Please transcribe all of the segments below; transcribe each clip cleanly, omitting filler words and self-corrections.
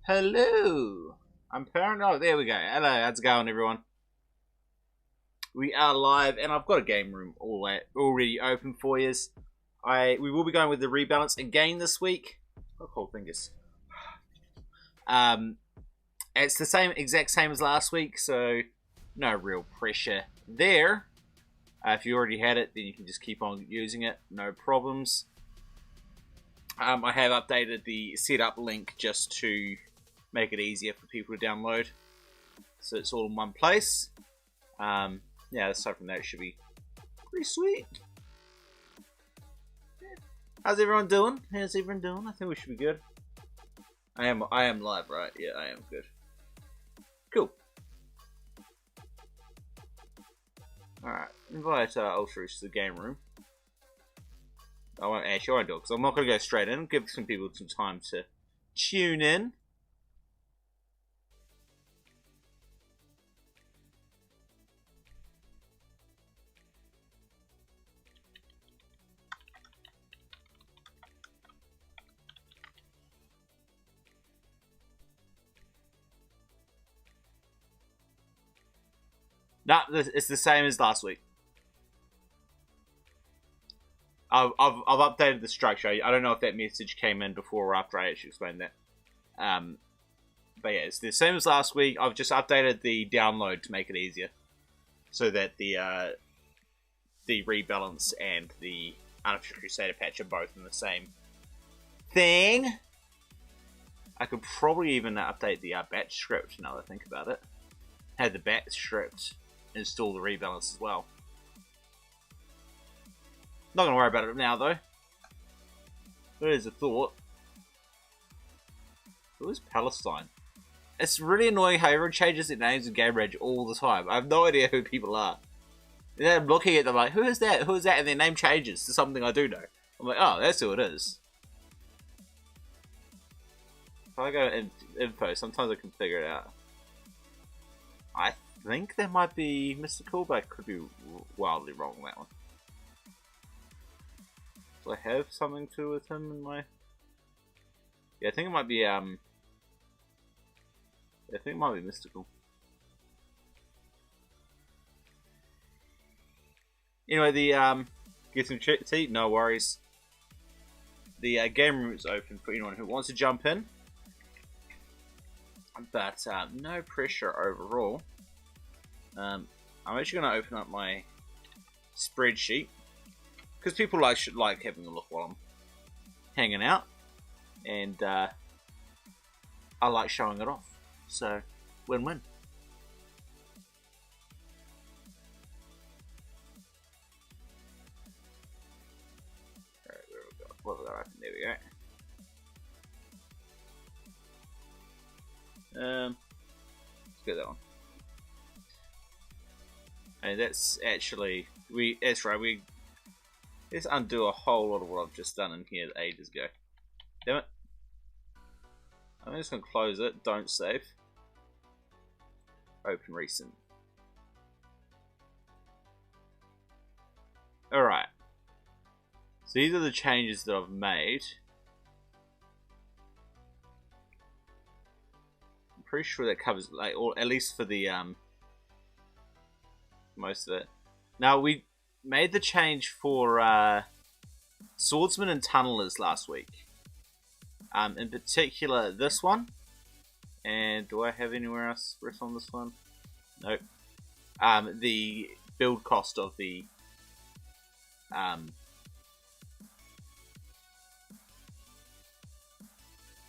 Hello. I'm paranoid. There we go. Hello. How's it going, everyone? We are live, and I've got a game room already open for you. We will be going with the rebalance again this week. Oh, cold fingers. It's the exact same as last week, so no real pressure there. If you already had it, then you can just keep on using it, no problems. I have updated the setup link just to make it easier for people to download, so it's all in one place. Yeah, aside from that, it should be pretty sweet. Yeah. How's everyone doing? I think we should be good. I am live, right? Yeah, I am good. Cool. Alright, invite Ultras to the game room. I won't do it, because I'm not going to go straight in. Give some people some time to tune in. Nah, it's the same as last week. I've updated the structure. I don't know if that message came in before or after I actually explained that. But yeah, it's the same as last week. I've just updated the download to make it easier, so that the rebalance and the Unofficial Crusader patch are both in the same thing. I could probably even update the bat script now that I think about it. Had the bat script install the rebalance as well. Not going to worry about it now, though. There's a thought. Who is Palestine? It's really annoying how everyone changes their names in Game Rage all the time. I have no idea who people are. And then I'm looking at them like, who is that? Who is that? And their name changes to something I do know. I'm like, oh, that's who it is. If I go to info, sometimes I can figure it out. I think that might be Mystical, but I could be wildly wrong on that one. Do I have something to do with him in my... Yeah, I think it might be, I think it might be Mystical. Anyway, the, get some tea, no worries. The game room is open for anyone who wants to jump in. But, no pressure overall. I'm actually going to open up my spreadsheet, because people should like having a look while I'm hanging out, and I like showing it off, so win-win. Alright, where we go? What was that? There we go. Let's get that one. And that's actually, that's right, let's undo a whole lot of what I've just done in here ages ago. Damn it. I'm just going to close it, don't save. Open recent. Alright. So these are the changes that I've made. I'm pretty sure that covers, like, or at least for the, most of it. Now, we made the change for swordsmen and tunnelers last week. In particular, this one. And do I have anywhere else riff on this one? Nope. The build cost of the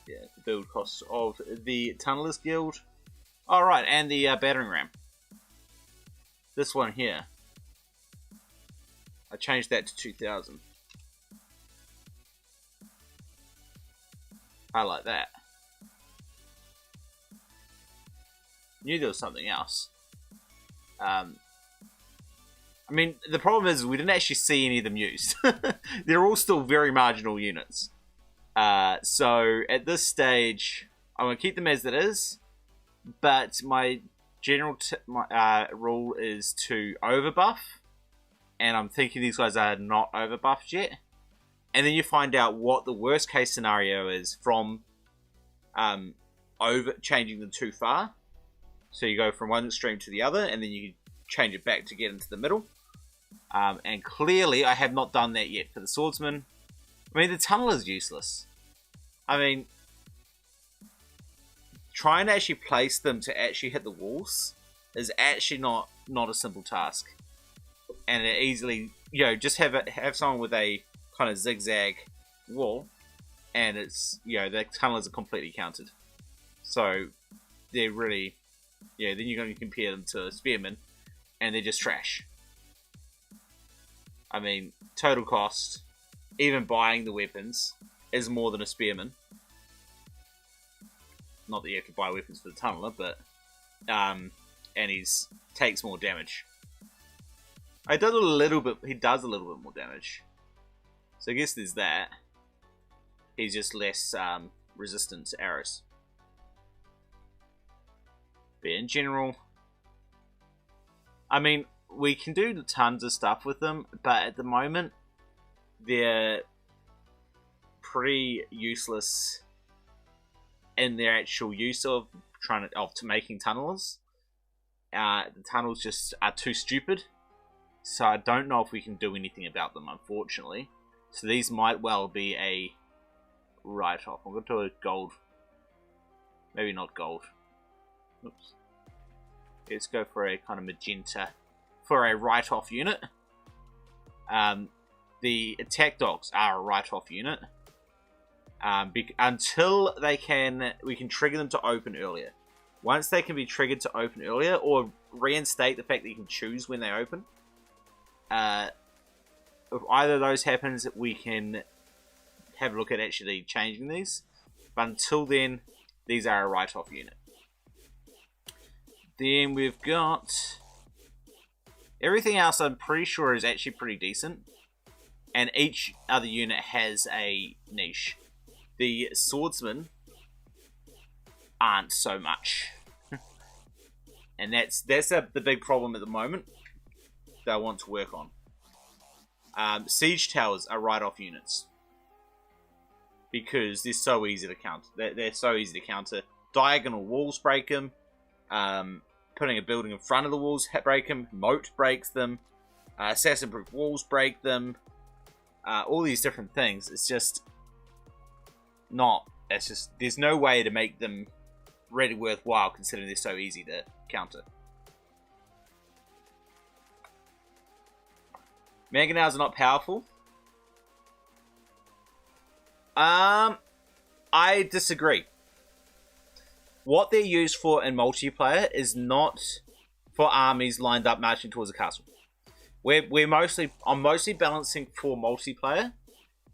the build cost of the Tunnelers Guild. Alright, and the battering ram. This one here. I changed that to 2000. I like that. Knew there was something else. I mean, the problem is we didn't actually see any of them used. They're all still very marginal units. So at this stage, I'm going to keep them as it is. But my general rule is to overbuff. And I'm thinking these guys are not overbuffed yet. And then you find out what the worst case scenario is from changing them too far. So you go from one extreme to the other, and then you change it back to get into the middle. And clearly, I have not done that yet for the swordsman. I mean, the tunnel is useless. I mean, trying to actually place them to actually hit the walls is actually not a simple task. And it easily, just have someone with a kind of zigzag wall, and it's, the tunnelers are completely countered. So they're really, then you're going to compare them to spearmen, and they're just trash. I mean, total cost, even buying the weapons, is more than a spearman. Not that you have to buy weapons for the tunneler, but and takes more damage. He does a little bit more damage. So I guess there's that. He's just less resistant to arrows. But in general, I mean, we can do tons of stuff with them, but at the moment, they're pretty useless in their actual use of making tunnelers. The tunnels just are too stupid, so I don't know if we can do anything about them, unfortunately. So these might well be a write-off. I'm going to do a gold. Maybe not gold. Oops. Let's go for a kind of magenta for a write-off unit. The attack dogs are a write-off unit. Until we can trigger them to open earlier. Once they can be triggered to open earlier, or reinstate the fact that you can choose when they open, if either of those happens, we can have a look at actually changing these. But until then, these are a write-off unit. Then we've got everything else. I'm pretty sure is actually pretty decent, and each other unit has a niche. The swordsmen aren't so much, and that's the big problem at the moment that I want to work on. Siege towers are write-off units because they're so easy to counter. They're so easy to counter. Diagonal walls break them. Putting a building in front of the walls break them. Moat breaks them. Assassin-proof walls break them. All these different things. It's just not. It's just there's no way to make them really worthwhile considering they're so easy to counter. Mangonels are not powerful. I disagree. What they're used for in multiplayer is not for armies lined up marching towards a castle. I'm mostly balancing for multiplayer,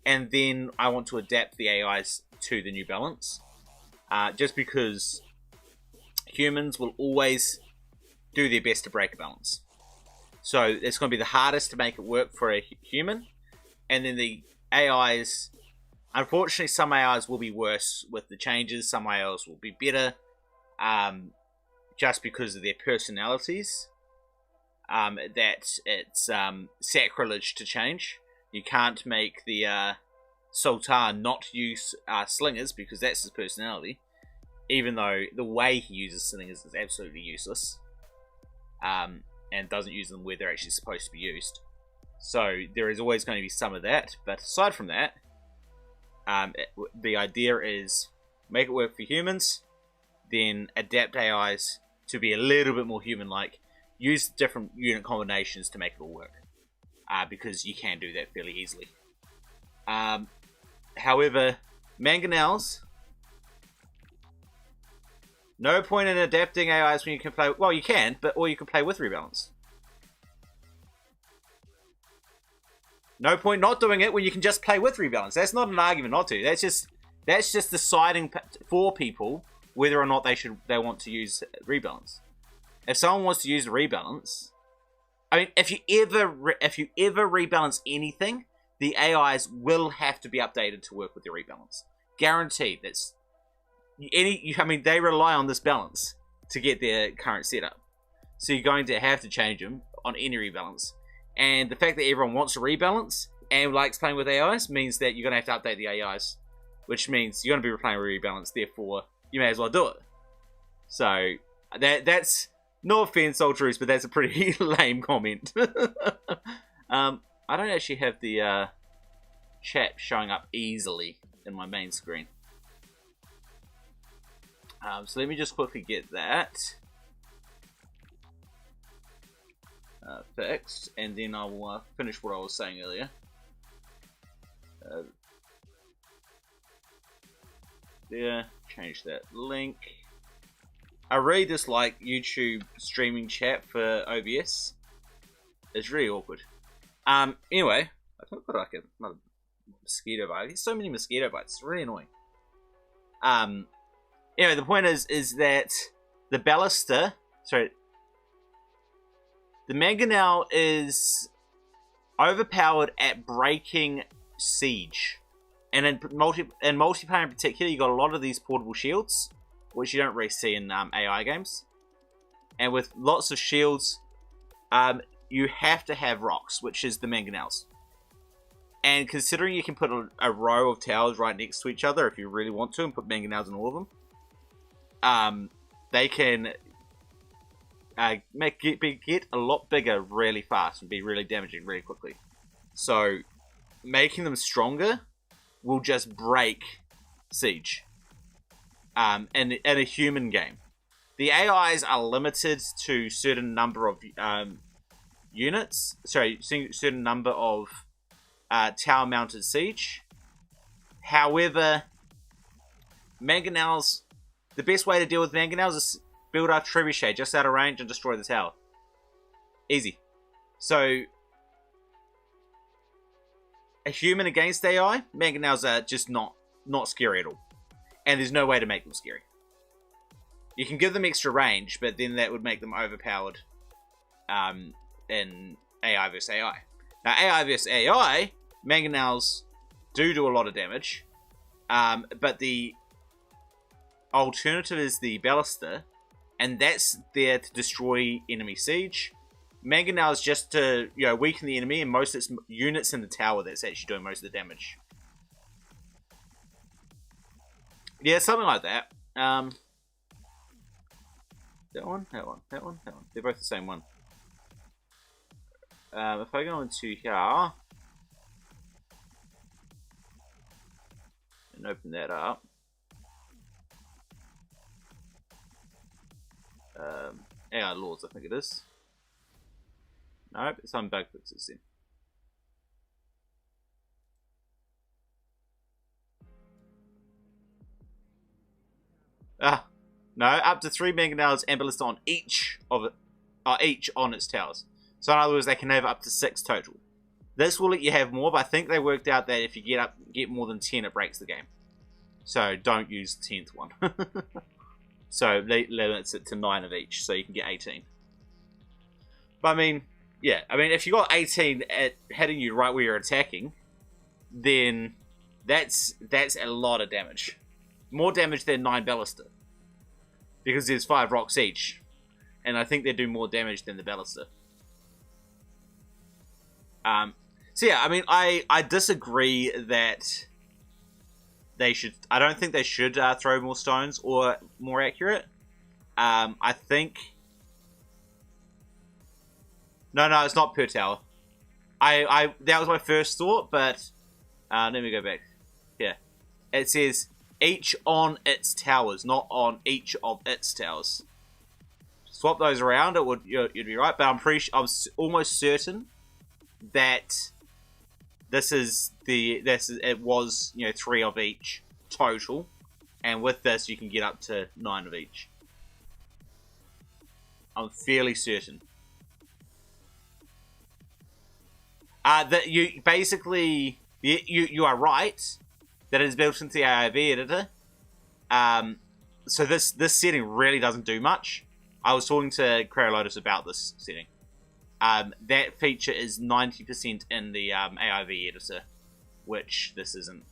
and then I want to adapt the AIs to the new balance. Just because humans will always do their best to break a balance. So it's going to be the hardest to make it work for a human, and then the AIs. Unfortunately, some AIs will be worse with the changes. Some AIs will be better, just because of their personalities. That it's sacrilege to change. You can't make the Sultan not use slingers because that's his personality. Even though the way he uses slingers is absolutely useless, and doesn't use them where they're actually supposed to be used. So there is always going to be some of that. But aside from that, the idea is make it work for humans, then adapt AIs to be a little bit more human-like. Use different unit combinations to make it all work, because you can do that fairly easily. However, mangonels, no point in adapting AIs when you can play. Well, you can, or you can play with rebalance. No point not doing it when you can just play with rebalance. That's not an argument not to. That's just deciding for people whether or not they want to use rebalance. If someone wants to use the rebalance, I mean, if you ever rebalance anything, the AIs will have to be updated to work with the rebalance. Guaranteed. I mean, they rely on this balance to get their current setup. So you're going to have to change them on any rebalance. And the fact that everyone wants to rebalance and likes playing with AIs means that you're going to have to update the AIs, which means you're going to be playing with rebalance. Therefore, you may as well do it. So that's no offense, Ultras, but that's a pretty lame comment. I don't actually have the chat showing up easily in my main screen. So let me just quickly get that fixed, and then I'll finish what I was saying earlier. There, change that link. I really dislike YouTube streaming chat for OBS. It's really awkward. Anyway, I think I've got like another mosquito bite. There's so many mosquito bites. It's really annoying. Anyway, the point is that the ballista, sorry, the mangonel is overpowered at breaking siege. And in multiplayer in particular, you got a lot of these portable shields, which you don't really see in AI games. And with lots of shields, you have to have rocks, which is the mangonels. And considering you can put a row of towers right next to each other if you really want to, and put mangonels in all of them, they can get a lot bigger really fast and be really damaging really quickly. So making them stronger will just break siege in a human game. The AIs are limited to certain number of units. Sorry, certain number of tower mounted siege. However, mangonels, the best way to deal with mangonels is build a trebuchet just out of range and destroy the tower. Easy. So a human against AI, mangonels are just not scary at all. And there's no way to make them scary. You can give them extra range, but then that would make them overpowered in AI vs AI. Now, AI vs AI, mangonels do a lot of damage, but the alternative is the ballista, and that's there to destroy enemy siege. Mangonel is just to weaken the enemy, and most of its units in the tower that's actually doing most of the damage. Yeah, something like that. That one. They're both the same one. If I go into here and open that up, AI laws, I think it is. Nope, it's on bug fixes then. No, up to 3 mangonels and ballista on each of it, each on its towers. So in other words, they can have up to 6 total. This will let you have more, but I think they worked out that if you get more than 10, it breaks the game. So don't use the 10th one. So they limits it to 9 of each, so you can get 18. But I mean, yeah, if you got 18 at hitting you right where you're attacking, then that's a lot of damage. More damage than 9 ballista. Because there's 5 rocks each. And I think they do more damage than the ballista. So yeah, I disagree that they should... I don't think they should throw more stones or more accurate. I think... No, it's not per tower. That was my first thought, but... let me go back. Yeah. It says... each on its towers, not on each of its towers. Swap those around, you'd be right. But I'm almost certain that it was 3 of each total, and with this you can get up to 9 of each. I'm fairly certain. That you basically you are right. That is built into the AIV editor. So this setting really doesn't do much. I was talking to Crowlotus about this setting. That feature is 90% in the AIV editor, which this isn't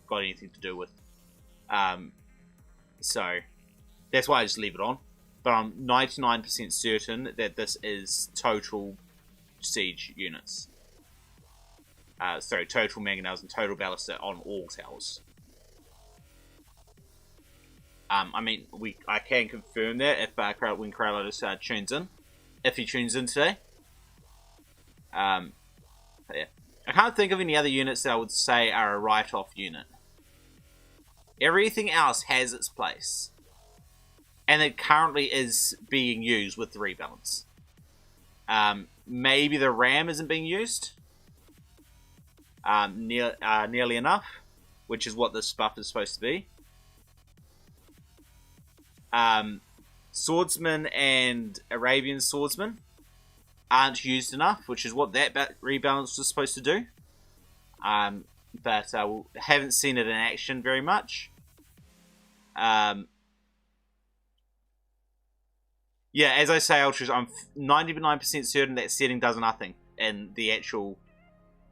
got anything to do with. So that's why I just leave it on. But I'm 99% certain that this is total siege units. Sorry, total mangonels and total ballista on all towers. I mean, I can confirm that if when Kralotus tunes in, if he tunes in today. But yeah, I can't think of any other units that I would say are a write-off unit. Everything else has its place, and it currently is being used with the rebalance. Maybe the RAM isn't being used nearly enough, which is what this buff is supposed to be. Swordsman and Arabian Swordsman aren't used enough, which is what that rebalance was supposed to do. But we haven't seen it in action very much. Yeah, as I say, Ultras, I'm 99% certain that setting does nothing in the actual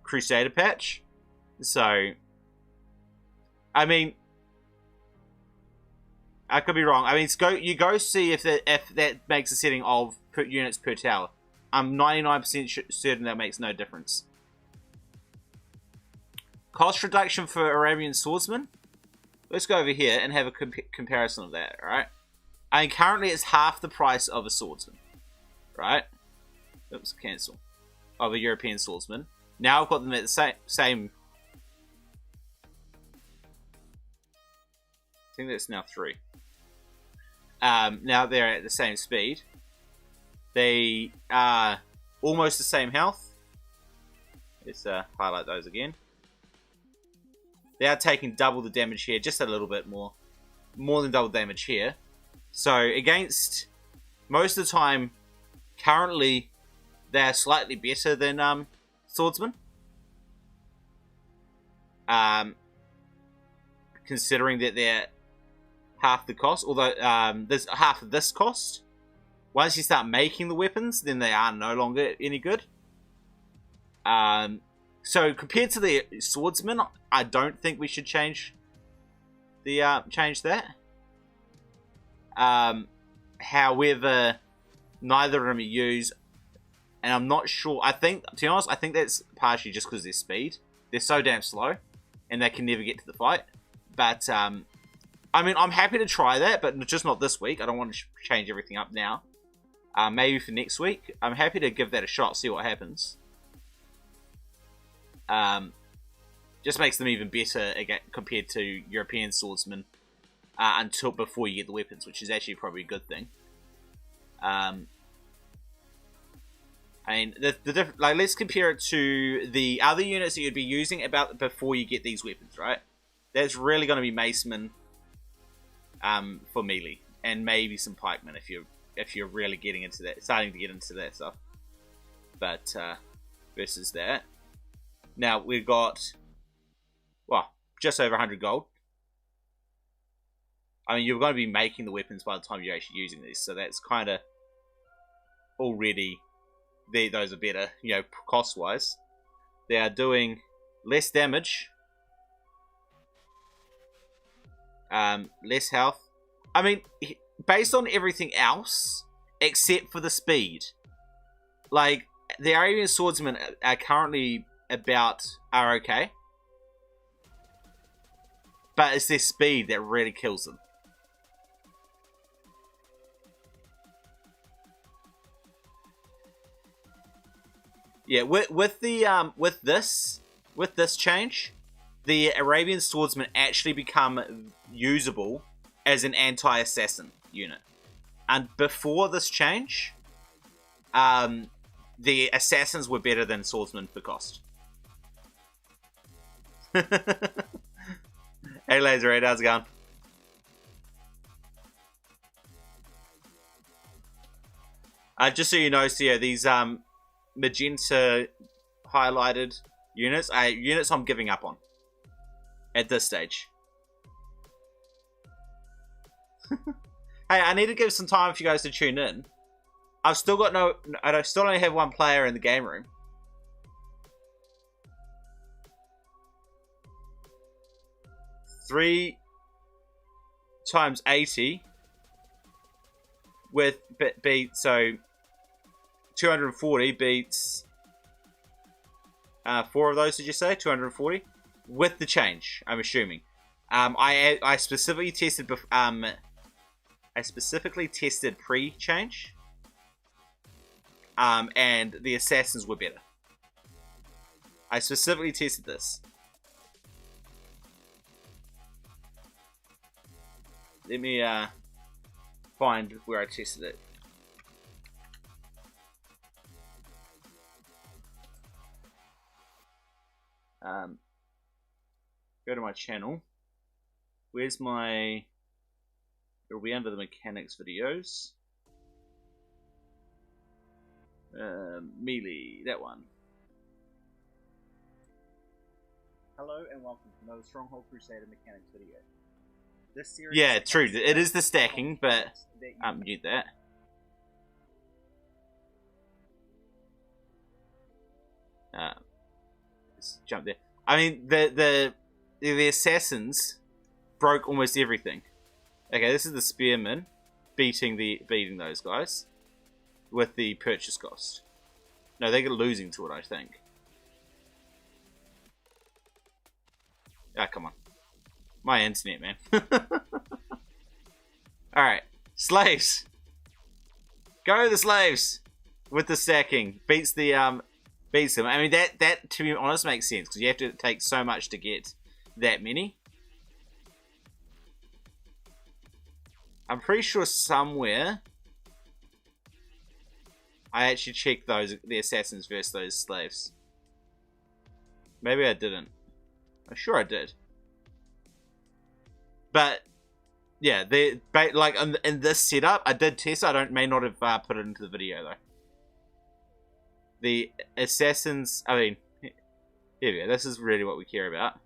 Crusader patch. So, I mean, I could be wrong. I mean, you go see if that makes a setting of units per tower. I'm 99% certain that makes no difference. Cost reduction for Arabian Swordsman. Let's go over here and have a comparison of that, alright? I mean, currently it's half the price of a Swordsman, right? Oops, cancel. Of a European Swordsman. Now I've got them at the same. I think that's now 3. Now they're at the same speed. They are almost the same health. Let's highlight those again. They are taking double the damage here, just a little bit more. More than double damage here. So, against, most of the time, currently, they're slightly better than Swordsman. Considering that they're half the cost, although there's half of this cost. Once you start making the weapons, then they are no longer any good. So compared to the Swordsman, I don't think we should change that. However, neither of them are used, and I'm not sure. To be honest, I think that's partially just because of their speed. They're so damn slow, and they can never get to the fight. But I mean, I'm happy to try that, but just not this week. I don't want to change everything up now. Maybe for next week. I'm happy to give that a shot, see what happens. Just makes them even better again compared to European Swordsmen until before you get the weapons, which is actually probably a good thing. I mean, like, let's compare it to the other units that you'd be using about before you get these weapons, right? That's really going to be Macemen for melee, and maybe some pikemen if you're really getting into that, starting to get into that stuff. But versus that. Now, we've got, well, just over 100 gold. I mean, you're going to be making the weapons by the time you're actually using these, so that's kind of already, those are better, you know, cost-wise. They are doing less damage, less health. I mean, based on everything else, except for the speed, like, the Arabian Swordsmen are currently are okay, but it's their speed that really kills them. Yeah, with this change, the Arabian Swordsmen actually become usable as an anti-assassin unit, and before this change, the assassins were better than swordsmen for cost. Hey Laser, how's it going? Just so you know, Sia, these magenta highlighted units are units I'm giving up on at this stage. Hey, I need to give some time for you guys to tune in. I've still got I still only have one player in the game room. Three times 80 with beats, so 240 beats 4 of those, did you say? 240? With the change, I'm assuming. I specifically tested pre-change. And the assassins were better. I specifically tested this. Let me find where I tested it. Go to my channel. Where's my... It'll be under the mechanics videos. Melee, that one. Hello and welcome to another Stronghold Crusader mechanics video. This series, yeah, true. It is the stacking, but mute that. Let's jump there. I mean, the assassins broke almost everything. Okay, this is the spearmen beating those guys with the purchase cost. No, they're losing to it, I think. Ah, come on. My internet, man. Alright. Slaves! Go the slaves! With the stacking. Beats them. I mean, that to be honest, makes sense. Because you have to take so much to get that many. I'm pretty sure somewhere I actually checked the assassins versus those slaves. Maybe I didn't. I'm sure I did. But yeah, like in this setup, I did test. I may not have put it into the video though. The assassins. I mean, here we go. This is really what we care about.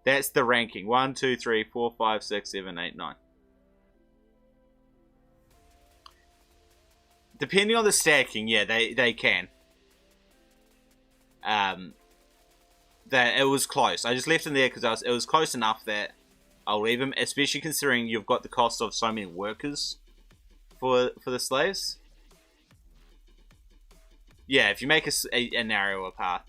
That's the ranking: 1, 2, 3, 4, 5, 6, 7, 8, 9. Depending on the stacking, yeah, they can. That it was close. I just left him there because it was close enough that I'll leave him, especially considering you've got the cost of so many workers for the slaves. Yeah, if you make a narrower path.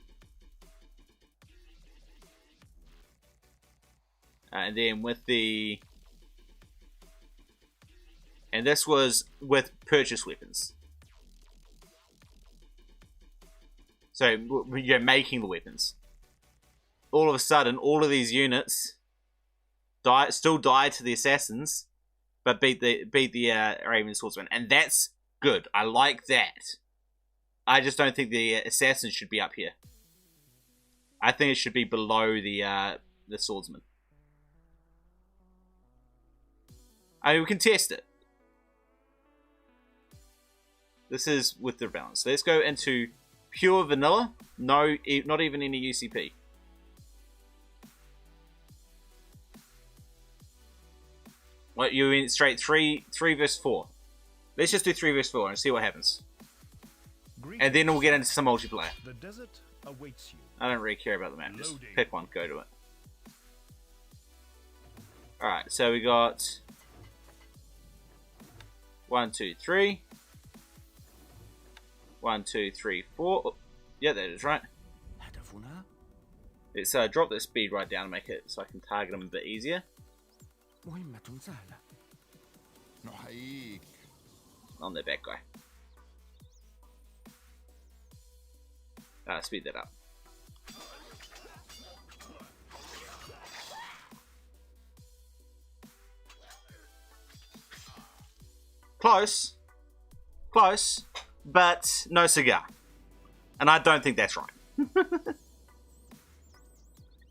And then with the... And this was with purchase weapons. So, you're making the weapons. All of a sudden, all of these units still die to the assassins, but beat the Raven Swordsman. And that's good. I like that. I just don't think the assassins should be up here. I think it should be below the swordsman. I mean, we can test it. This is with the balance. So let's go into pure vanilla. No, not even any UCP. What, you went straight 3 versus 4. Let's just do 3 versus 4 and see what happens. And then we'll get into some multiplayer. The desert awaits you. I don't really care about the map. Just pick one, go to it. Alright, so we got 1, 2, 3. 1, 2, 3, 4. Oh, yeah, that is right. Let's drop the speed right down and make it so I can target them a bit easier. On the back guy. Speed that up. Close. Close. But no cigar. And I don't think that's right.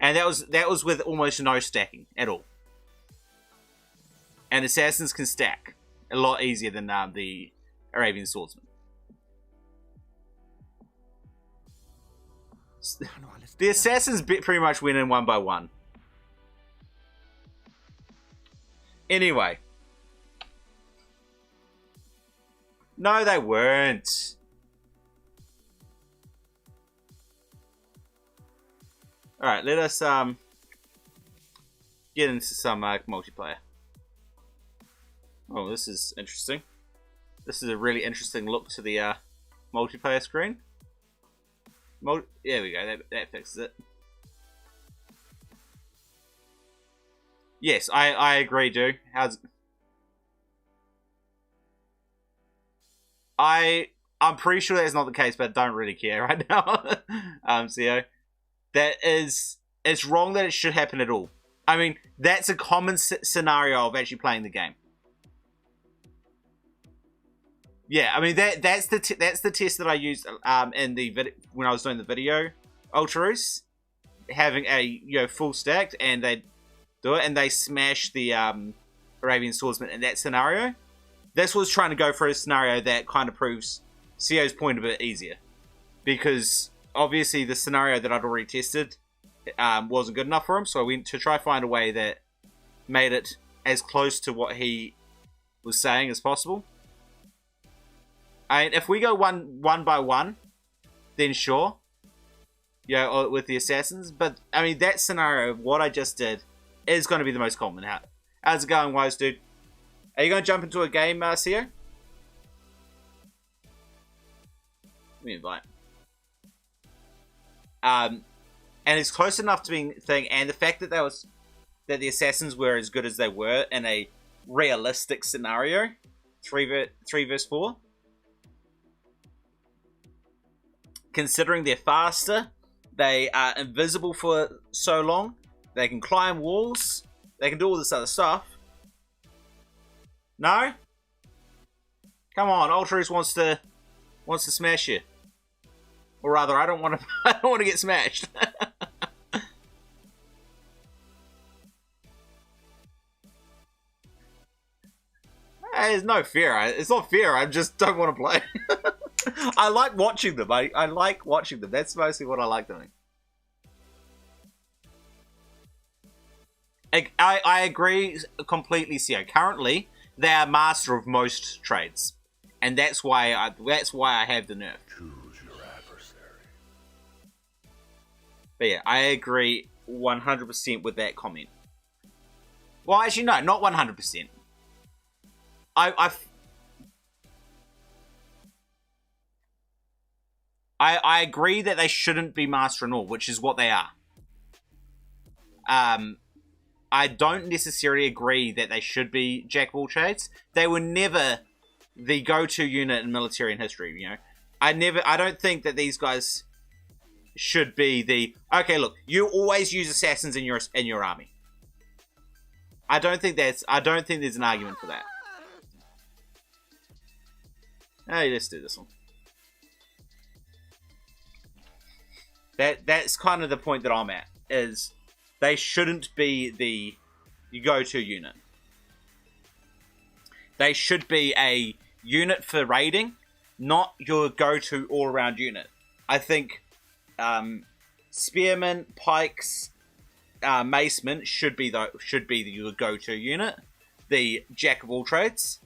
And that was with almost no stacking at all. And assassins can stack a lot easier than the Arabian swordsman. The assassins pretty much went in one by one. Anyway. No, they weren't. Alright, let us get into some multiplayer. Oh, this is interesting. This is a really interesting look to the multiplayer screen. There we go, that fixes it. Yes, I agree, dude. I'm pretty sure that's not the case, but don't really care right now. CO. It's wrong that it should happen at all. I mean, that's a common scenario of actually playing the game. Yeah, I mean that's the test that I used in the when I was doing the video Ultras, having a full stacked, and they do it and they smash the Arabian Swordsman in that scenario. This was trying to go for a scenario that kind of proves CO's point a bit easier, because obviously the scenario that I'd already tested wasn't good enough for him, so I went to try find a way that made it as close to what he was saying as possible. And if we go one by one, then sure, yeah, with the assassins. But I mean, that scenario, what I just did, is going to be the most common. How's it going, Wise Dude? Are you going to jump into a game, CO? Let me invite. And it's close enough to being thing, and the fact that that the assassins were as good as they were in a realistic scenario, 3 versus 4. Considering they're faster, they are invisible for so long, they can climb walls, they can do all this other stuff. No? Come on, Ultras wants to smash you. Or rather, I don't want to get smashed. There's no fear. It's not fear. I just don't want to play. I like watching them. I like watching them. That's mostly what I like doing. I agree completely, CO. Currently, they are master of most trades, and that's why I have the nerf. Choose your adversary. But yeah, I agree 100% with that comment. Well, actually, no, not 100%. I agree that they shouldn't be master in all, which is what they are. I don't necessarily agree that they should be jack of all trades. They were never the go-to unit in military in history, you know. I don't think that these guys should be the, okay, look, you always use assassins in your army. I don't think there's an argument for that. Hey, let's do this one. That's kind of the point that I'm at, is they shouldn't be the go-to unit. They should be a unit for raiding, not your go-to all-around unit. I think spearmen, pikes, macemen should be your go-to unit, the jack of all trades,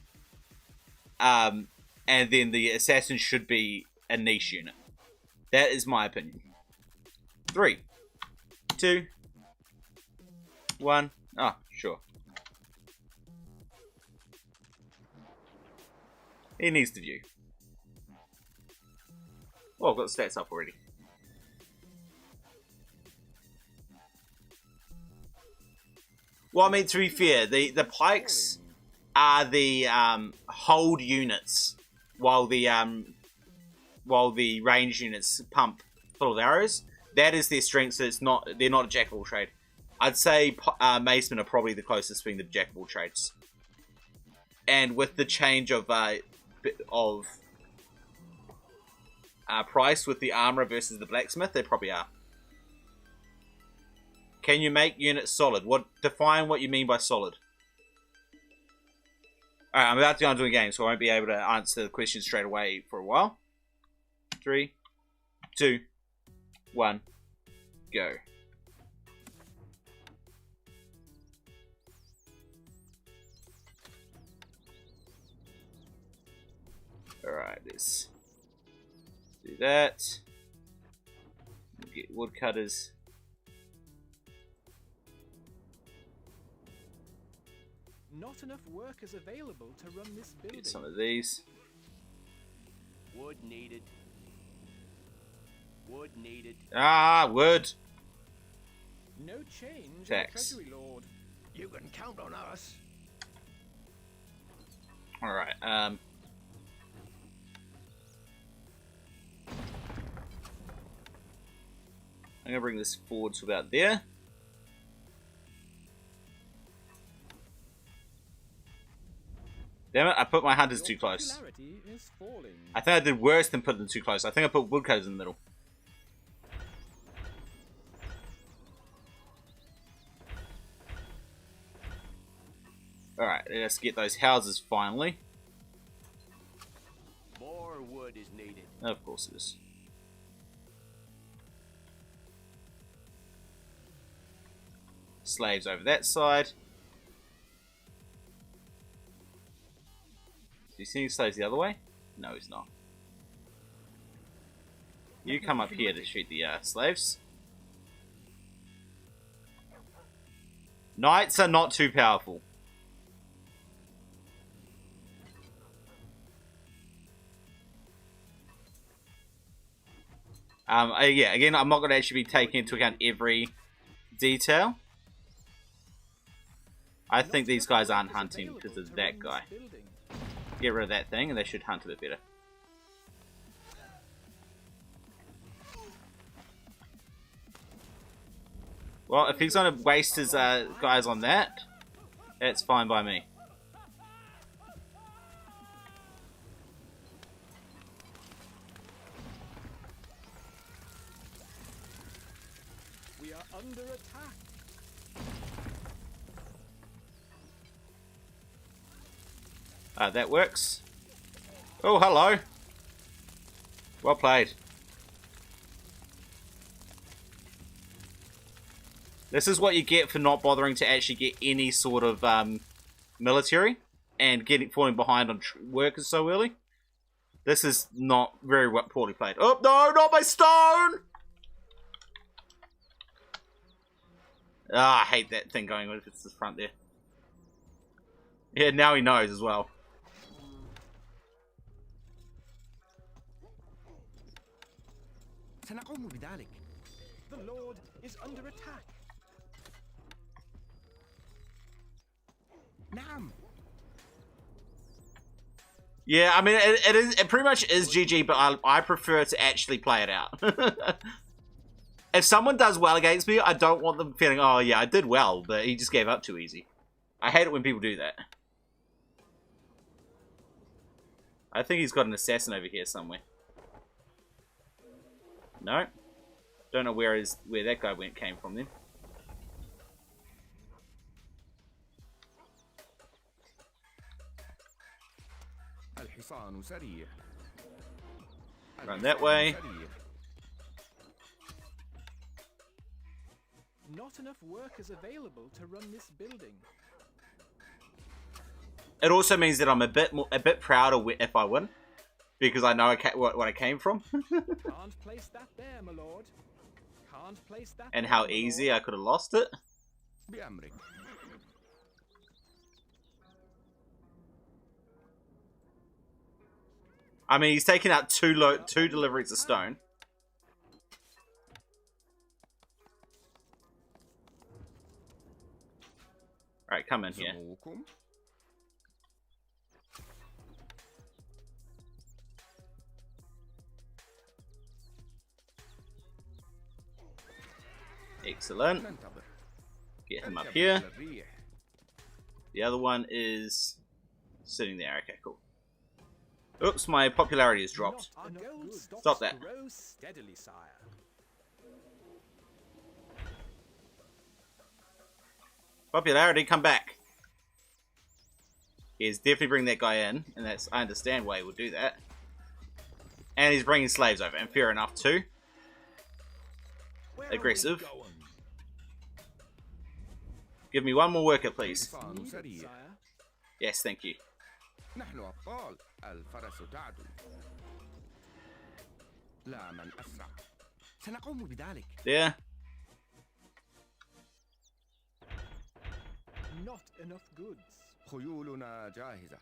and then the assassin should be a niche unit. That is my opinion. 3, 2, 1. Oh, sure. He needs to view. Oh, I've got the stats up already. Well, I mean, to be fair, the pikes are the hold units, while the range units pump full of arrows. That is their strength, so they're not a jack of all trade. I'd say macemen are probably the closest being the jack of all trades. And with the change of price with the Armourer versus the Blacksmith, they probably are. Can you make units solid? Define what you mean by solid. Alright, I'm about to go into a game, so I won't be able to answer the question straight away for a while. 3, 2, 1, go. Alright, let's do that. Get woodcutters. Not enough workers available to run this building. Get some of these. Wood needed. Wood needed. Ah, wood. No change, Tax. Treasury Lord. You can count on us. Alright, I'm gonna bring this forward to about there. Damn it, I put my hunters too close. Popularity is falling. I think I did worse than putting them too close. I think I put woodcutters in the middle. Alright, let's get those houses finally. More wood is needed. Of course it is. Slaves over that side. Do you see any slaves the other way? No, he's not. You come up here to shoot the slaves. Knights are not too powerful. Yeah, again, I'm not going to actually be taking into account every detail. I think these guys aren't hunting because of that guy. Get rid of that thing and they should hunt a bit better. Well, if he's going to waste his guys on that, that's fine by me. We are under attack. That works. Oh, hello. Well played. This is what you get for not bothering to actually get any sort of military and falling behind on workers so early. This is not very poorly played. Oh, no, not my stone! Ah, I hate that thing going with it's the front there. Yeah, now he knows as well. The Lord is under attack. Yeah, I mean, it pretty much is GG, but I prefer to actually play it out. If someone does well against me, I don't want them feeling, oh yeah, I did well, but he just gave up too easy. I hate it when people do that. I think he's got an assassin over here somewhere. No. Don't know where that guy came from then. Run that way. Not enough workers available to run this building. It also means that I'm a bit prouder if I win, because I know what I came from. Can't place that there, my lord. Can't place that. And how easy I could have lost it. I mean, he's taking out two deliveries of stone. Alright, come in here. Excellent. Get him up here. The other one is sitting there. Okay, cool. Oops, my popularity has dropped. Stop that. Steadily, sire. Popularity, come back. He's definitely bringing that guy in, and I understand why he would do that. And he's bringing slaves over, and fair enough too. Aggressive. Give me one more worker, please. Yes, thank you. There. Not enough goods. خيولنا جاهزة.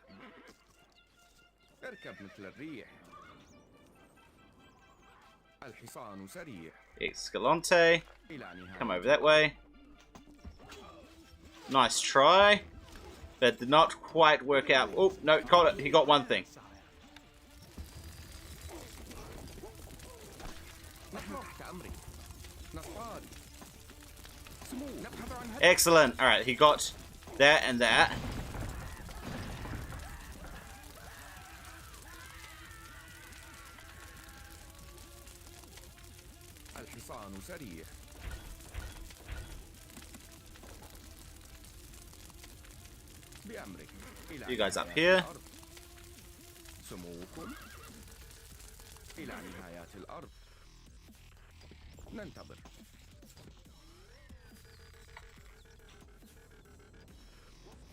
اركب مثل الريح. الحصان سريع. Escalante. Come over that way. Nice try. That did not quite work out. Oh, no, got it. He got one thing. Excellent. Alright, he got that and that. الحصان سريع. بأمرك. You guys up here. سموكم إلى نهايات الأرض. ننتظر.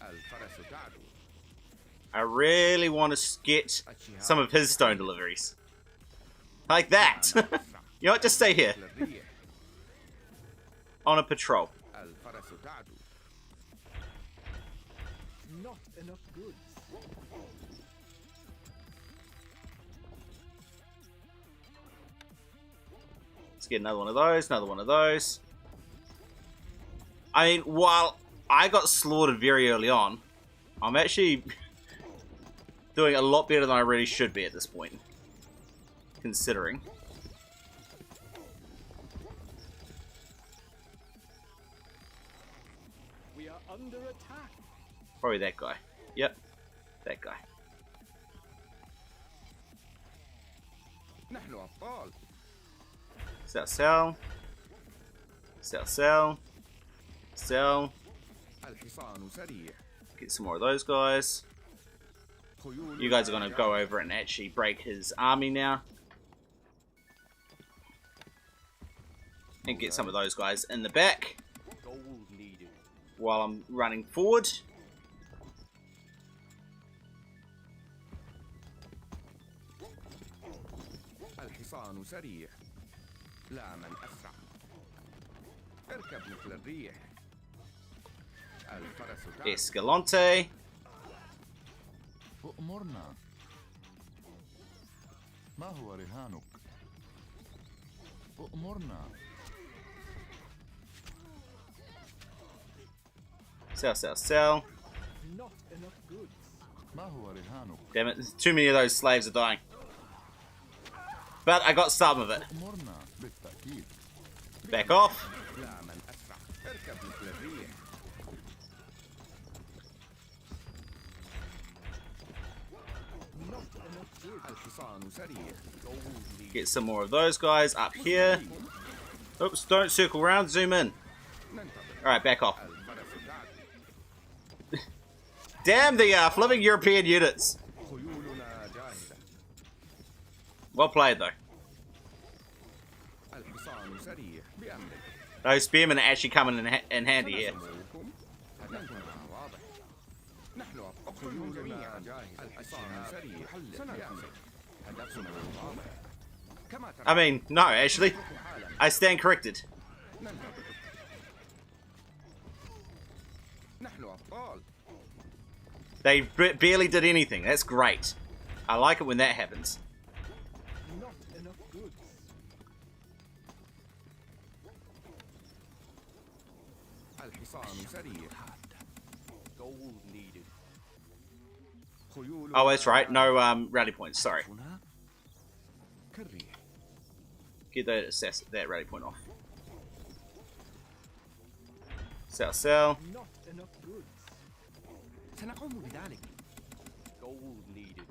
الفرس تعدو. I really want to get some of his stone deliveries. Like that. You know what? Just stay here. On a patrol. الفرس تعدو. Not enough goods. Let's get another one of those, another one of those. I mean, while I got slaughtered very early on, I'm actually doing a lot better than I really should be at this point. Considering. We are under attack. Probably that guy. Yep. That guy. نحن أبطال. Sell, sell. Sell, sell. Sell. الحصان سريع. Get some more of those guys. You guys are going to go over and actually break his army now. And get some of those guys in the back. Gold needed. While I'm running forward. الحصان سريع. لا من أسرع. اركب مثل الريح. الفرس تعدو. Escalante. أؤمرنا. ما هو رهانك؟ أؤمرنا. Sell, sell, sell. Not enough goods. ما هو رهانك؟ Damn it, too many of those slaves are dying. But I got some of it. أؤمرنا بالتأكيد. Back off. لا من أسرع. اركب مثل الريح. Not enough goods. الحصان سريع. Gold needed. Get some more of those guys up here. Oops, don't circle around, zoom in. ننتظر. Alright, back off. الفرس تعدو. Damn the flipping European units. خيولنا جاهزة. Well played though. الحصان سريع. بأمرك. Those spearmen are actually coming in handy here. سنسموكم. هدفنا واضح. نحن أبطال. خيولنا جاهزة. الحصان سريع. بأمرك. هدفنا واضح. كما ترى. I mean, no, actually. I stand corrected. ننتظر. نحن أبطال. They barely did anything. That's great. I like it when that happens. Not enough goods. الحصان سريع. Gold needed. Oh, that's right. No rally points. Sorry. هنا كالريح. Get that rally point off. Sell, sell. Not enough goods. سنقوم بذلك. Gold needed.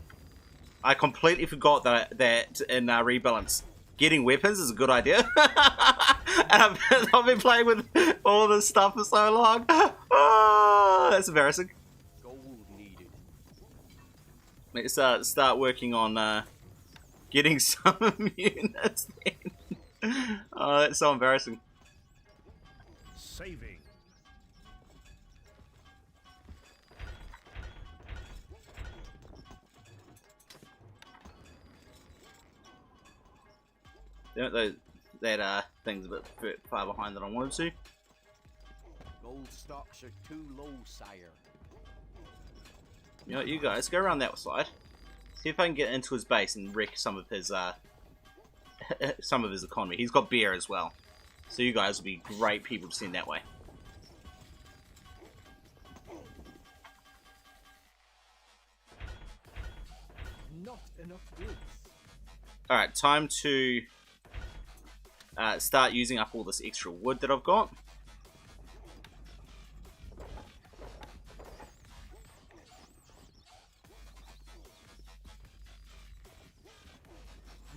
I completely forgot that in rebalance, getting weapons is a good idea. And I've been playing with all this stuff for so long. Oh, that's embarrassing. Gold needed. Let's start working on getting some units then. Oh, that's so embarrassing. Saving. That thing's a bit far behind than I wanted to. Gold stocks are too low, sire. You know, you guys go around that side. See if I can get into his base and wreck some of his economy. He's got beer as well, so you guys will be great people to send that way. Not enough goods. Alright, time to start using up all this extra wood that I've got.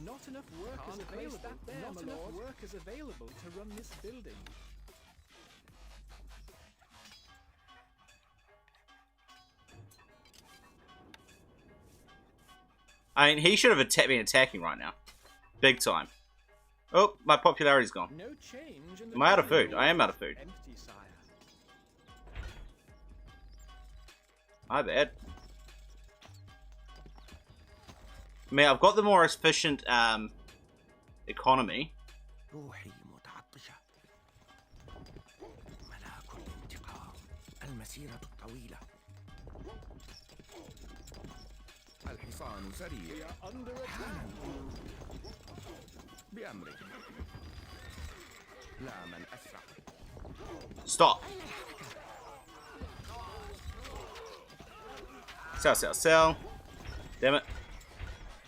Not enough workers available. Not enough workers available to run this building. I mean, he should have been attacking right now. Big time. Oh, my popularity's gone. No change in the Am I out of building. food? I am out of food. Empty, sire. My bad. I mean, I've got the more efficient economy. روحي متعطشة. ملاك الانتقام. المسيرة الطويلة. الحصان سريع. Under attack. بأمرك. لا من أسرع. Stop. Sell, sell, sell. Damn it.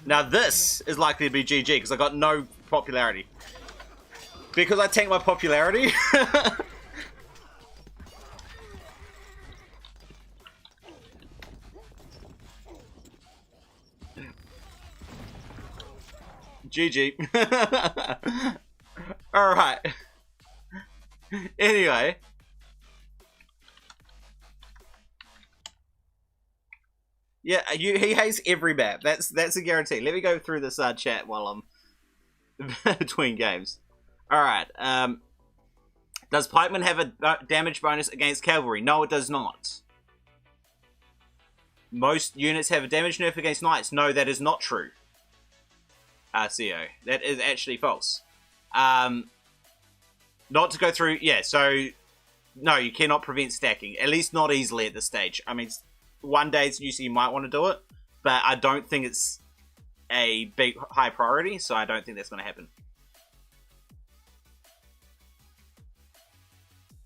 Now this is likely to be GG because I got no popularity. Because I tanked my popularity. GG. Alright. Anyway. Yeah, he hates every map. That's a guarantee. Let me go through this chat while I'm between games. Alright. Does pikemen have a damage bonus against cavalry? No, it does not. Most units have a damage nerf against knights. No, that is not true. RCO. That is actually false. Not to go through... Yeah, so... No, you cannot prevent stacking. At least not easily at this stage. I mean, one day you might want to do it. But I don't think it's a big, high priority. So I don't think that's going to happen.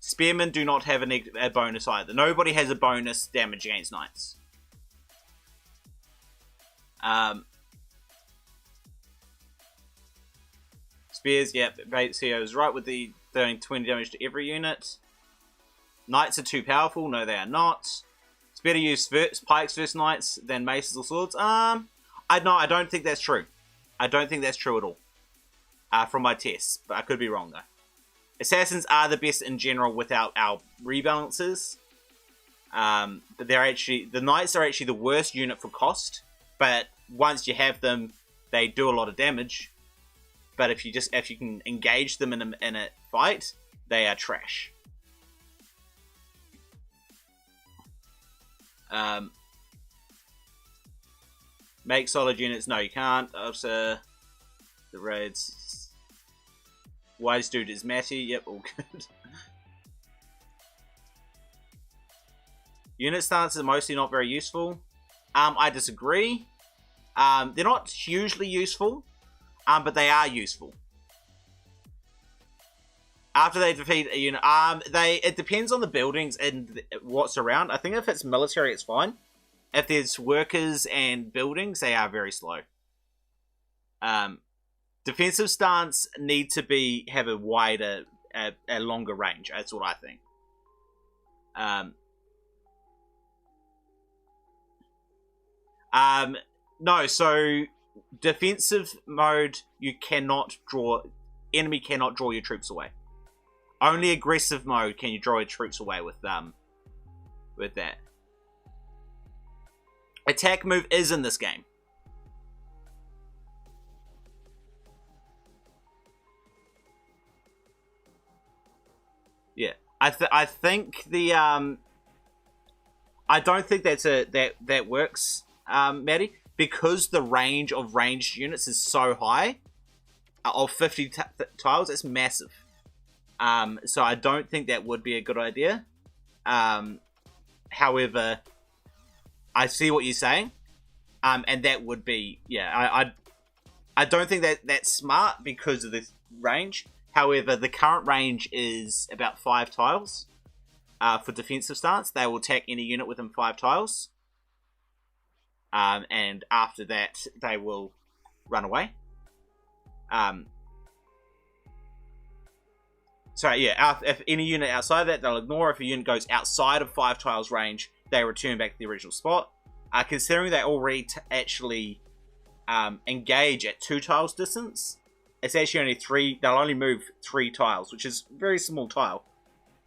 Spearmen do not have a bonus either. Nobody has a bonus damage against knights. Spears, yep, CEO is right with the doing 20 damage to every unit. Knights are too powerful. No, they are not. It's better to use pikes versus knights than maces or swords. I don't think that's true. I don't think that's true at all. From my tests, but I could be wrong though. Assassins are the best in general without our rebalances. But the knights are actually the worst unit for cost. But once you have them, they do a lot of damage. But if you can engage them in a fight, they are trash. Make solid units? No, you can't. Also, the raids. Wise dude is Matty. Yep, all good. Unit stances are mostly not very useful. I disagree. They're not hugely useful. But they are useful. After they defeat a unit, it depends on the buildings and what's around. I think if it's military, it's fine. If there's workers and buildings, they are very slow. Defensive stance need to have a wider, a longer range. That's what I think. No, so defensive mode, enemy cannot draw your troops away. Only aggressive mode can you draw your troops away with that. Attack move is in this game. Yeah, I think the I don't think that works, Maddie, because the range of ranged units is so high. Of 50 tiles, it's massive. So I don't think that would be a good idea. However, I see what you're saying, and that would be, yeah. I don't think that's smart because of this range. However, the current range is about 5 tiles for defensive stance. They will attack any unit within 5 tiles. and after that they will run away. So yeah, if any unit outside that, they'll ignore. If a unit goes outside of 5 tiles range, they return back to the original spot. Considering they already actually engage at 2 tiles distance, it's actually only 3. They'll only move 3 tiles, which is a very small tile,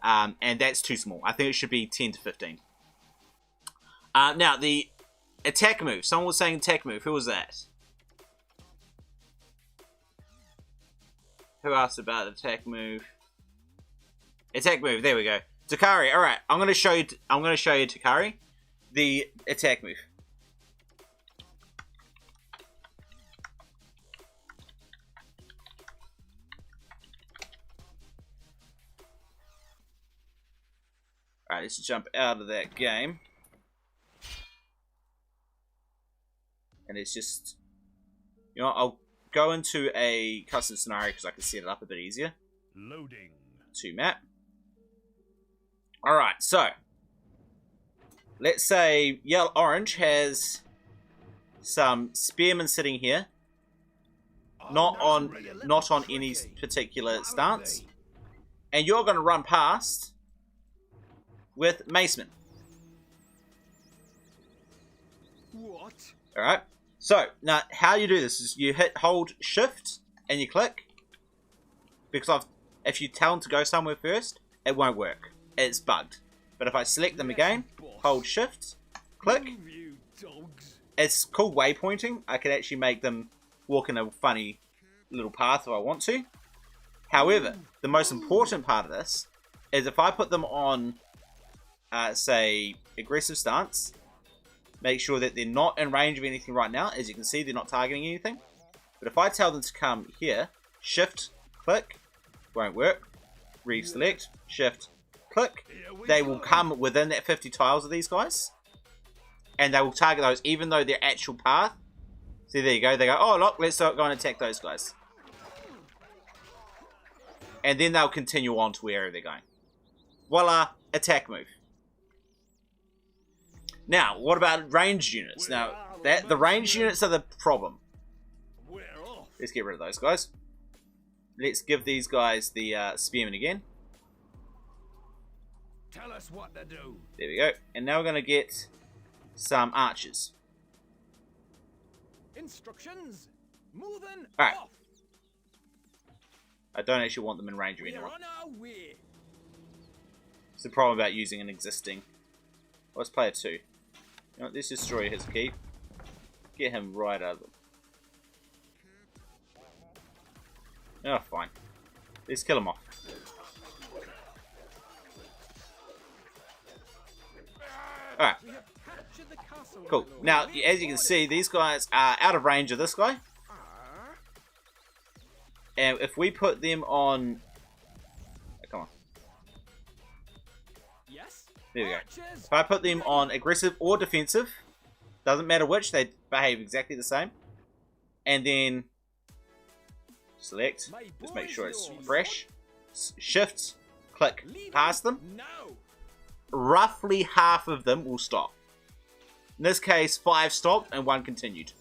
and that's too small. I think it should be 10 to 15. Now the attack move. Someone was saying attack move. Who was that? Who asked about attack move? Attack move. There we go. Takari. All right. I'm going to show you. I'm going to show you Takari, the attack move. All right. Let's jump out of that game, and it's just, you know, I'll go into a custom scenario because I can set it up a bit easier. Loading. To map. Alright, so let's say orange has some spearmen sitting here. Not on any particular stance. And you're gonna run past with macemen. What? Alright. So now how you do this is you hold shift and you click. Because if you tell them to go somewhere first, it won't work. It's bugged. But if I select them again, hold shift, click, it's called waypointing. I can actually make them walk in a funny little path if I want to. However, the most important part of this is if I put them on, say, aggressive stance, make sure that they're not in range of anything right now. As you can see, they're not targeting anything. But if I tell them to come here, shift, click, won't work, reselect, shift, click, they will come within that 50 tiles of these guys, and they will target those even though their actual path, see there you go, they go, oh look, let's go and attack those guys, and then they'll continue on to wherever they're going. Voila, attack move. Now what about ranged units? Now the ranged units are the problem. Let's get rid of those guys. Let's give these guys the spearmen again. Tell us what to do. There we go. And now we're going to get some archers. Instructions. Moving Alright. off. I don't actually want them in range of We're anyone. on our way. It's the problem about using an existing. Let's play a 2. You know, let's destroy his keep. Get him right out of them. Oh, fine. Let's kill him off. Alright. We have captured the castle. Cool. Now, as you can see, these guys are out of range of this guy. And if we put them on... Oh, come on. Yes. There we go. Archers. If I put them on aggressive or defensive, doesn't matter which, they behave exactly the same. And then select, just make sure it's fresh. Shift, click past them. No. Roughly half of them will stop. In this case, 5 stopped and 1 continued.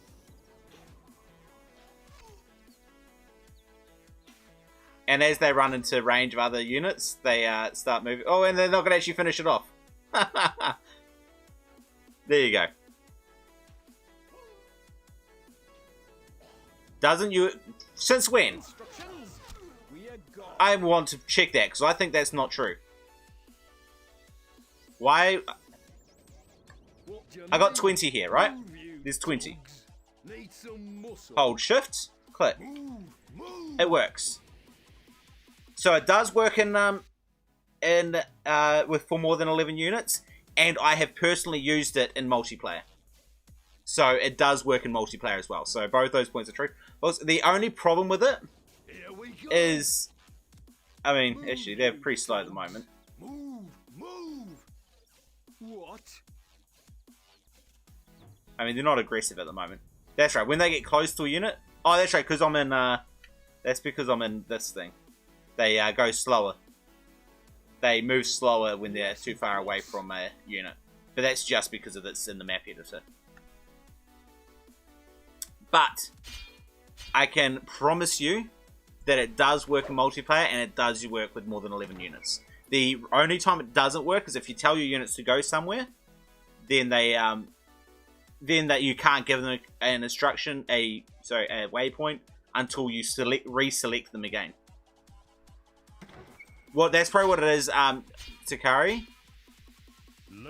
And as they run into range of other units, they start moving. Oh, and they're not going to actually finish it off. There you go. Doesn't you... Since when? Instructions. We are gone. I want to check that, because I think that's not true. Why? I got 20 here, right? There's 20. Need some muscle. Hold shift, click. Move. It works. So it does work in with for more than 11 units, and I have personally used it in multiplayer. So it does work in multiplayer as well. So both those points are true. Also, the only problem with it Here we go. is, I mean, actually they're pretty slow at the moment. Move. What? I mean, they're not aggressive at the moment. That's right. When they get close to a unit, oh, that's right, because I'm in. That's because I'm in this thing. They go slower. They move slower when they're too far away from a unit. But that's just because of it's in the map editor. But I can promise you that it does work in multiplayer, and it does work with more than 11 units. The only time it doesn't work is if you tell your units to go somewhere, then they then that you can't give them an instruction, a waypoint, until you reselect them again. Well, that's probably what it is, Takari,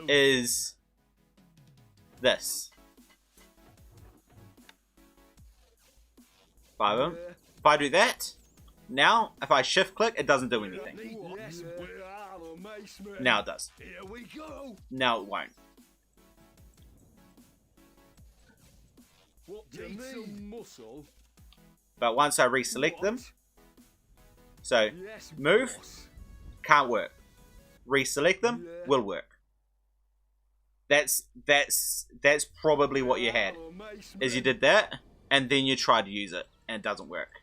is this. 5 of them. If I do that, now, if I shift click, it doesn't do anything. Now it does. Here we go. Now it won't. What do you mean? Muscle? But once I reselect them, so Yes, move, boss. can't work. Reselect them, will work. That's probably what you had. Is you did that, and then you tried to use it, and it doesn't work.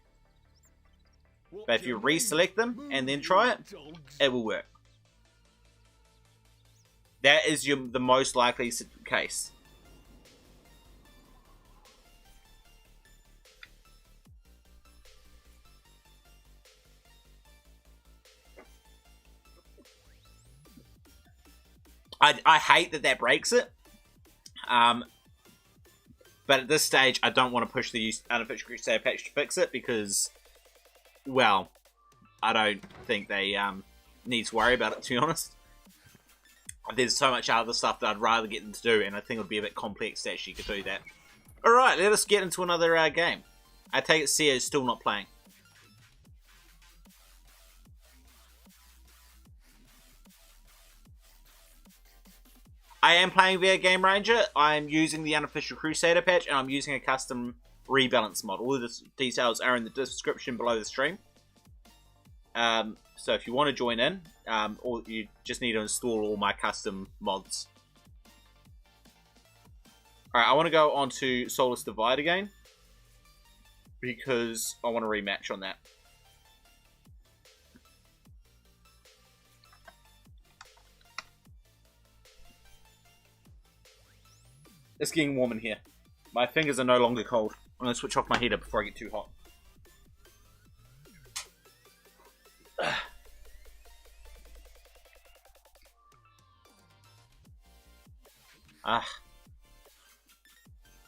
But if you reselect them and then try it, it will work. That is the most likely case. I hate that breaks it. But at this stage, I don't want to push the Unofficial Crusader patch to fix it because, well, I don't think they need to worry about it, to be honest. There's so much other stuff that I'd rather get them to do, and I think it would be a bit complex to actually do that. Alright, let us get into another game. I take it Sia is still not playing. I am playing via Game Ranger. I'm using the Unofficial Crusader patch, and I'm using a custom rebalance mod. All of the details are in the description below the stream. So if you want to join in, or you just need to install all my custom mods. Alright, I want to go on to Soulless Divide again, because I want to rematch on that. It's getting warm in here. My fingers are no longer cold. I'm going to switch off my heater before I get too hot.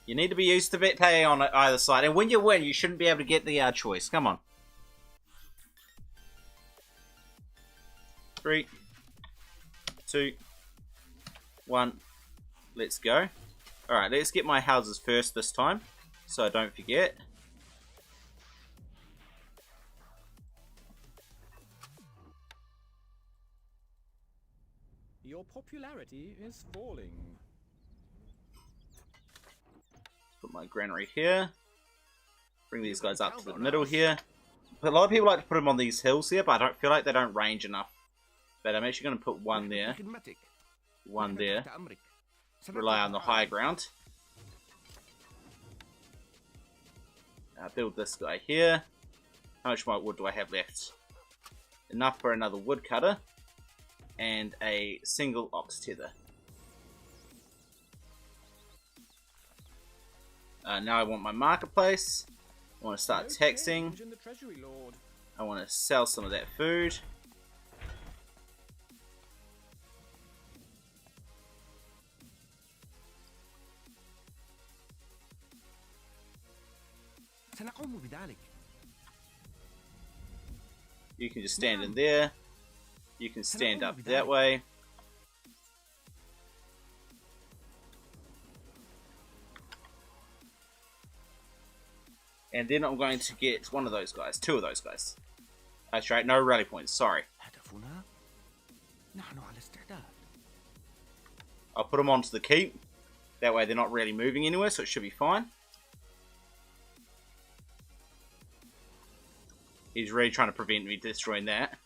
You need to be used to playing on either side. And when you win, you shouldn't be able to get the choice. Come on. 3, 2, 1. Let's go. Alright, let's get my houses first this time, so I don't forget. Your popularity is falling. Put my granary here. Bring these guys up to the middle here. A lot of people like to put them on these hills here, but I don't feel like they don't range enough. But I'm actually going to put one there. One there. Rely on the high ground. Build this guy here. How much more wood do I have left? Enough for another woodcutter and a single ox tether. Now I want my marketplace. I want to start taxing. I want to sell some of that food. You can just stand in there. You can stand up that way. And then I'm going to get one of those guys. 2 of those guys. That's right, no rally points, sorry. I'll put them onto the keep. That way they're not really moving anywhere, so it should be fine. He's really trying to prevent me destroying that.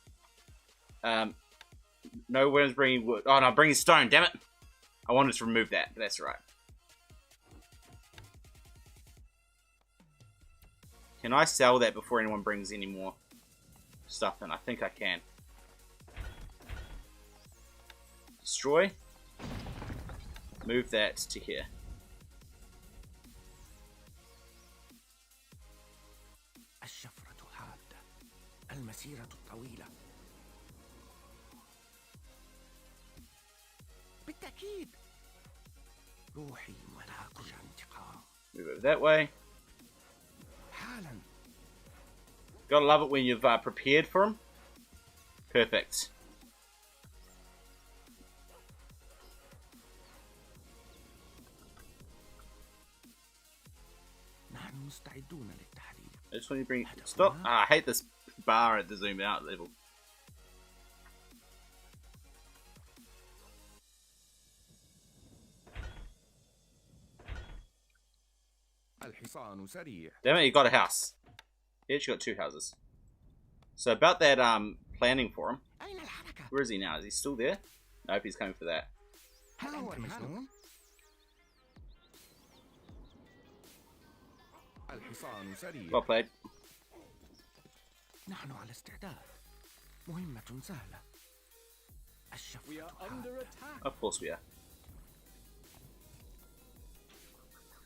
No one's bringing wood. Oh no, I'm bringing stone, damn it! I wanted to remove that, but that's right. Can I sell that before anyone brings any more stuff in? I think I can. Destroy. Move that to here. الشفرة حادة. المسيرة الطويلة. بالتأكيد. روحي ملاك انتقام. Move it that way. حالا. Gotta love it when you've prepared for him. Perfect. نحن مستعدون للتحرير. I just want you to bring. Stop! Ah, I hate this bar at the zoom out level. الحصان سريع. Damn it! You got a house. He actually got 2 houses. So about that planning for him. أين الحركة؟ Where is he now? Is he still there? Nope, he's coming for that. هل أنت مجنون؟ الحصان سريع. Well played. نحن على استعداد. مهمة سهلة. We are under attack. Of course we are.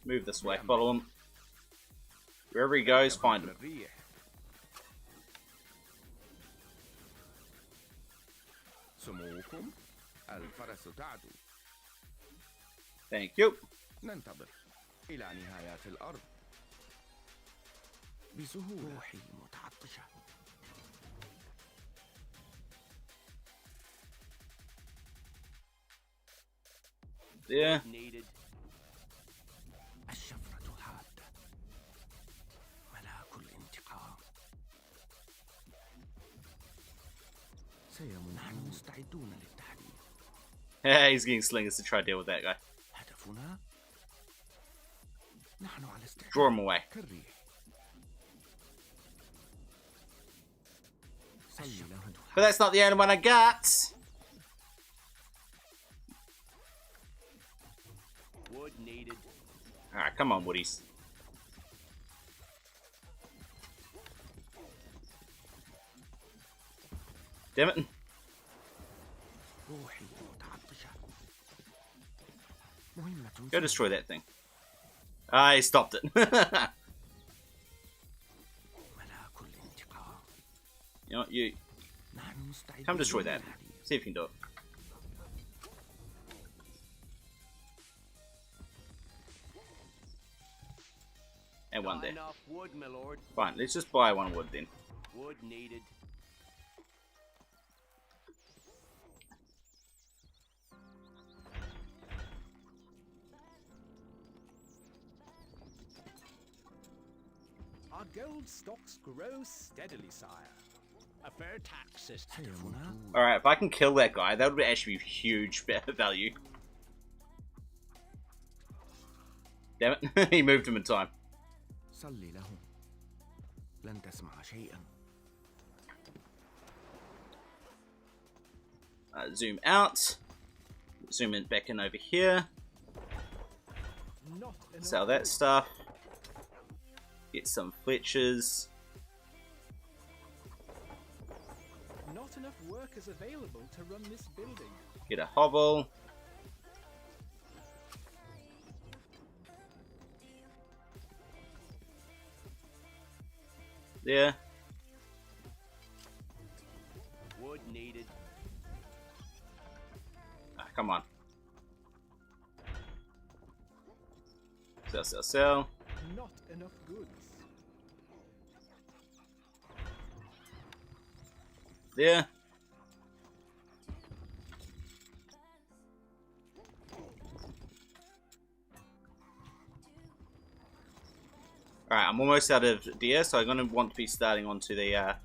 Move this way. Follow him. Wherever he goes, find him. الريح. سموكم. الفرس تعدو. Thank you. ننتظر إلى نهايات الأرض. بسهولة. روحي متعطشة. Yeah. الشفرة حادة. ملاك الانتقام. نحن مستعدون للتحرير. He's getting slingers to try to deal with that guy. هدفنا نحن على استعداد. Draw him away. كالريح. صلي لهم. But that's not the only one I got. Wood needed. Alright, come on, Woodies. Damn it. روحي متعطشة. مهمة. Go destroy that thing. Ah, he stopped it. ملاك الانتقام. You know what, you نحن مستعدون. come destroy that. See if you can do it. And one there. Enough wood, my lord. Fine, let's just buy 1 wood then. Wood needed. Our gold stocks grow steadily, sire. A fair tax system. Alright, if I can kill that guy, that would actually be huge value. Damn it, he moved him in time. صلي لهم. لن تسمع شيئا. Zoom out. Zoom in back in over here. Not enough Sell that wood. stuff. Get some Fletchers. Not enough workers available to run this building. Get a hovel. There. Wood needed. Ah, come on. Sell, sell, sell. Not enough goods. There. Alright, I'm almost out of deer, so I'm going to want to be starting onto the...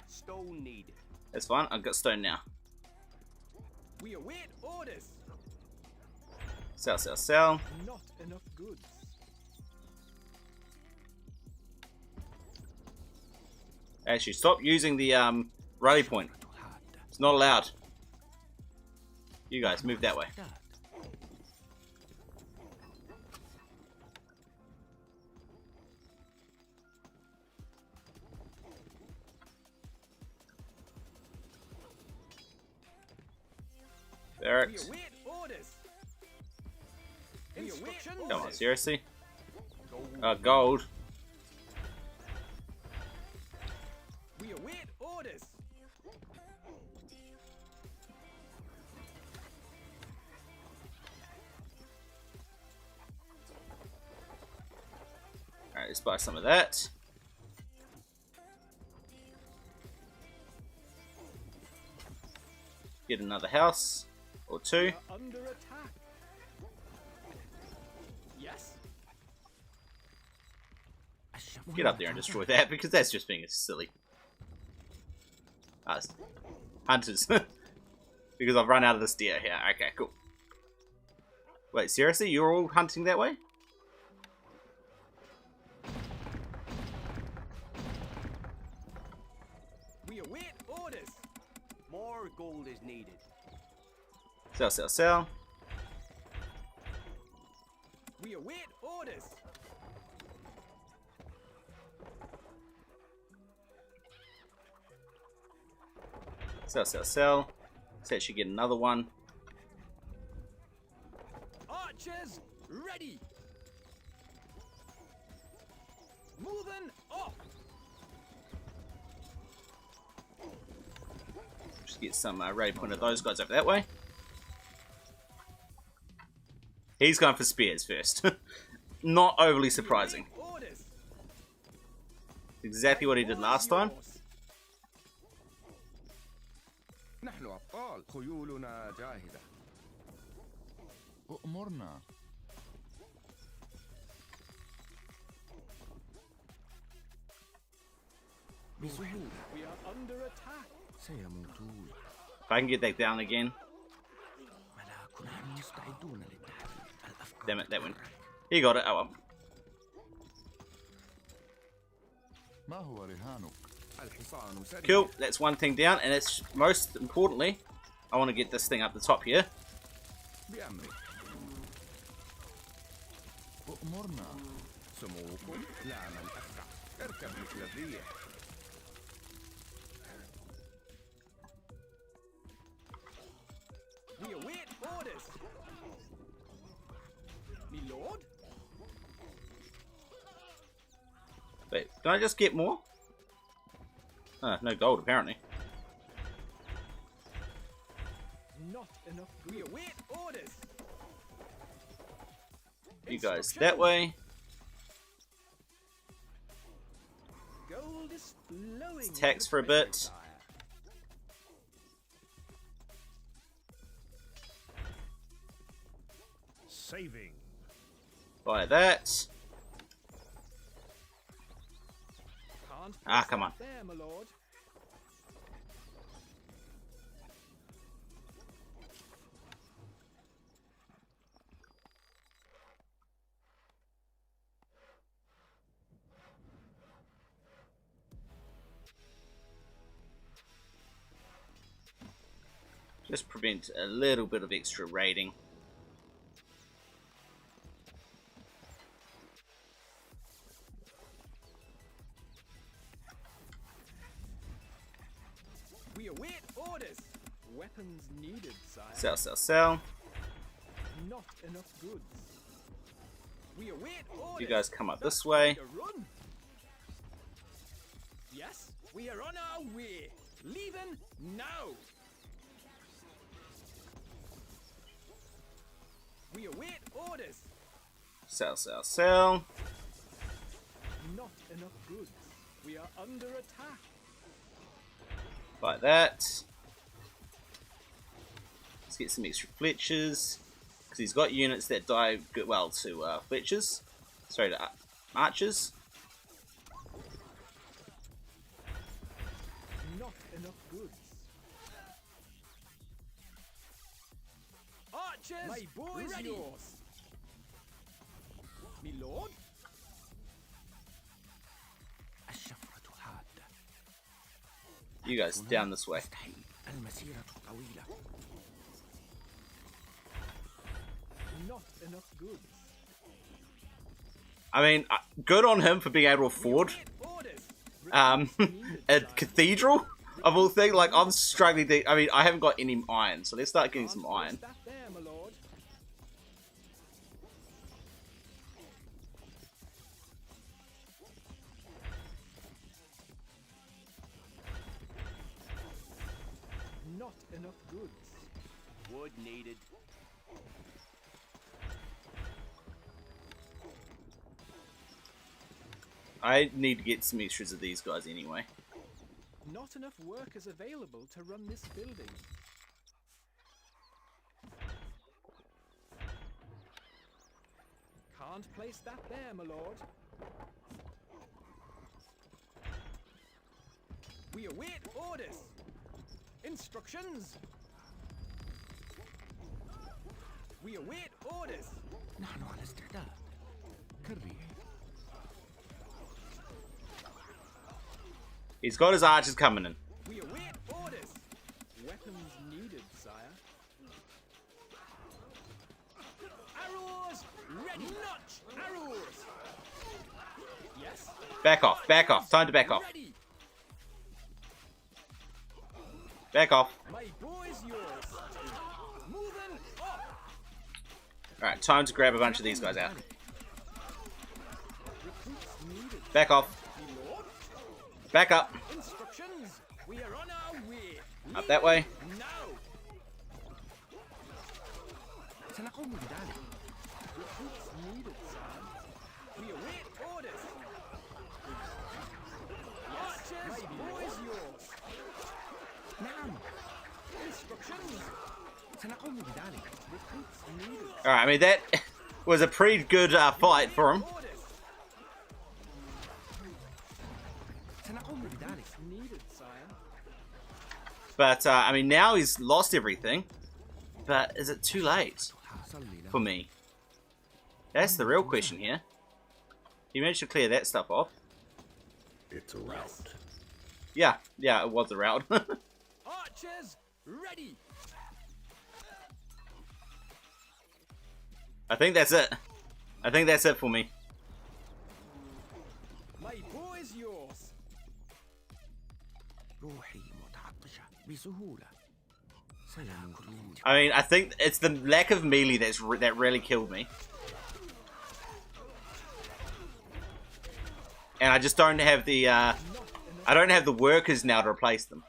Stone needed. That's fine, I've got stone now. We await orders. Sell, sell, sell. Not enough goods. Actually, stop using the rally point. It's not allowed. You guys, move that way. We Barracks. await orders. Instructions. Come on, seriously? Gold. Alright, let's buy some of that. Get another house or two. We're under attack. Yes. Get up there and destroy that, because that's just being silly. Hunters. Because I've run out of this deer here. Okay, cool. Wait, seriously? You're all hunting that way? We await orders. More gold is needed. Sell, sell, sell. We await orders. Sell, sell, sell. Let's actually get another one. Archers ready. Moving off. Just get some ray point of those guys over that way. He's going for spears first. Not overly surprising. Orders. Exactly what he did last time. نحن أبطال خيولنا جاهزة. أؤمرنا. بسهولة We are under attack. سيموتون. If I can get that down again. ملاكنا مستعدون للتحدي. الأفكار Damn it, that one. He got it. Oh well. ما هو رهانك؟ الحصان سريع. Cool. That's one thing down, and it's most importantly, I want to get this thing up the top here. بأمرك. أؤمرنا. سموكم لا من أسرع. اركب مثل الريح. We await orders. Me lord. Wait, can I just get more? No gold apparently. Not enough. We await orders. You guys that way. Gold is flowing. Tax for a bit. Saving. Buy that. Can't Ah, fix come that on. there, my lord. Just prevent a little bit of extra raiding. We await orders. Weapons needed, sire. Sell, sell, sell. Not enough goods. We await orders. You guys come up this way. Make a run. Yes, we are on our way. Leaving now. We await orders. Sell, sell, sell. Not enough goods. We are under attack. Buy that. Let's get some extra fletchers. Because he's got units that die good well to fletchers. Sorry, to archers. Not enough goods. Archers, my boy is yours. Me lord. الشفرة حادة. You guys down this way. مستحيل. المسيرة طويلة. Not enough goods. I mean, good on him for being able to afford Orders. a cathedral of all things. Like, I'm struggling to, I mean, I haven't got any iron, so let's start getting some iron. That there, my lord. Not enough goods. Wood needed. I need to get some extras of these guys anyway. Not enough workers available to run this building. Can't place that there, my lord. We await orders. Instructions. We await orders. نحن على استعداد. كالريح. He's got his archers coming in. We await orders. Weapons needed, sire. Arrows ready. Notch arrows. Yes. Back off, back off. Time to back off. Ready. Back off. My boy's yours. Moving up. Alright, time to grab a bunch of these guys out. Recruits needed. Back off. My lord. Back up. Instructions. We are on our way. Up that way. Now. سنقوم بذلك. Recruits needed, sire. We await orders. Archers, my boy's yours. نعم. Instructions. سنقوم بذلك. Recruits needed. Alright, I mean, that was a pretty good fight for him. Orders. سنقوم بذلك. Needed, sire. But, I mean, now he's lost everything. But is it too late حصل لي for me? That's the real question here. He managed to clear that stuff off. It's a rout. Yeah, it was a route. Archers, ready. I think that's it. I think that's it for me. My boy's yours. روحي متعطشة بسهولة. سلام كل I mean, I think it's the lack of melee that really killed me. And I just don't have the, I don't have the workers now to replace them.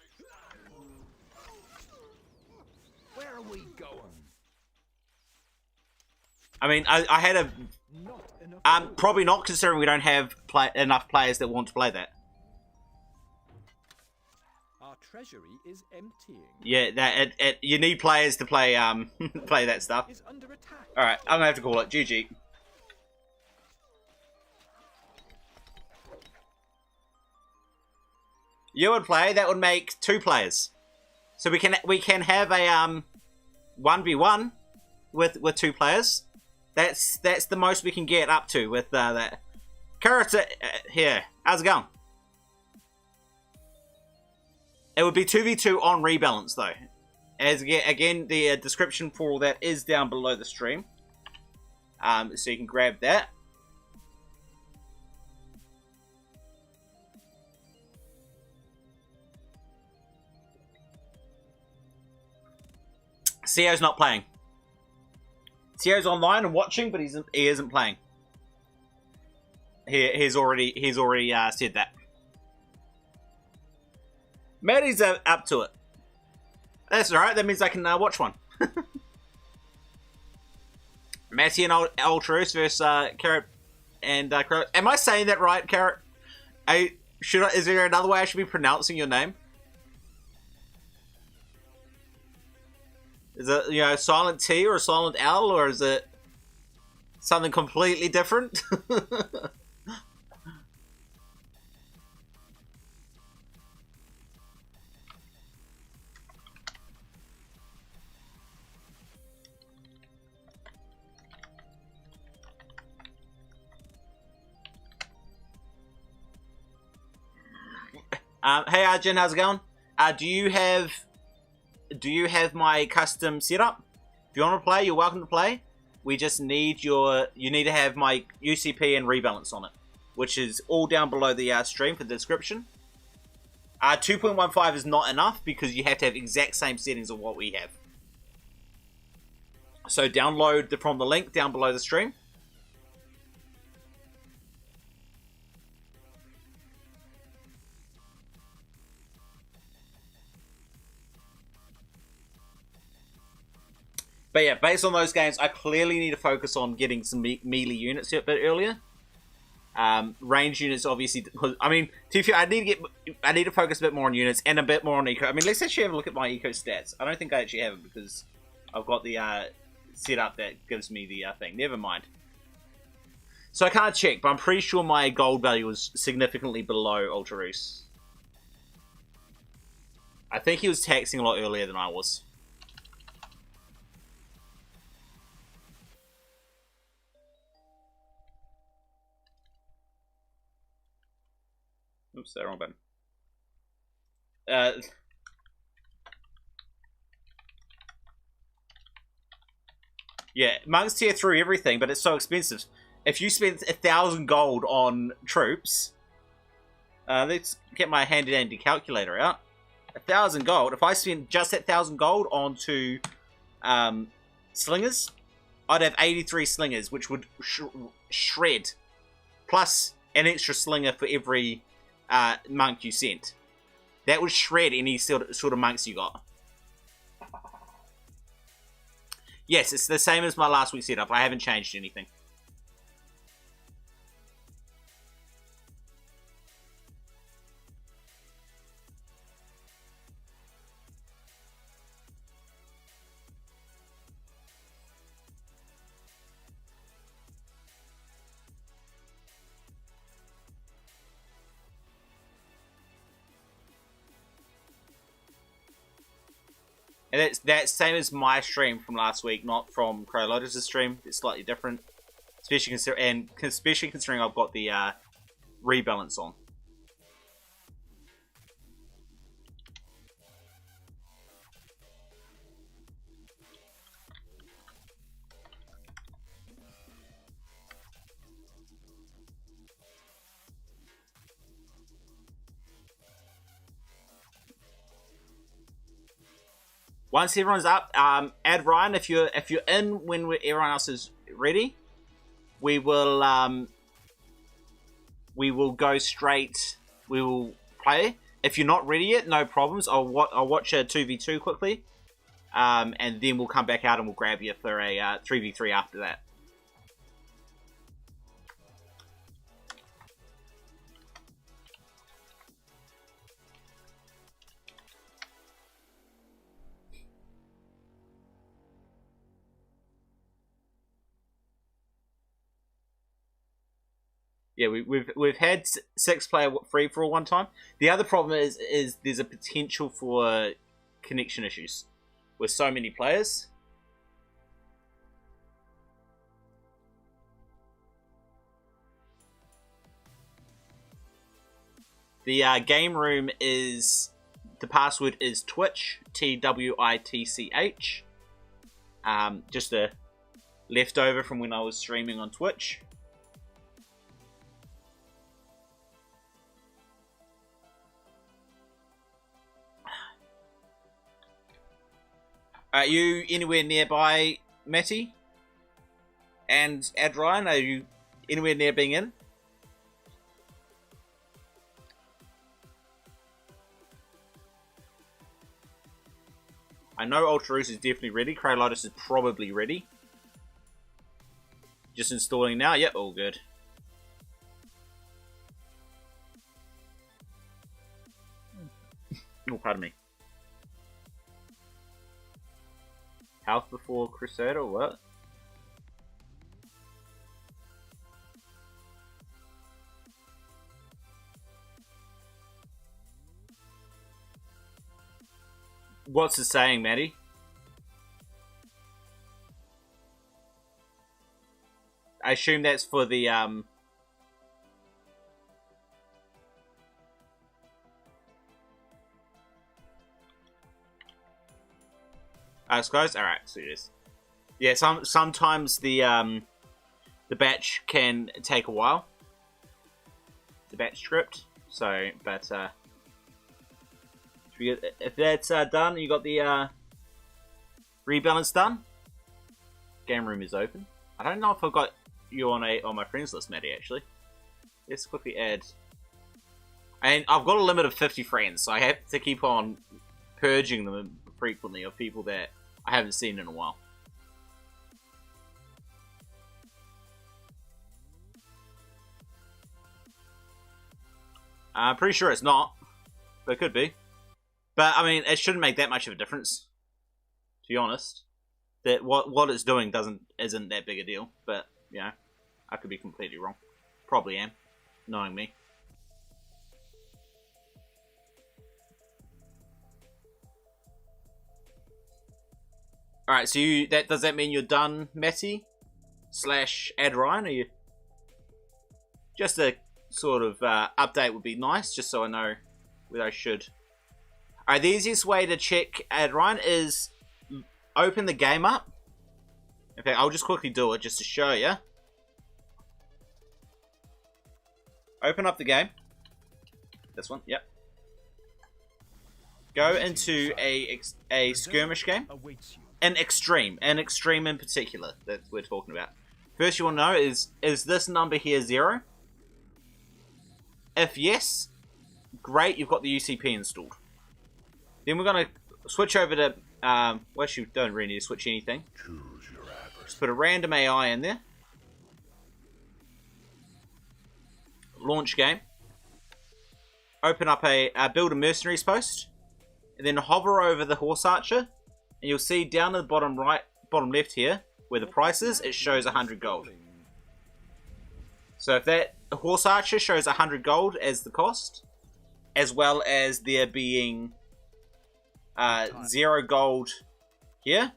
Where are we going? I mean, I had a, Not enough. probably not, considering we don't have enough players that want to play that. Our treasury is emptying. Yeah, you need players to play play that stuff. Is under attack. All right, I'm gonna have to call it GG. You would play. That would make 2 players, so we can have a 1v1 with 2 players. That's the most we can get up to with that. Carrot here. How's it going? It would be 2v2 on rebalance though. As again, the description for all that is down below the stream. So you can grab that. CO's not playing. CO's online and watching, but he isn't playing. He's already said that. Maddie's up to it. That's alright, that means I can watch one. Matty and Ultraus versus Carrot and Crow. Am I saying that right, Carrot? Is there another way I should be pronouncing your name? Is it, you know, silent T or a silent L, or is it something completely different? Hey Arjun, how's it going? Do you have my custom setup? If you want to play, you're welcome to play. We just need you need to have my UCP and rebalance on it, which is all down below the stream for the description. 2.15 is not enough because you have to have exact same settings of what we have. So download from the link down below the stream. But yeah, based on those games, I clearly need to focus on getting some melee units a bit earlier. Range units, obviously, because I mean, to be fair, I need to focus a bit more on units and a bit more on eco. I mean, let's actually have a look at my eco stats. I don't think I actually have it because I've got the setup that gives me the thing. Never mind. So I can't check, but I'm pretty sure my gold value was significantly below Ultraroos. I think he was taxing a lot earlier than I was. Oops, wrong button. Yeah, monks tear through everything, but it's so expensive. If you spend 1,000 gold on troops, let's get my handy-dandy calculator out. 1,000 gold. If I spend just that 1,000 gold onto slingers, I'd have 83 slingers, which would shred. Plus an extra slinger for every monk you sent. That would shred any sort of monks you got. Yes, it's the same as my last week's setup. I haven't changed anything. And that's same as my stream from last week, not from Crowlotus' stream. It's slightly different, especially considering I've got the rebalance on. Once everyone's up, add Ryan if you're in when everyone else is ready. We will go straight. We will play. If you're not ready yet, no problems. I'll watch a 2v2 quickly, and then we'll come back out and we'll grab you for a 3v3 after that. Yeah, we've had 6-player free-for-all one time. The other problem is there's a potential for connection issues with so many players. The game room is, the password is Twitch, TWITCH. Just a leftover from when I was streaming on Twitch. Are you anywhere nearby, Matty? And Adrian, are you anywhere near being in? I know Ultraroos is definitely ready. Crowlotus is probably ready. Just installing now. Yep, all good. Oh, pardon me. Health before Crusader, what? What's it saying, Maddie? I assume that's for the guys, all right, so it is. Yeah, sometimes the batch can take a while. The batch script. So, but if that's done, you got the rebalance done. Game room is open. I don't know if I've got you on my friends list, Maddie. Actually, let's quickly add. And I've got a limit of 50 friends, so I have to keep on purging them frequently of people that I haven't seen in a while. I'm pretty sure it's not, but it could be. But I mean, it shouldn't make that much of a difference, to be honest. That what it's doing isn't that big a deal. But you know, I could be completely wrong. Probably am, knowing me. All right, so does that mean you're done, Matty / Ad Ryan? Are you just a sort of update would be nice, just so I know where I should. All right, the easiest way to check Ad Ryan is open the game up. In fact, I'll just quickly do it just to show you. Open up the game. This one, yep. Go into a skirmish game. An extreme in particular that we're talking about. First you want to know is this number here 0? If yes, great, you've got the UCP installed. Then we're going to switch over to, well, actually we don't really need to switch anything. Just put a random AI in there. Launch game. Open up build a mercenaries post. And then hover over the horse archer. And you'll see down at the bottom left here, where the price is, it shows 100 gold. So if that horse archer shows 100 gold as the cost, as well as there being 0 gold here,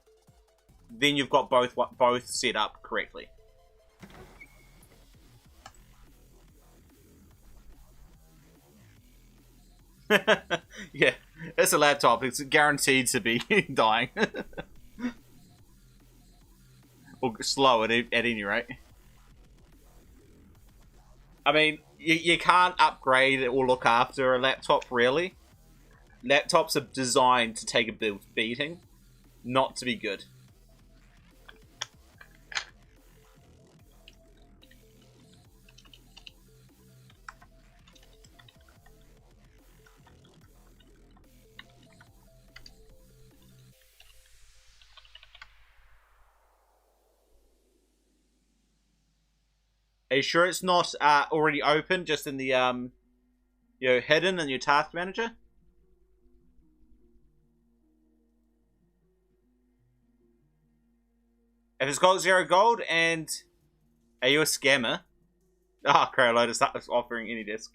then you've got both set up correctly. Yeah, it's a laptop. It's guaranteed to be dying. Or slow at any rate. I mean, you can't upgrade or look after a laptop, really. Laptops are designed to take a beating, not to be good. Are you sure it's not already open, just in the hidden in your task manager? If it's got 0 gold, and are you a scammer? Ah, oh, Crowlotus is offering any disc.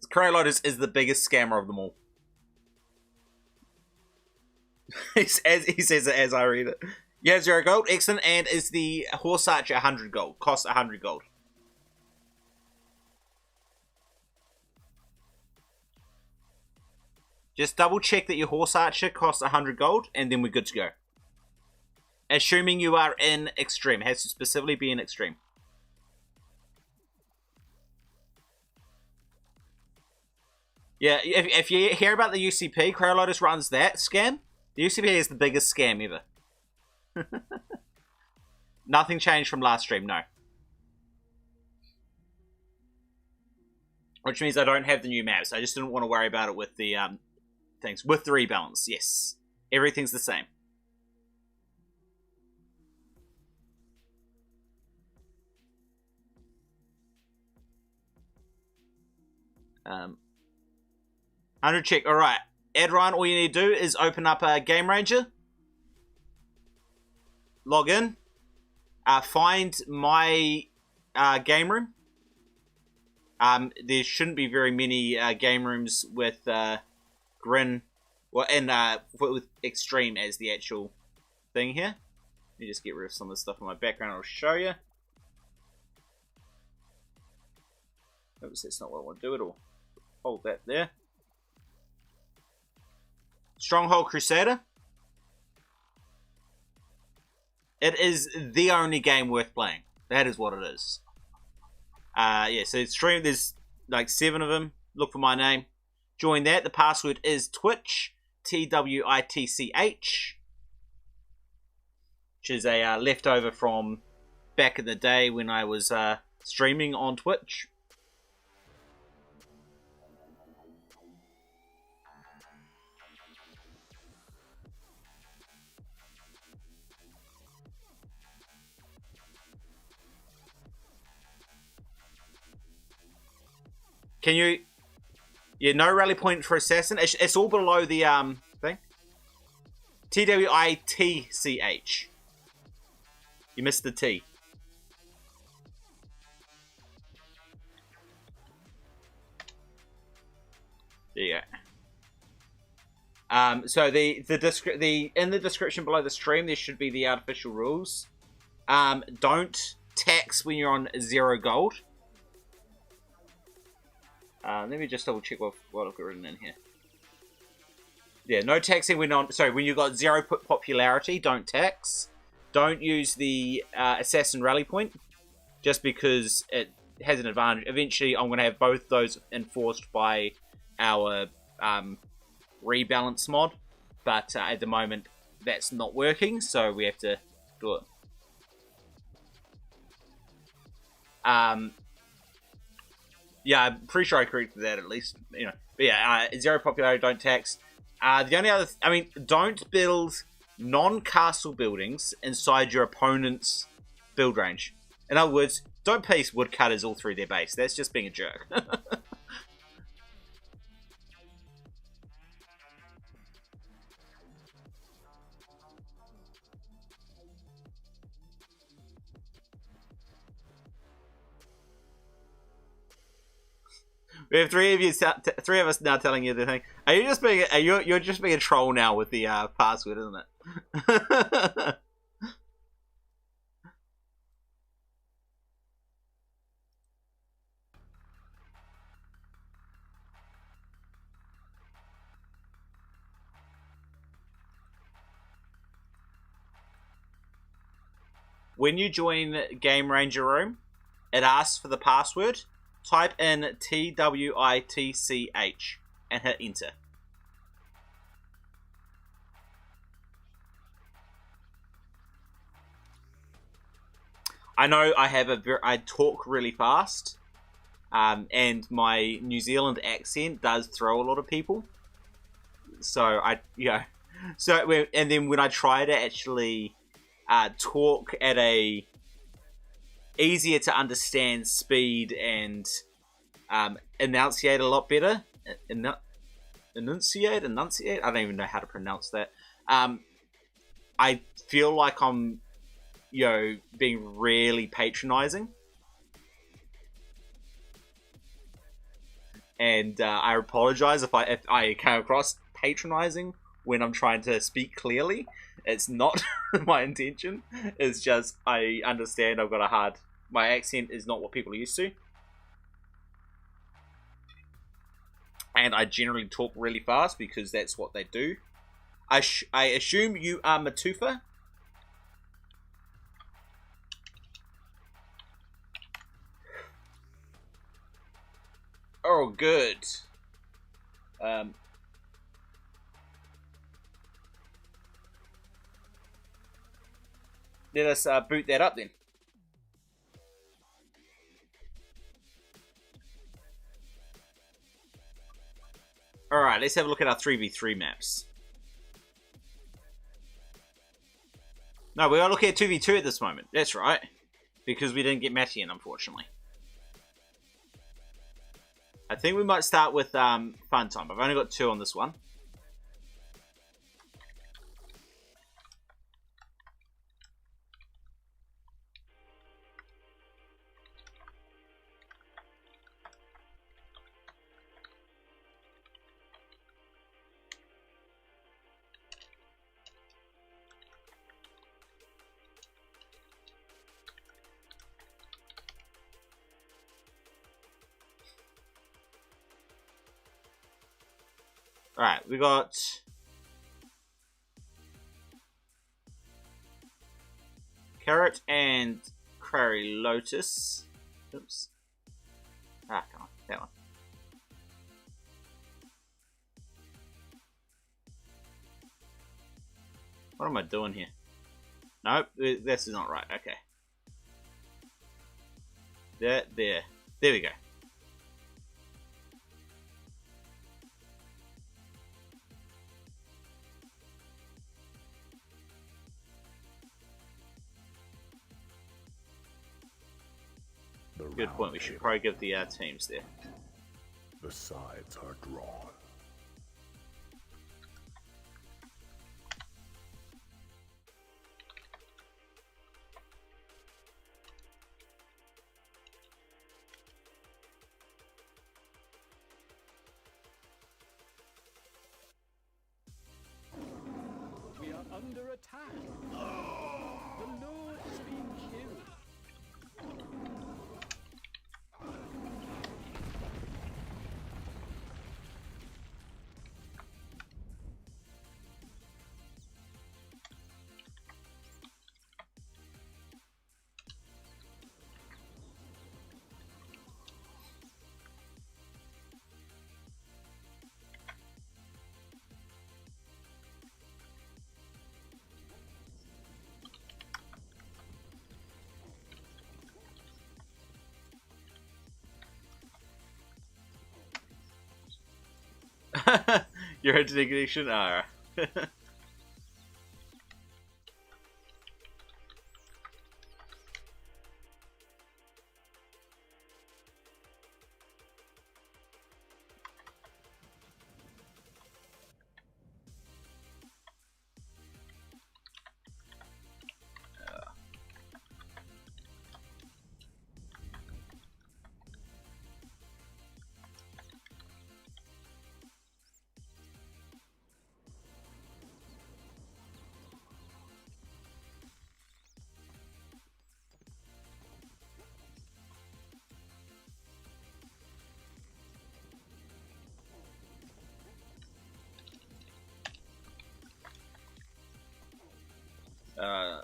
Crowlotus is the biggest scammer of them all. He says it as I read it. Yeah, 0 gold, excellent, and is the horse archer 100 gold? Costs 100 gold. Just double check that your horse archer costs 100 gold, and then we're good to go. Assuming you are in extreme, it has to specifically be in extreme. Yeah, if you hear about the UCP, Crowlotus runs that scam. The UCP is the biggest scam ever. Nothing changed from last stream, no. Which means I don't have the new maps. I just didn't want to worry about it with the things. With the rebalance, yes. Everything's the same. Under check, alright. Adrian, all you need to do is open up a Game Ranger. Log in. Find my game room. There shouldn't be very many game rooms with Grin, well, and with Extreme as the actual thing here. Let me just get rid of some of the stuff in my background. I'll show you. Oops, that's not what I want to do at all. Hold that there. Stronghold Crusader. It is the only game worth playing. That is what it is. Yeah, so stream, there's like 7 of them. Look for my name. Join that. The password is Twitch. TWITCH. Which is a leftover from back in the day when I was streaming on Twitch. Can you... Yeah, no rally point for assassin. It's all below the thing. TWITCH. You missed the T. There you go. So in the description below the stream, there should be the artificial rules. Don't tax when you're on 0 gold. Let me just double check what I've got written in here. Yeah, no taxing when on. Sorry, when you got 0 popularity, don't tax. Don't use the assassin rally point, just because it has an advantage. Eventually, I'm going to have both those enforced by our rebalance mod, but at the moment that's not working, so we have to do it. Yeah, I'm pretty sure I corrected that at least, you know. But yeah, 0 popularity, don't tax. The only other, don't build non-castle buildings inside your opponent's build range. In other words, don't place woodcutters all through their base. That's just being a jerk. We have three of us now telling you the thing. Are you just being you're just being a troll now with the password, isn't it? When you join Game Ranger Room, it asks for the password. Type in TWITCH and hit enter. I know I talk really fast, and my New Zealand accent does throw a lot of people. So and then when I try to actually talk at a easier to understand speed and enunciate a lot better. Enunciate? I don't even know how to pronounce that. I feel like I'm, being really patronizing. And I apologize if I came across patronizing when I'm trying to speak clearly. It's not my intention. It's just I understand my accent is not what people are used to. And I generally talk really fast because that's what they do. I assume you are Matufa? Oh, good. Let us boot that up then. Alright, let's have a look at our 3v3 maps. No, we are looking at 2v2 at this moment. That's right. Because we didn't get Matty in, unfortunately. I think we might start with Fun Time. I've only got 2 on this one. Alright, we got Carrot and Quarry Lotus. Oops. Ah, come on, that one. What am I doing here? Nope, this is not right. Okay. There we go. Good point. We should probably give the teams there. the sides are drawn. We are under attack. The Lord has been killed. Your internet connection? Alright. Uh,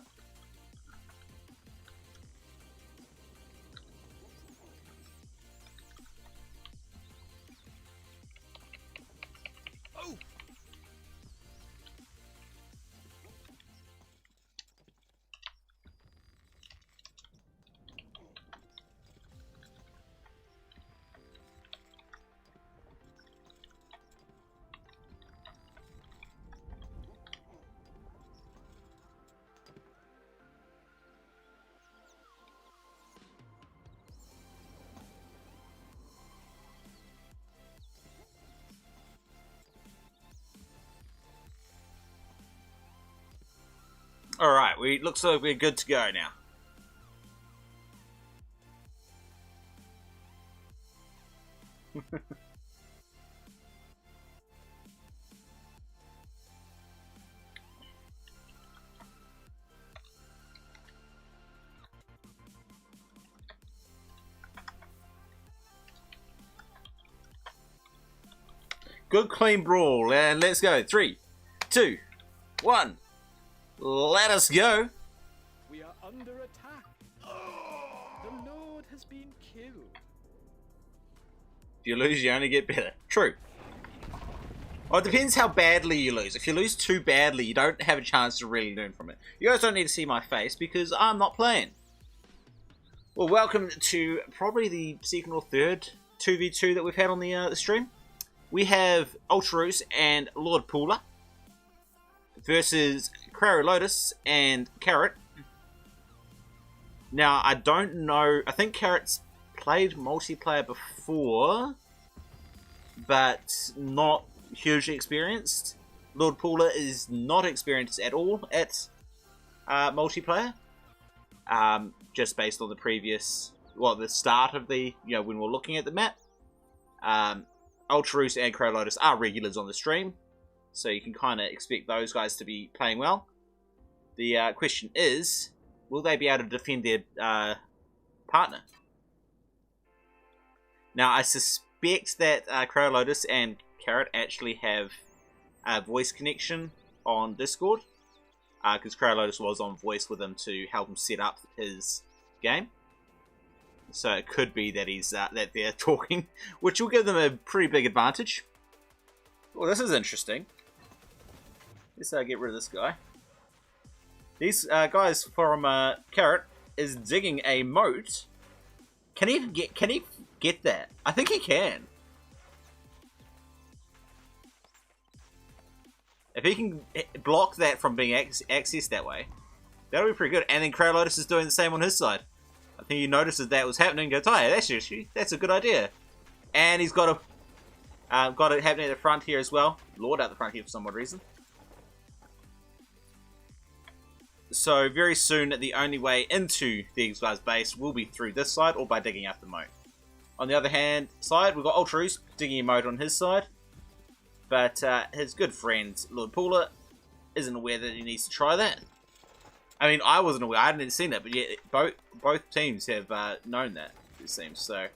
Alright, looks like we're good to go now. Good clean brawl, and let's go. 3, 2, 1. Let us go. We are under attack. The Lord has been killed. If you lose, you only get better. True. Well, it depends how badly you lose. If you lose too badly, you don't have a chance to really learn from it. You guys don't need to see my face because I'm not playing. Well, welcome to probably the second or third 2v2 that we've had on the stream. We have Ultraroos and Lord Pooler versus Craro Lotus and Carrot. Now, I don't know. I think Carrot's played multiplayer before, but not hugely experienced. Lord Pooler is not experienced at all at multiplayer. Just based on the previous, well, the start of the, when we're looking at the map. Ultraroos and Craro Lotus are regulars on the stream, so you can kind of expect those guys to be playing well. The question is, will they be able to defend their partner? Now, I suspect that Craro Lotus and Carrot actually have a voice connection on Discord, because Craro Lotus was on voice with him to help him set up his game. So it could be that he's that they're talking, which will give them a pretty big advantage. Well, this is interesting. Let's get rid of this guy. These guys from Carrot is digging a moat. Can he get that? I think he can. If he can block that from being accessed that way, that'll be pretty good. And then Craro Lotus is doing the same on his side. I think he notices that was happening and goes, oh, that's a good idea. And he's got Got it happening at the front here as well. Lord out the front here for some odd reason. So very soon the only way into these guys' base will be through this side or by digging out the moat. On the other hand side, we've got Ultraus digging a moat on his side. But his good friend, Lord Pooler, isn't aware that he needs to try that. I mean, I wasn't aware. I hadn't seen it, but yet both teams have known that, it seems. So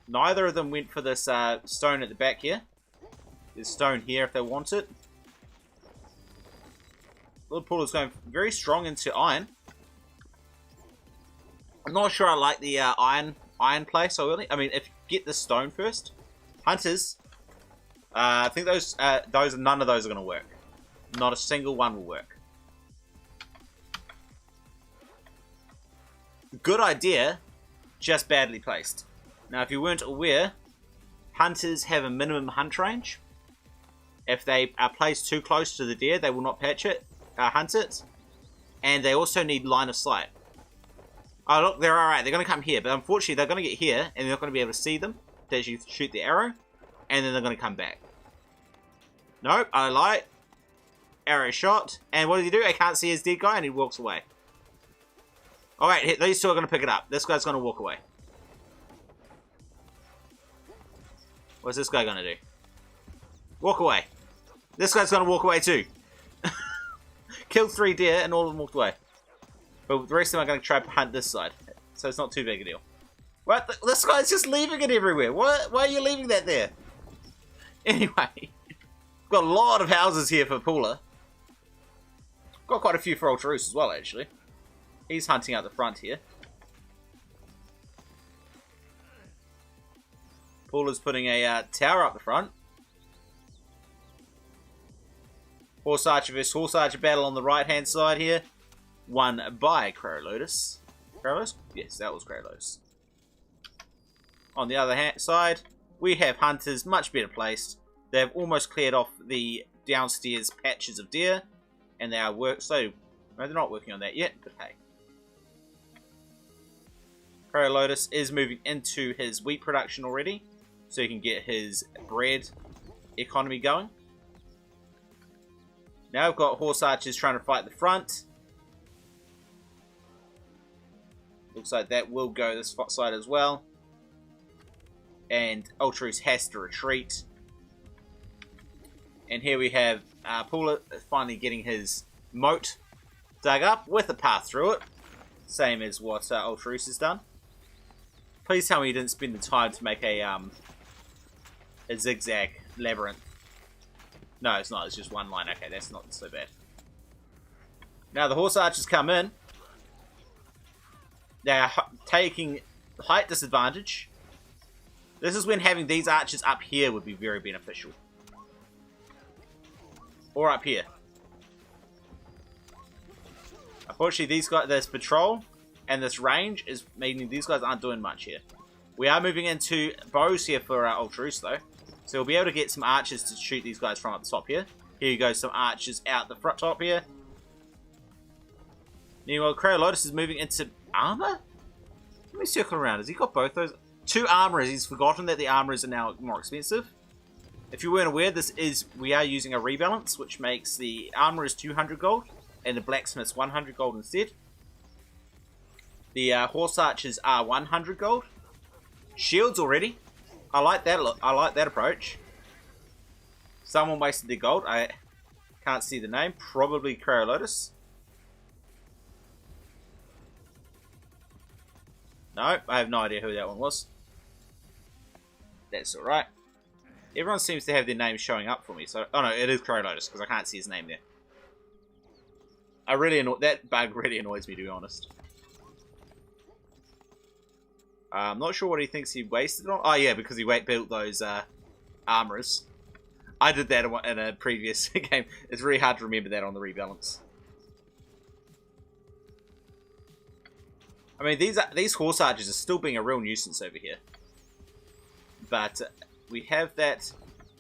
neither of them went for this stone at the back here. There's stone here if they want it. Lord Pooler's going very strong into iron. I'm not sure I like the iron play so early. I mean, if you get the stone first, hunters. I think none of those are going to work. Not a single one will work. Good idea, just badly placed. Now, if you weren't aware, hunters have a minimum hunt range. If they are placed too close to the deer, they will not hunt it. And they also need line of sight. Oh, look, they're alright. They're going to come here. But unfortunately, they're going to get here, and they're not going to be able to see them to actually shoot the arrow. And then they're going to come back. Nope, I lied. Arrow shot. And what does he do? I can't see his dead guy, and he walks away. Alright, these two are going to pick it up. This guy's going to walk away. What's this guy going to do? Walk away. This guy's going to walk away too. Killed 3 deer, and all of them walked away. But the rest of them are going to try to hunt this side. So it's not too big a deal. What? This guy's just leaving it everywhere. What? Why are you leaving that there? Anyway. Got a lot of houses here for Pooler. Got quite a few for Ultraus as well, actually. He's hunting out the front here. Pooler's putting a tower up the front. Horse Archer vs Horse Archer battle on the right-hand side here. Won by Crow Lotus. Crow Lotus? Yes, that was Crow Lotus. On the other side, we have hunters much better placed. They've almost cleared off the downstairs patches of deer, and they are no, they're not working on that yet, but hey. Crow Lotus is moving into his wheat production already, so he can get his bread economy going. Now we've got Horse Archers trying to fight the front. Looks like that will go this side as well. And Ultraus has to retreat. And here we have Pooler finally getting his moat dug up with a path through it. Same as what Ultraus has done. Please tell me you didn't spend the time to make a zigzag labyrinth. No, it's not. It's just one line. Okay, that's not so bad. Now the Horse Archers come in. They're taking height disadvantage. This is when having these archers up here would be very beneficial. Or up here. Unfortunately, this patrol and this range is meaning these guys aren't doing much here. We are moving into bows here for Ultraus though. So we'll be able to get some archers to shoot these guys from up the top here. Here you go, some archers out the front top here. Meanwhile, Crow Lotus is moving into armor? Let me circle around. Has he got both those? 2 armorers. He's forgotten that the armorers are now more expensive. If you weren't aware, we are using a rebalance, which makes the armorers 200 gold and the blacksmiths 100 gold instead. The horse archers are 100 gold. Shields already. I like that look. I like that approach. Someone wasted their gold. I can't see the name. Probably Crow Lotus. No, I have no idea who that one was. That's alright. Everyone seems to have their name showing up for me. So, oh no, it is Crow Lotus because I can't see his name there. That bug really annoys me, to be honest. I'm not sure what he thinks he wasted on. Oh yeah, because he built those armorers. I did that in a previous game. It's really hard to remember that on the rebalance. I mean, these horse archers are still being a real nuisance over here. But we have that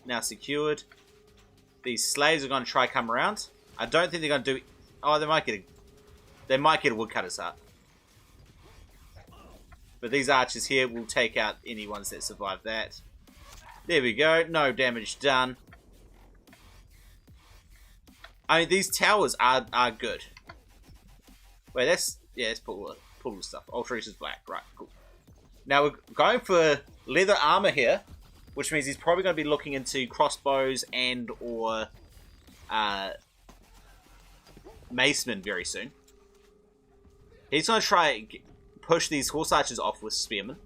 now secured. These slaves are going to try come around. I don't think they're going to do... Oh, they might get a woodcutter's hut. But these archers here will take out any ones that survive that. There we go. No damage done. I mean, these towers are good. Wait, that's... Yeah, let's pull the stuff. Ultra's is black. Right, cool. Now we're going for leather armor here, which means he's probably going to be looking into crossbows and or macemen very soon. He's going to try push these horse archers off with spearmen.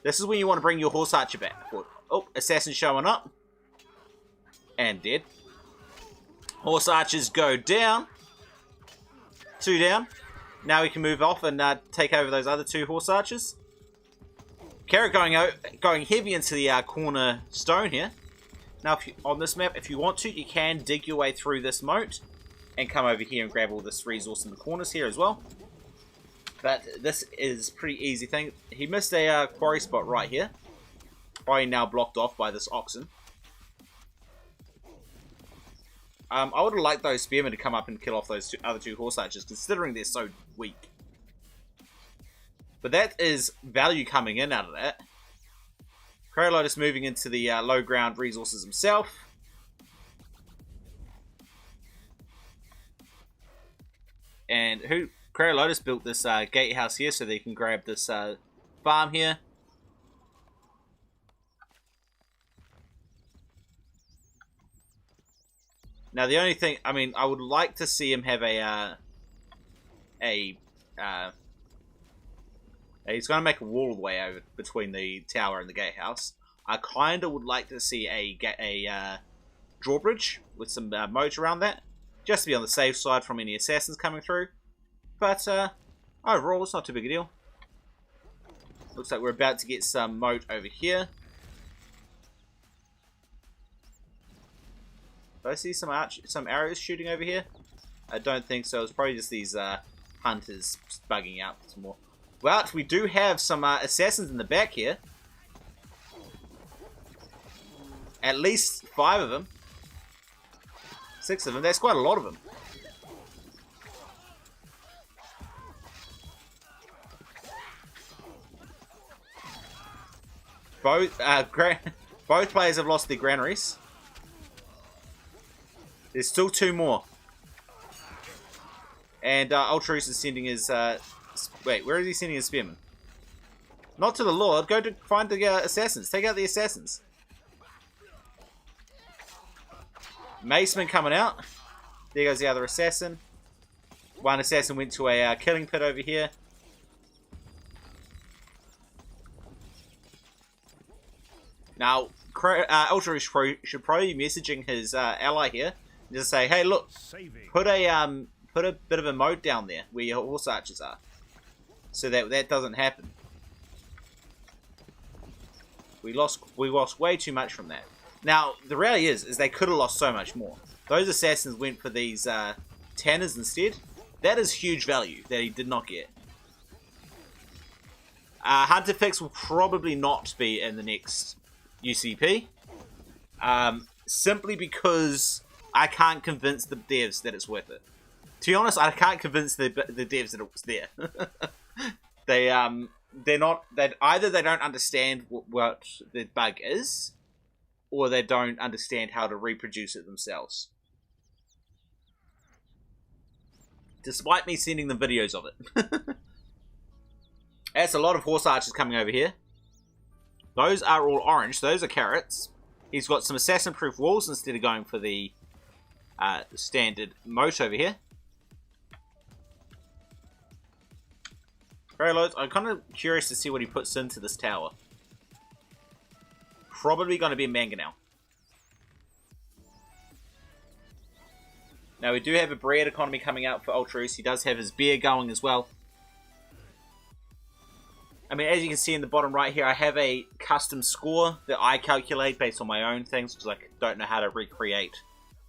This is when you want to bring your horse archer back. Oh, assassin showing up. And dead. Horse archers go down. 2 down. Now we can move off and take over those other 2 horse archers. Carrot going heavy into the corner stone here. Now, if you, on this map, if you want to, you can dig your way through this moat and come over here and grab all this resource in the corners here as well. But this is a pretty easy thing. He missed a quarry spot right here. Probably now blocked off by this oxen. I would have liked those spearmen to come up and kill off those other 2 horse archers, considering they're so weak. But that is value coming in out of that. Crow Lotus moving into the low ground resources himself. And Crow Lotus built this gatehouse here so they can grab this farm here. Now the only thing, I mean, I would like to see him have he's going to make a wall all the way over between the tower and the gatehouse. I kind of would like to see a drawbridge with some moat around that, just to be on the safe side from any assassins coming through. But overall, it's not too big a deal. Looks like we're about to get some moat over here. Do I see some arrows shooting over here? I don't think so. It's probably just these hunters bugging out some more. Well, we do have some assassins in the back here. At least 5 of them. 6 of them. That's quite a lot of them. Both players have lost their granaries. There's still 2 more. And Ultraus is sending his... wait, where is he sending his spearmen? Not to the Lord. Go to find the assassins. Take out the assassins. Maceman coming out. There goes the other assassin. One assassin went to a killing pit over here. Now, Ultraus should probably be messaging his ally here. Just say, hey, look, put a bit of a moat down there where your horse archers are, so that doesn't happen. We lost way too much from that. Now the reality is they could have lost so much more. Those assassins went for these tanners instead. That is huge value that he did not get. Hunter Fix will probably not be in the next UCP, simply because I can't convince the devs that it's worth it. To be honest, I can't convince the devs that it was there. Either they don't understand what the bug is, or they don't understand how to reproduce it themselves. Despite me sending them videos of it. That's a lot of horse archers coming over here. Those are all orange. Those are carrots. He's got some assassin-proof walls instead of going for the standard moat over here. Very low. I'm kind of curious to see what he puts into this tower. Probably going to be a mangonel. Now we do have a bread economy coming out for Ultraus. He does have his beer going as well. I mean, as you can see in the bottom right here, I have a custom score that I calculate based on my own things, because I don't know how to recreate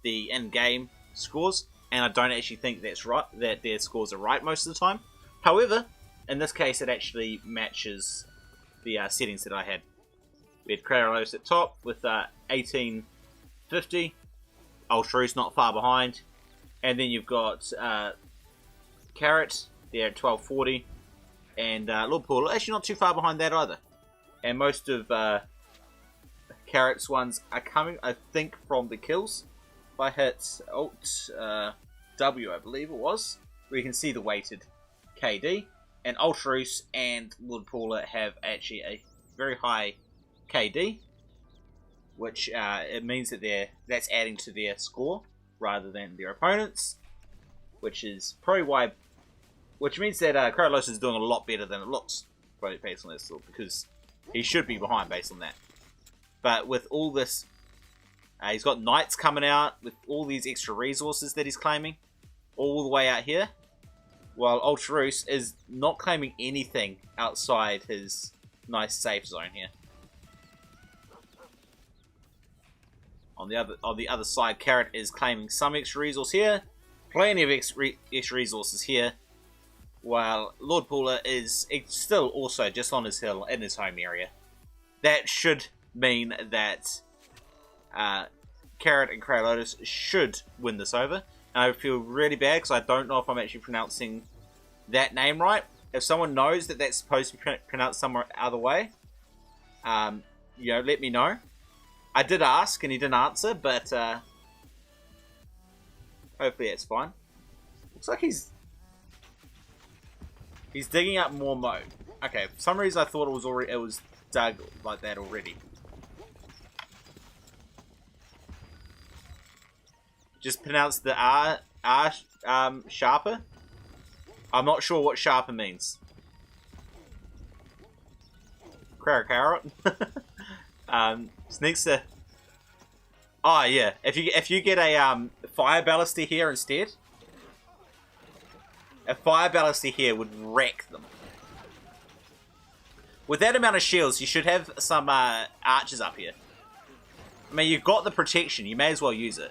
the in-game scores, and I don't actually think that's right, that their scores are right most of the time. However, in this case, it actually matches the settings that I had. We had Kratos at top with 1850, Ultraus not far behind, and then you've got Carrot there at 1240, and Lord Paula, actually not too far behind that either. And most of Carrot's ones are coming, I think, from the kills. If I hit Alt W, I believe it was, where you can see the weighted KD. And Ultraroos and Lord Paula have actually a very high KD, which it means that that's adding to their score rather than their opponents, which is probably why, which means that Kralos is doing a lot better than it looks, based on this, because he should be behind based on that. But with all this, he's got knights coming out with all these extra resources that he's claiming, all the way out here, while Ultraroos is not claiming anything outside his nice safe zone here. On the other side, Carrot is claiming some extra resource here, plenty of extra resources here, while Lord Paula is still also just on his hill in his home area. That should mean that Carrot and Crowlotus should win this over. And I feel really bad because I don't know if I'm actually pronouncing that name right. If someone knows that that's supposed to be pronounced some other way, you know, let me know. I did ask and he didn't answer, but hopefully it's fine. Looks like he's digging up more mode. Okay, for some reason I thought it was dug like that already. Just pronounce the R sharper. I'm not sure what sharper means. Carrot. Sneaks a. Oh yeah, if you get a fire baluster here instead, a fire baluster here would wreck them. With that amount of shields, you should have some archers up here. I mean, you've got the protection. You may as well use it.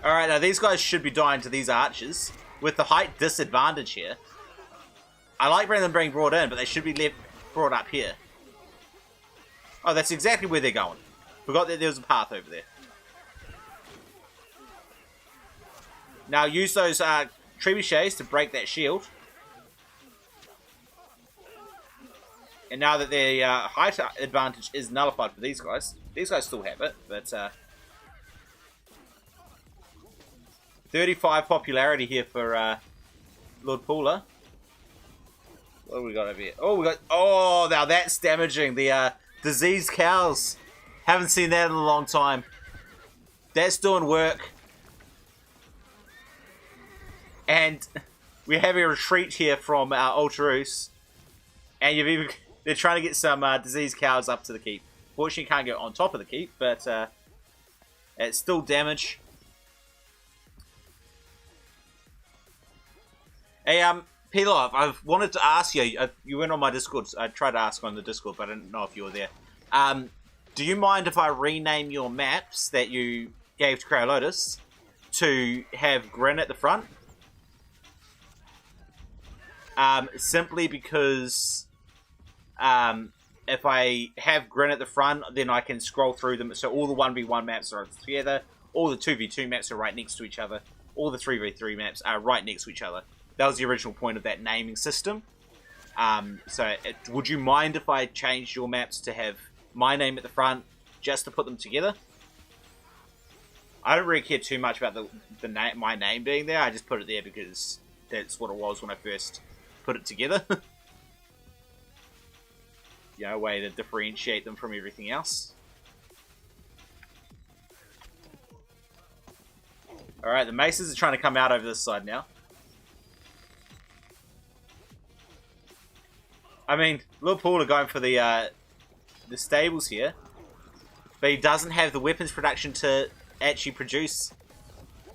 Alright, now these guys should be dying to these archers. With the height disadvantage here. I like them being brought in, but they should be brought up here. Oh, that's exactly where they're going. Forgot that there was a path over there. Now use those trebuchets to break that shield. And now that their height advantage is nullified for these guys still have it, but 35 popularity here for Lord Paula. What do we got over here? Oh, now that's damaging. The diseased cows. Haven't seen that in a long time. That's doing work. And we're having a retreat here from Ultraroos. And they're trying to get some diseased cows up to the keep. Fortunately, can't get on top of the keep, but it's still damage. Hey, Pilov, I've wanted to ask you. You went on my Discord. I tried to ask on the Discord, but I didn't know if you were there. Do you mind if I rename your maps that you gave to Crowlotus to have Grin at the front? Simply because if I have Grin at the front, then I can scroll through them. So all the 1v1 maps are together. All the 2v2 maps are right next to each other. All the 3v3 maps are right next to each other. That was the original point of that naming system. Would you mind if I changed your maps to have my name at the front, just to put them together? I don't really care too much about my name being there. I just put it there because that's what it was when I first put it together. You know, a way to differentiate them from everything else. Alright, the maces are trying to come out over this side now. I mean, Lord Paul are going for the stables here, but he doesn't have the weapons production to actually produce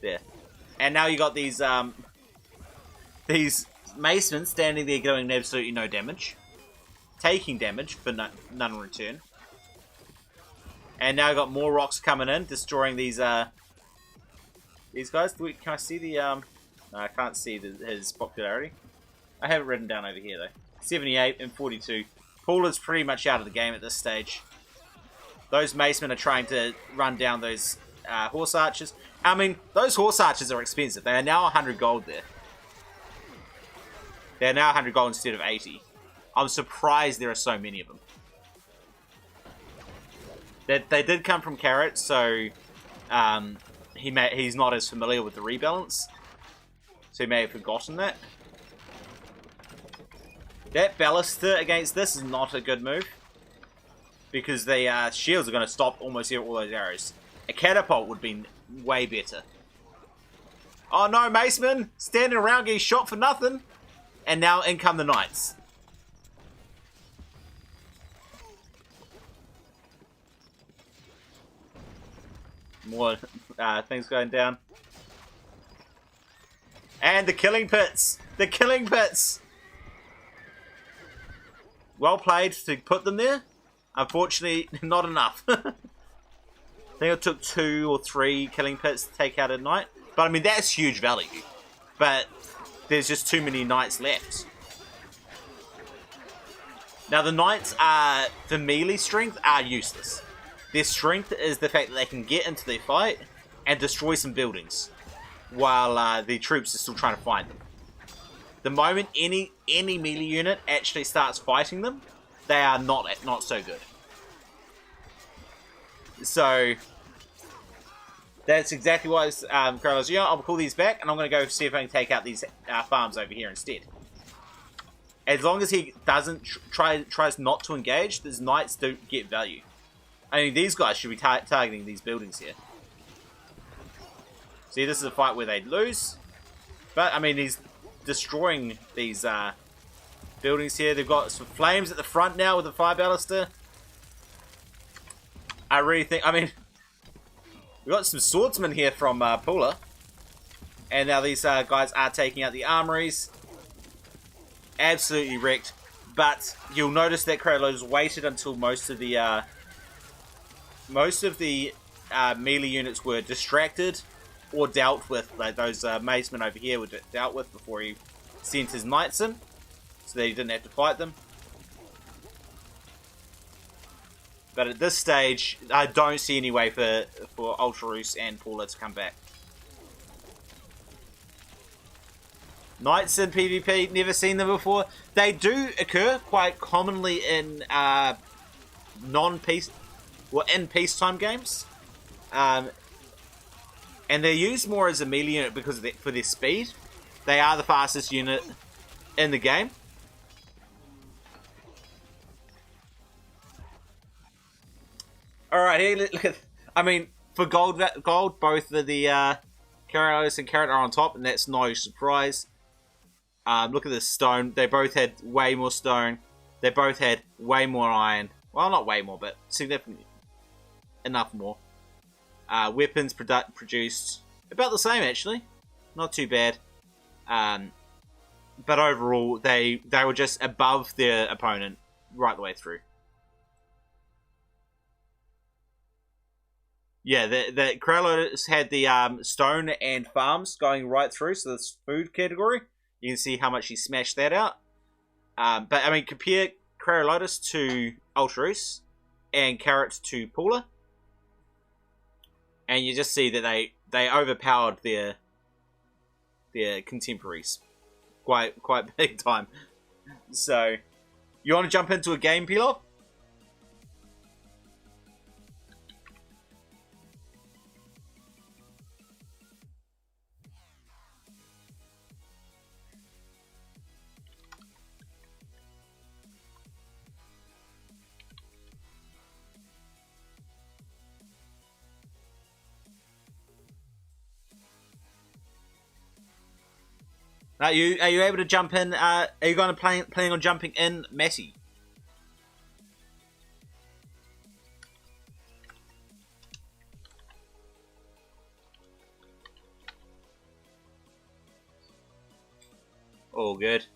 there. And now you got these macemen standing there doing absolutely no damage, taking damage for none in return. And now you got more rocks coming in, destroying these guys. Can I see the no, I can't see his popularity. I have it written down over here though. 78 and 42. Paula's pretty much out of the game at this stage. Those macemen are trying to run down those horse archers. I mean, those horse archers are expensive. They are now 100 gold there. They're now 100 gold instead of 80. I'm surprised there are so many of them. They did come from Carrot, so he's not as familiar with the rebalance. So he may have forgotten that. That Baluster against this is not a good move. Because the shields are going to stop almost all those arrows. A catapult would be way better. Oh no, Maceman! Standing around getting shot for nothing! And now in come the knights. More things going down. And the killing pits! The killing pits! Well played to put them there. Unfortunately, not enough. I think it took 2 or 3 killing pits to take out a knight. But I mean, that's huge value. But there's just too many knights left. Now the knights are, for melee strength, are useless. Their strength is the fact that they can get into their fight and destroy some buildings. While the troops are still trying to find them. The moment any melee unit actually starts fighting them, they are not so good. So that's exactly why Carlos, yeah, I'll pull these back and I'm going to go see if I can take out these farms over here instead. As long as he doesn't tries not to engage, these knights don't get value. I mean, these guys should be targeting these buildings here. See, this is a fight where they'd lose. But, I mean, he's destroying these buildings here. They've got some flames at the front now with the fire baluster. I really think, I mean, we've got some swordsmen here from Pula. And now these guys are taking out the armories. Absolutely wrecked. But you'll notice that Crowlow's waited until most of the melee units were distracted or dealt with. Like those macemen over here were dealt with before he sent his knights in. So that he didn't have to fight them. But at this stage, I don't see any way for Ultraroos and Paula to come back. Knights in PvP, never seen them before. They do occur quite commonly in non-peace, well, in peacetime games, and they're used more as a melee unit because of for their speed. They are the fastest unit in the game. All right, here, look at. I mean, for gold, both of the Carolus and Carrot are on top, and that's no surprise. Look at this stone. They both had way more stone. They both had way more iron. Well, not way more, but significantly enough more. Weapons produced about the same, actually. Not too bad. But overall, they were just above their opponent right the way through. Yeah, the Krallos had the stone and farms going right through, so this food category. You can see how much he smashed that out. But, I mean, compare Kralotus to Ultraroos and Carrot to Paula. And you just see that they overpowered their contemporaries quite big time. So, you want to jump into a game, Pilov? Are you able to jump in? Are you going to planning on jumping in, Messi? All good.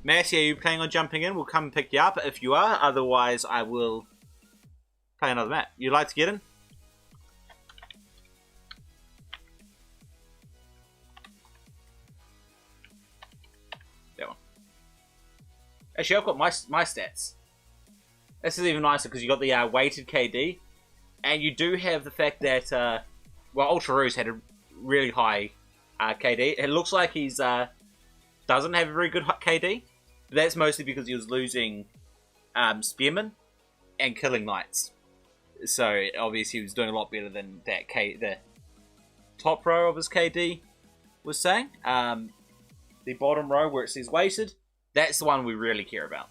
Messi, are you planning on jumping in? We'll come and pick you up if you are. Otherwise, I will play another map. You'd like to get in? Actually, I've got my stats. This is even nicer because you got the weighted KD, and you do have the fact that well, Ultra Ruse had a really high KD. It looks like he's doesn't have a very good KD. But that's mostly because he was losing spearmen and killing knights. So obviously he was doing a lot better than that the top row of his KD was saying. The bottom row where it says weighted, that's the one we really care about.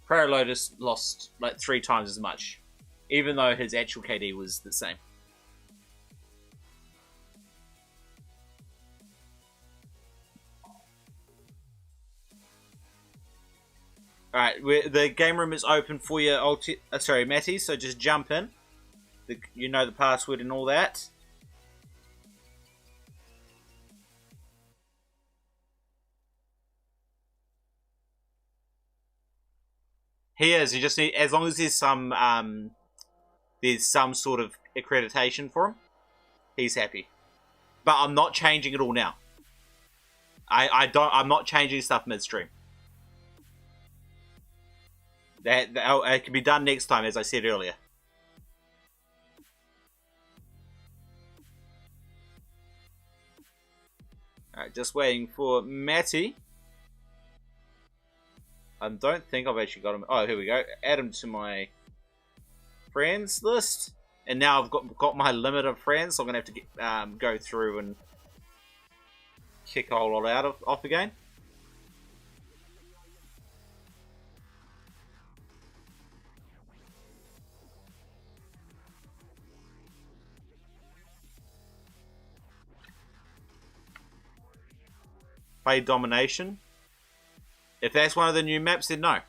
Prayer Lotus lost like 3 times as much, even though his actual KD was the same. Alright, the game room is open for you, Matty, so just jump in. You know the password and all that. He is. You just need, as long as there's some sort of accreditation for him, he's happy. But I'm not changing it all now. I'm not changing stuff midstream. That it can be done next time, as I said earlier. Alright, just waiting for Matty. I don't think I've actually got him. Oh, here we go. Add him to my friends list. And now I've got my limit of friends, so I'm going to have to go through and kick a whole lot off again. Play Domination. If that's one of the new maps, then no.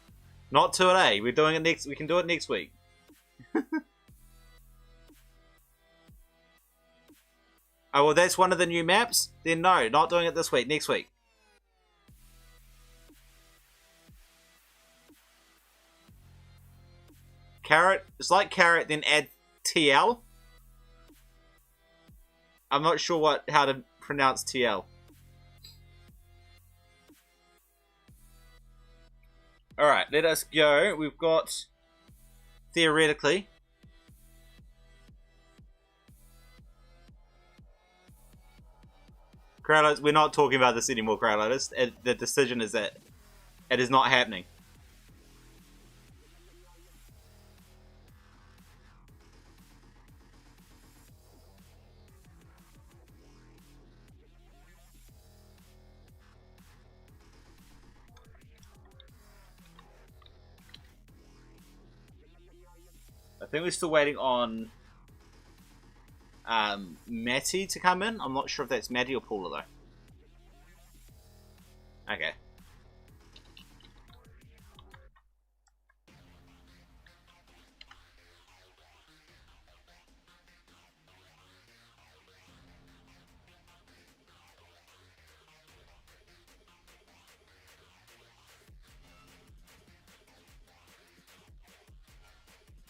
Not today. We're doing it next. We can do it next week. Oh, well, that's one of the new maps? Then no, not doing it this week. Next week. Carrot. It's like carrot, then add TL. I'm not sure how to pronounce TL. Alright, let us go. We've got, theoretically, Crowdlotus, we're not talking about this anymore, Crowdlotus. The decision is that it is not happening. I think we're still waiting on Matty to come in. I'm not sure if that's Matty or Paula though. Okay.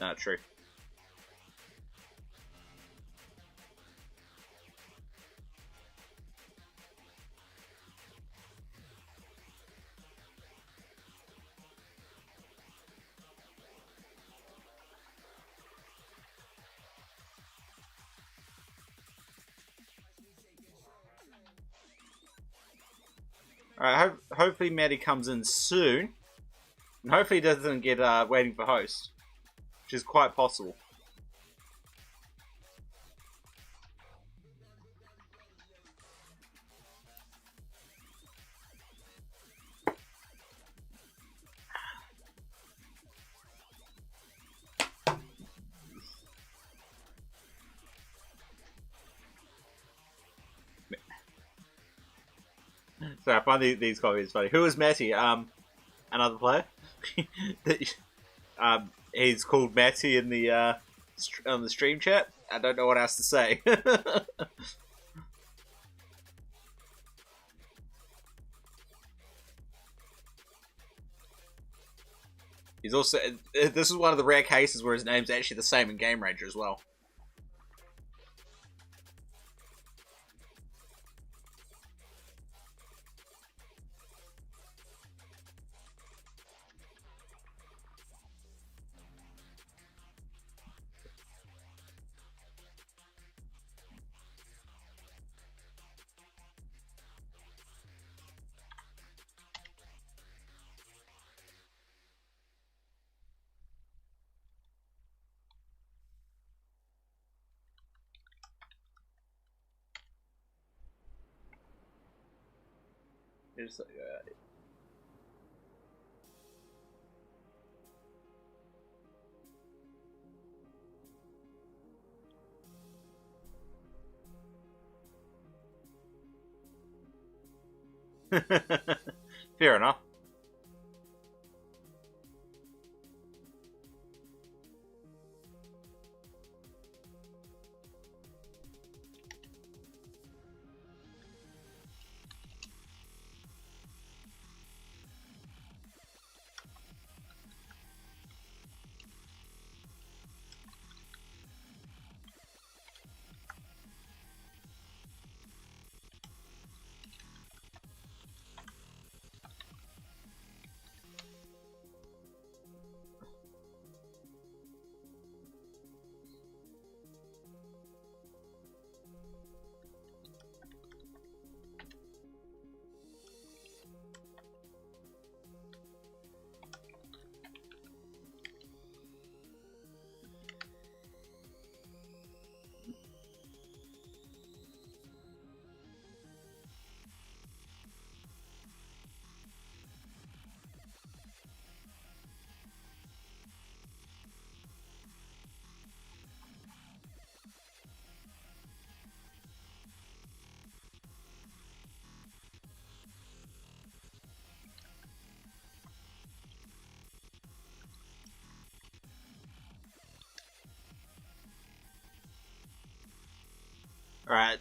No, true. Alright, hopefully Matty comes in soon. And hopefully he doesn't get waiting for host. Which is quite possible. So I find these comments funny. Who is Matty? Another player. He's called Matty in the on the stream chat. I don't know what else to say. He's also. This is one of the rare cases where his name's actually the same in Game Ranger as well. It's, fair enough. Alright.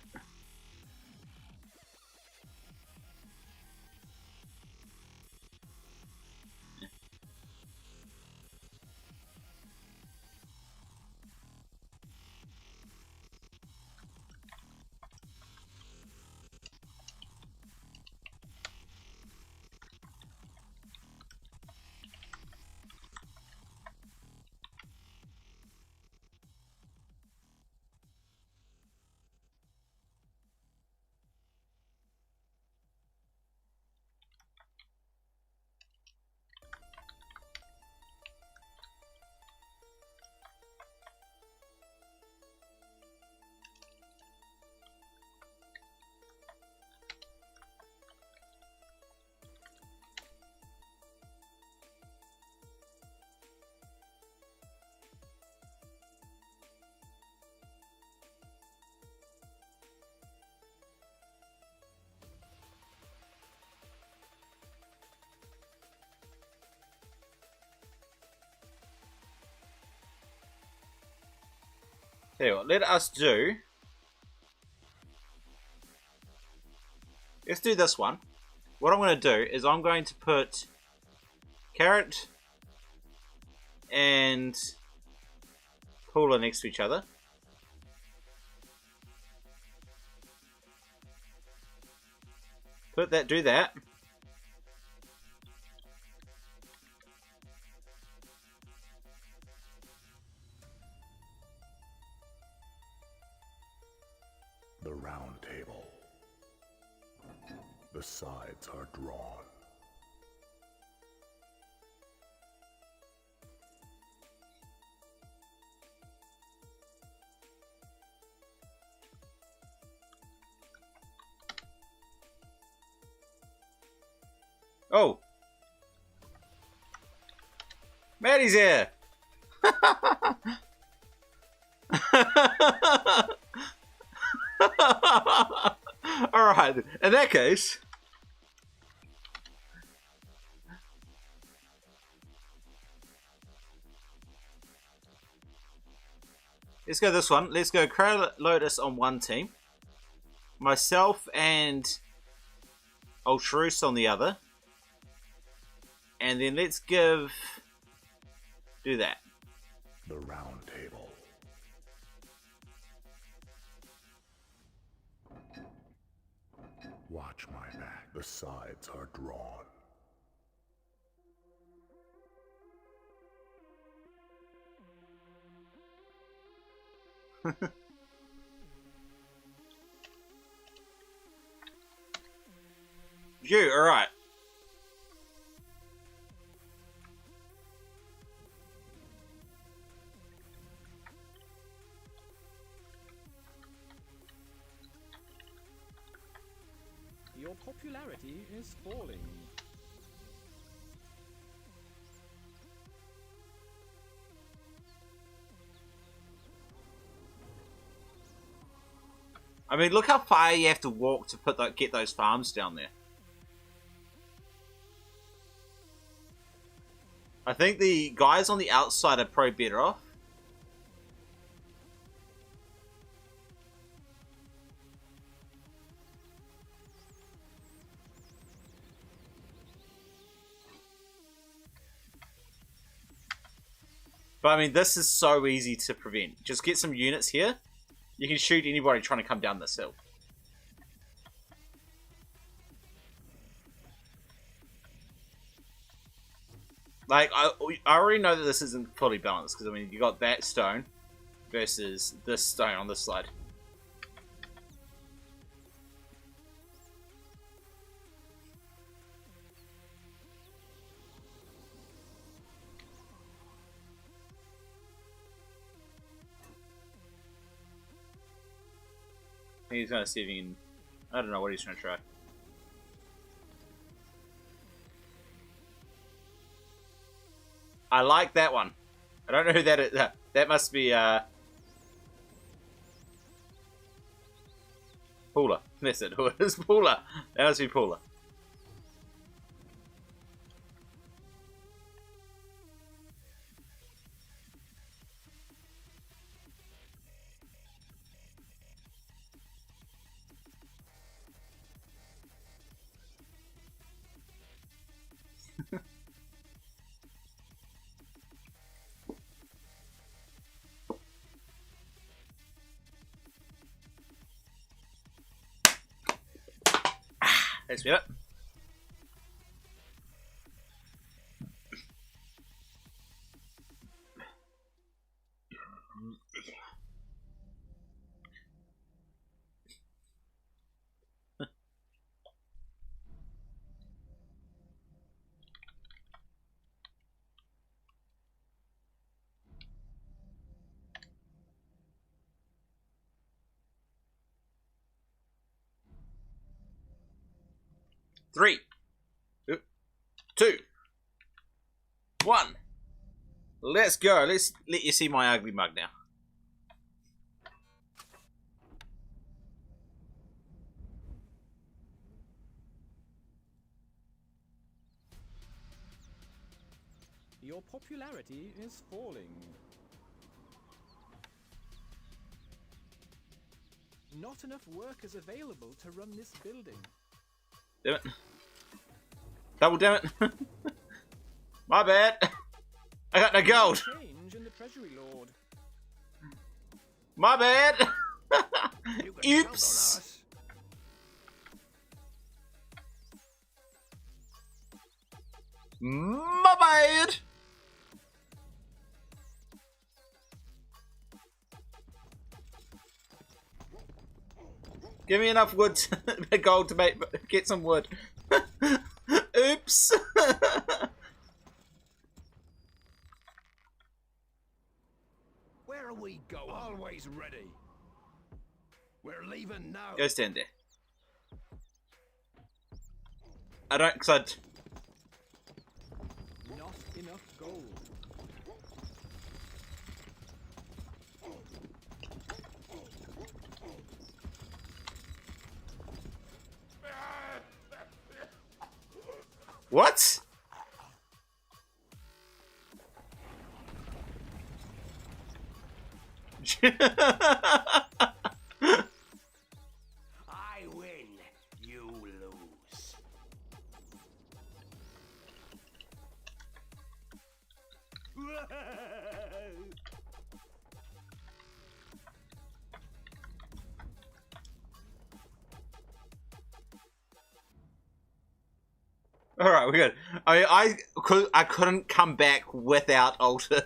Tell you what, let's do this one. What I'm going to do is I'm going to put carrot and cooler next to each other. Do that. The round table. The sides are drawn. Oh! Maddie's here! Alright, in that case... let's go this one. Let's go Crow Lotus on one team. Myself and Ultraus on the other. And then let's do that. The round table. Watch my back. The sides are drawn. You, alright. Your Your popularity is falling. I mean, look how far you have to walk to get those farms down there. I think the guys on the outside are probably better off. But I mean, this is so easy to prevent. Just get some units here. You can shoot anybody trying to come down this hill. Like, I already know that this isn't fully balanced, because, I mean, you got that stone versus this stone on this side. I think he's going to see if he can... I don't know what he's trying to try. I like that one. I don't know who that is. That must be, Paula. That's it. Who is Paula? That must be Paula. Let's get it. Three, 2, 1. Let's go. Let's let you see my ugly mug now. Your popularity is falling. Not enough workers available to run this building. Damn it. Double damn it. My bad. I got no gold. Change in the treasury lord. My bad. You can count on Oops. us. My bad. Give me enough wood, gold to get some wood. Oops. Where are we going? Always ready. We're leaving now. Go stand there. I don't, cause I'd... Not enough gold. What? I win. You lose. All right, we're good. I couldn't come back without altar.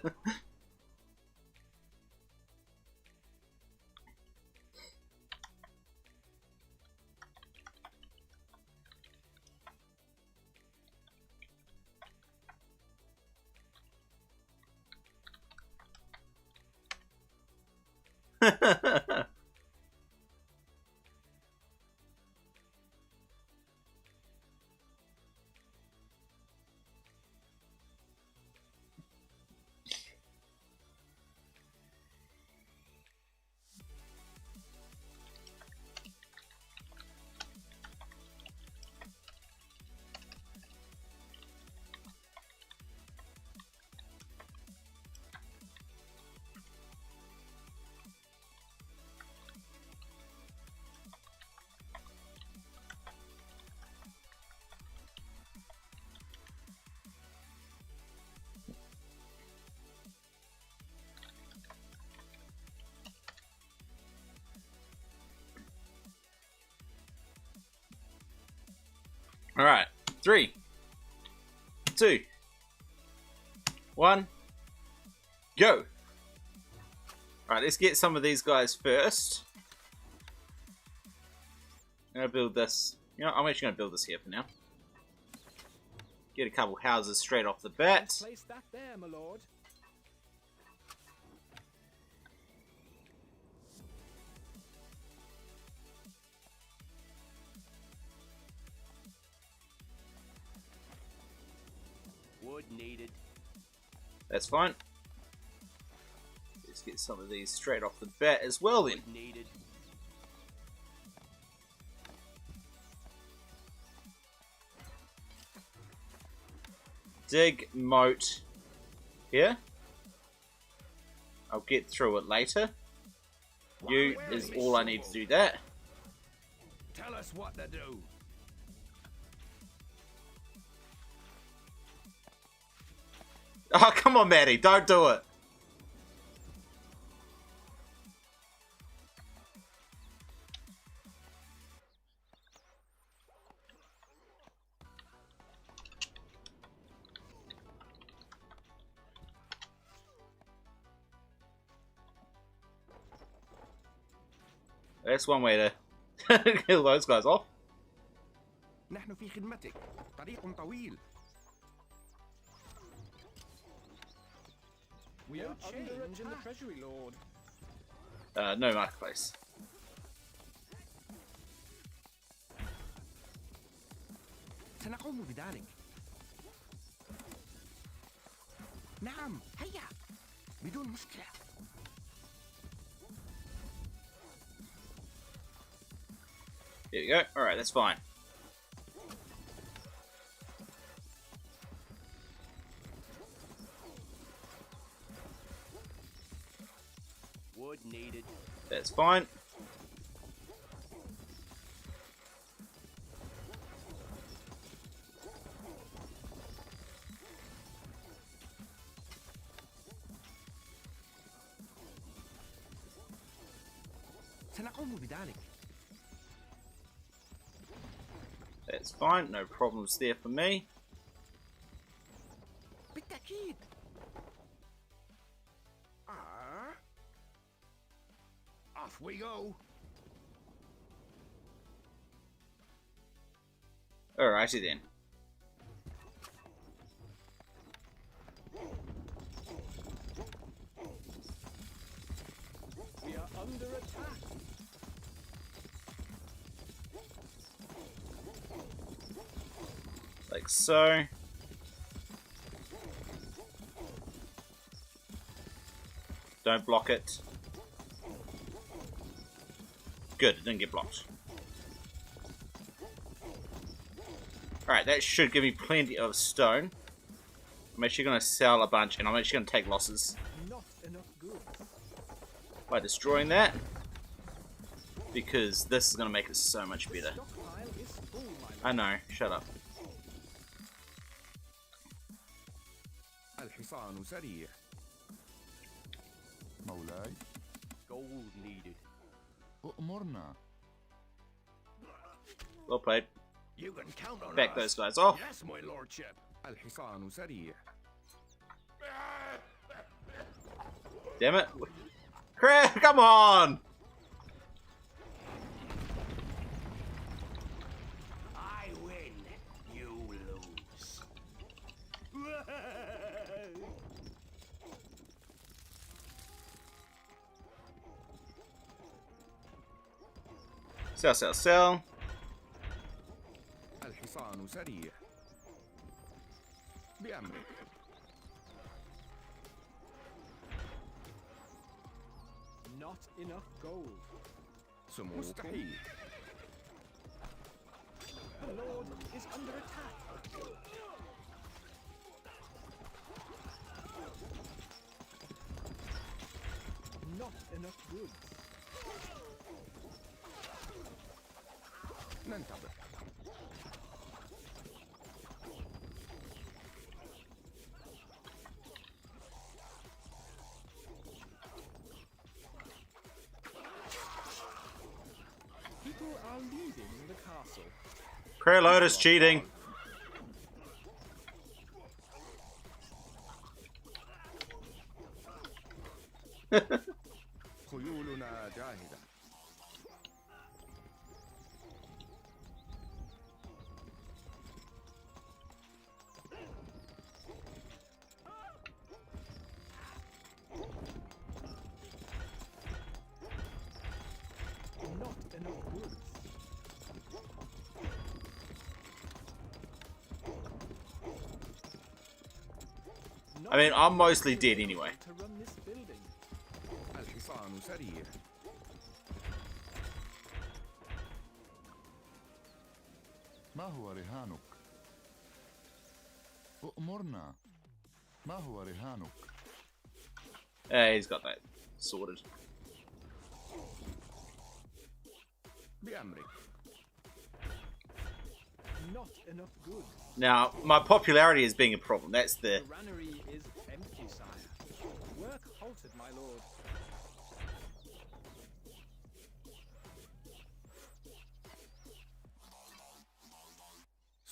Alright. 3, 2, 1. Go! Alright, let's get some of these guys first. I'm gonna build this. You know, I'm actually gonna build this here for now. Get a couple houses straight off the bat. Place that there, my lord. Wood needed. That's fine. Let's get some of these straight off the bat as well then. Wood needed. Dig moat here. I'll get through it later. You is all I need to do that. Tell us what to do. Oh, come on, Maddie, don't do it. That's one way to kill those guys off. نحن في خدمتك. طريق طويل. We are under attack in the treasury, lord. No marketplace. سنقوم بذلك. نعم هيا بدون مشكلة. There you go. Alright, that's fine. Wood needed. That's fine. سنقوم بذلك. That's fine. No problems there for me. بالتأكيد. Off we go. Alrighty then. We are under attack. Like so. Don't block it. Good, it didn't get blocked. Alright, that should give me plenty of stone. I'm actually going to sell a bunch, and I'm actually going to take losses Not enough goods. by destroying that. Because this is going to make it so much better. Stockpile is full, my lord. I know, shut up. الحصان سريع. مولاي Gold needed. أؤمرنا. Well played. You can count on Back us. those guys off. Yes, my lordship. الحصان سريع. Damn it. Come on! I win. You lose. Sell, sell, sell. الحصان سريع. بأمرك. Not enough gold. مستحيل. The lord is under attack. Not enough goods. ننتظر. People are leaving the castle. Preloader's cheating. خيولنا جاهزة. Not enough goods. I mean, I'm mostly dead anyway. To run this building. الحصان سريع. ما هو رهانك؟ أؤمرنا. ما هو رهانك؟ He's got that sorted. بأمرك. Not enough goods. Now, my popularity is being a problem. That's the... The granary is empty, sire. Work halted, my lord.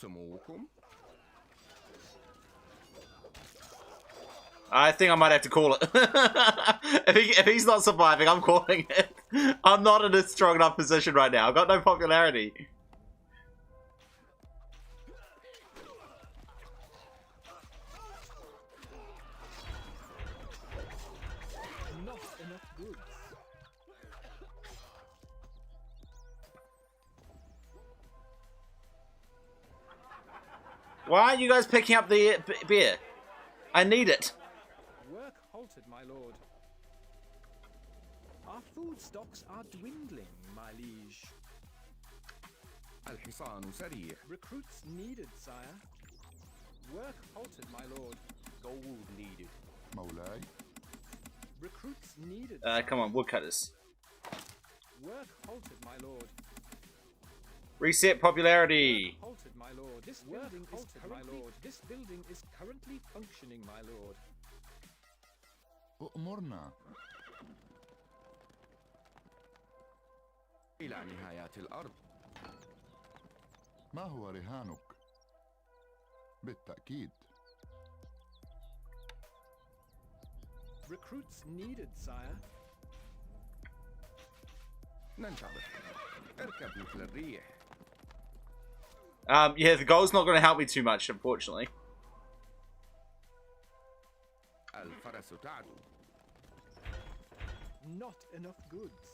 سموكم. I think I might have to call it. if he's not surviving, I'm calling it. I'm not in a strong enough position right now. I've got no popularity. Not enough goods. Why aren't you guys picking up the beer? I need it. Work halted, my lord. Our food stocks are dwindling, my liege. الحصان سريع. Recruits needed, sire. Work halted, my lord. Gold needed. مولاي. Recruits needed. Come on, woodcutters. Work halted, my lord. Reset popularity. Halted, my lord. This building is currently, This building is currently functioning, my lord. أؤمرنا. إلى نهايات الأرض. ما هو رهانك؟ بالتأكيد. Recruits needed, sire. ننتظر. اركب مثل الريح. Yeah, the goal's not going to help me too much, unfortunately. الفرس تعدو. Not enough goods.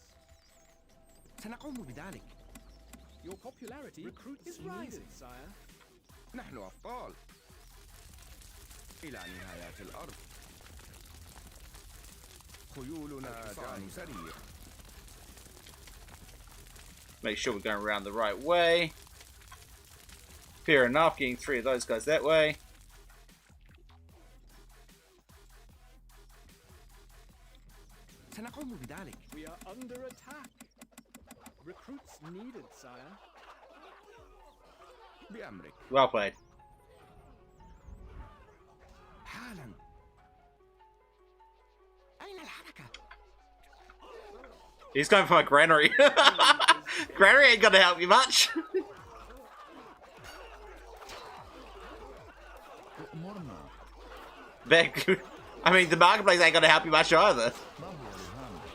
سنقوم بذلك. Your popularity is rising, sire. نحن أبطال. إلى نهايات الأرض. خيولنا جان سريع. Make sure we're going around the right way. Fair enough, getting 3 of those guys that way. سنقوم بذلك. We are under attack. Recruits needed, sire. بأمرك. Well played. حالا. أين الحركة؟ He's going for my granary. Granary ain't gonna help you much. أؤمرنا. Back. I mean, the marketplace ain't gonna help you much either. ما هو رهانك؟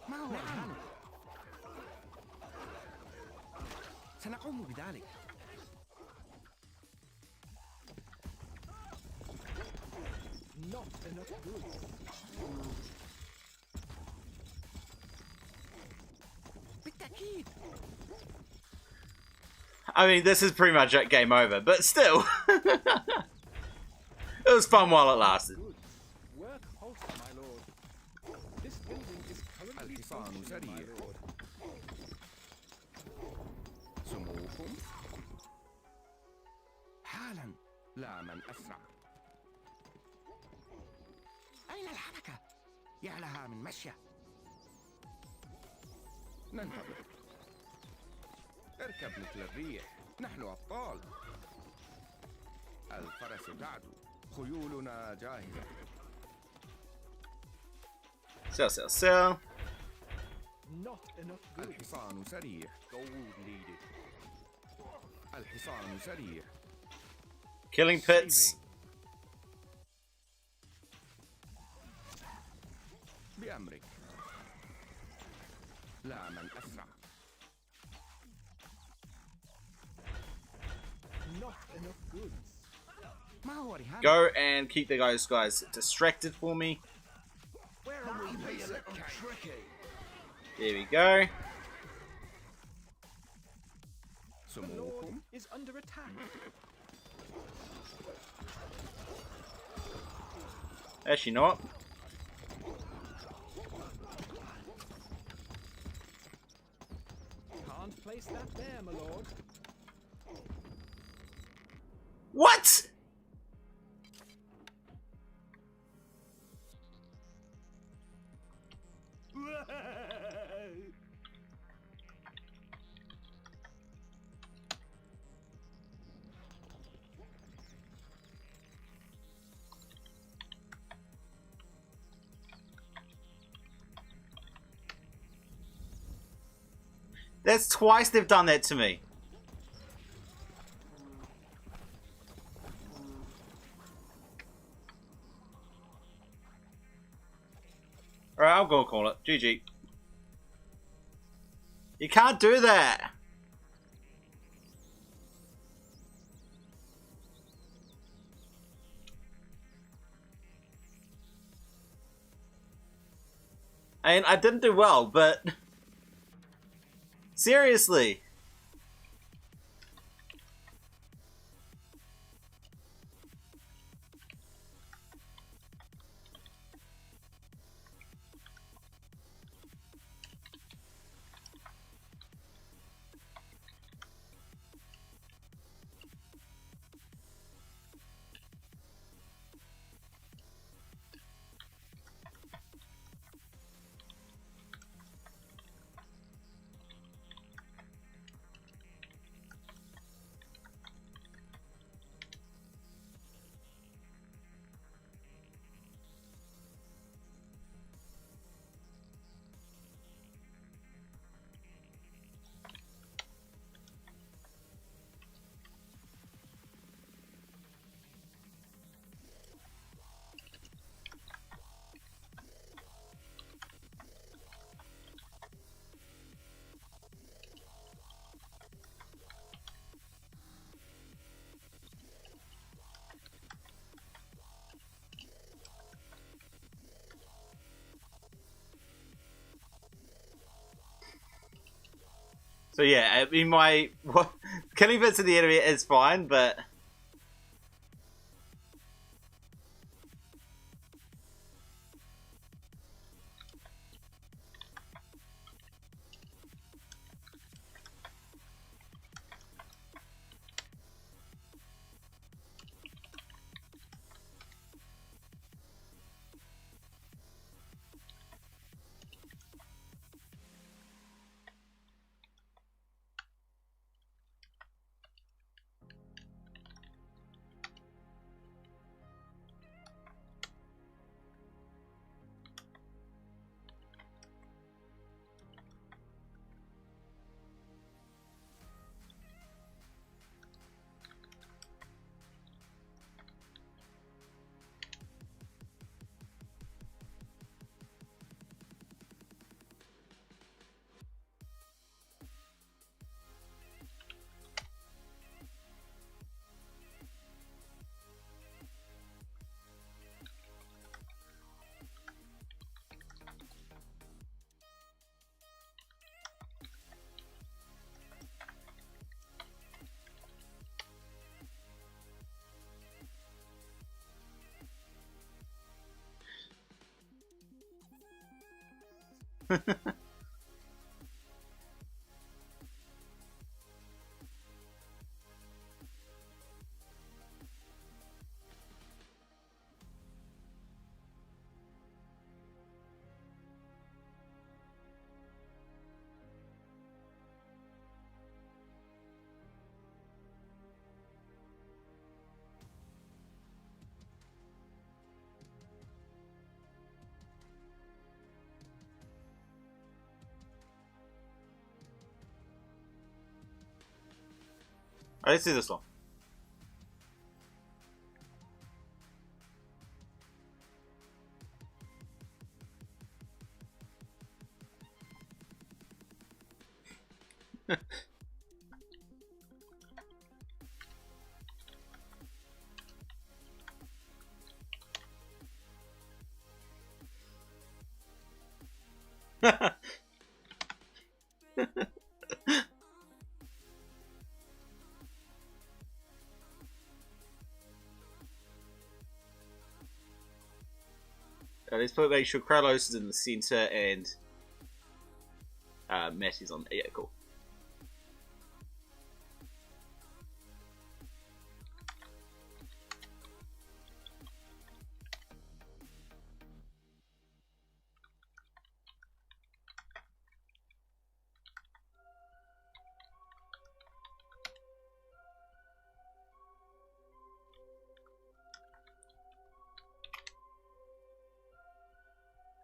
ما هو رهانك؟ سنقوم بذلك. Not enough goods. بالتأكيد. I mean, this is pretty much game over, but still. It was fun while it lasted. Goods. Work halted, my lord. This building is currently الحصان functioning, my سريع. lord. سموكم. حالا. لا من أسرع. أين الحركة؟ يا لها من مشية. ننتظر. اركب مثل الريح. نحن أبطال. الفرس تعدو. خيولنا جاهزة. Sell, sell, sell. Not enough goods. الحصان سريع. Gold needed. الحصان سريع. Killing pits. بأمرك. لا من أسرع. Not enough goods. ما هو رهان؟ Go and keep the guys distracted for me. Where are we being a little tricky? There we go. The Lord سموكم. is under attack. Actually not. Can't place that there, my lord. What? That's twice they've done that to me. Alright, I'll go and call it. GG. You can't do that! I mean, I didn't do well, but... Seriously! So yeah, I mean, killing bits of the enemy is fine, but... Alright, let's do this one. Let's make sure Kralos is in the center and Matt is on. Yeah, cool.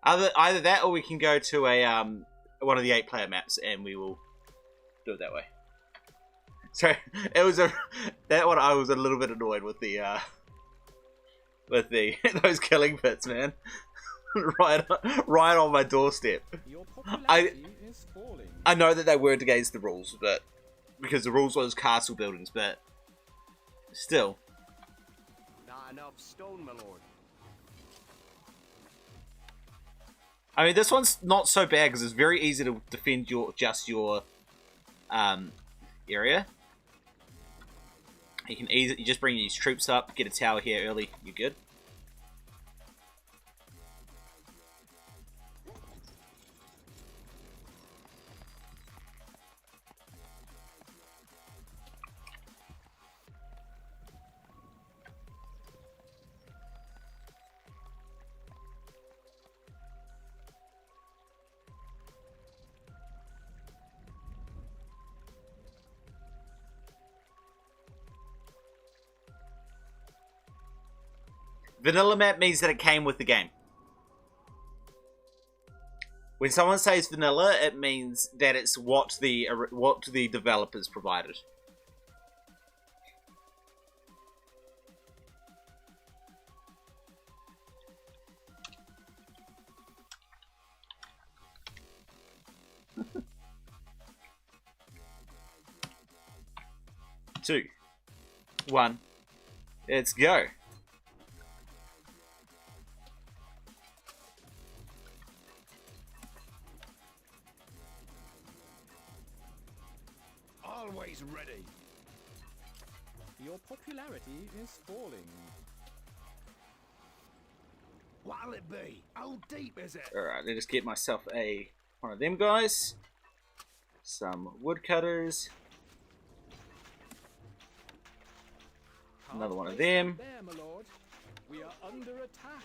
Either that, or we can go to a one of the 8-player maps, and we will do it that way. So it was that one. I was a little bit annoyed with the those killing pits, man. right on my doorstep. Your popularity is falling. I know that they weren't against the rules, but because the rules was castle buildings, but still. Not enough stone, my lord. I mean, this one's not so bad because it's very easy to defend your area. You can you just bring these troops up, get a tower here early, you're good. Vanilla map means that it came with the game. When someone says vanilla, it means that it's what the developers provided. Two, one, let's go. Always ready. Your popularity is falling. What'll it be? How deep is it? Alright, let's get myself one of them guys. Some woodcutters. Another one of them. There, my lord. We are under attack.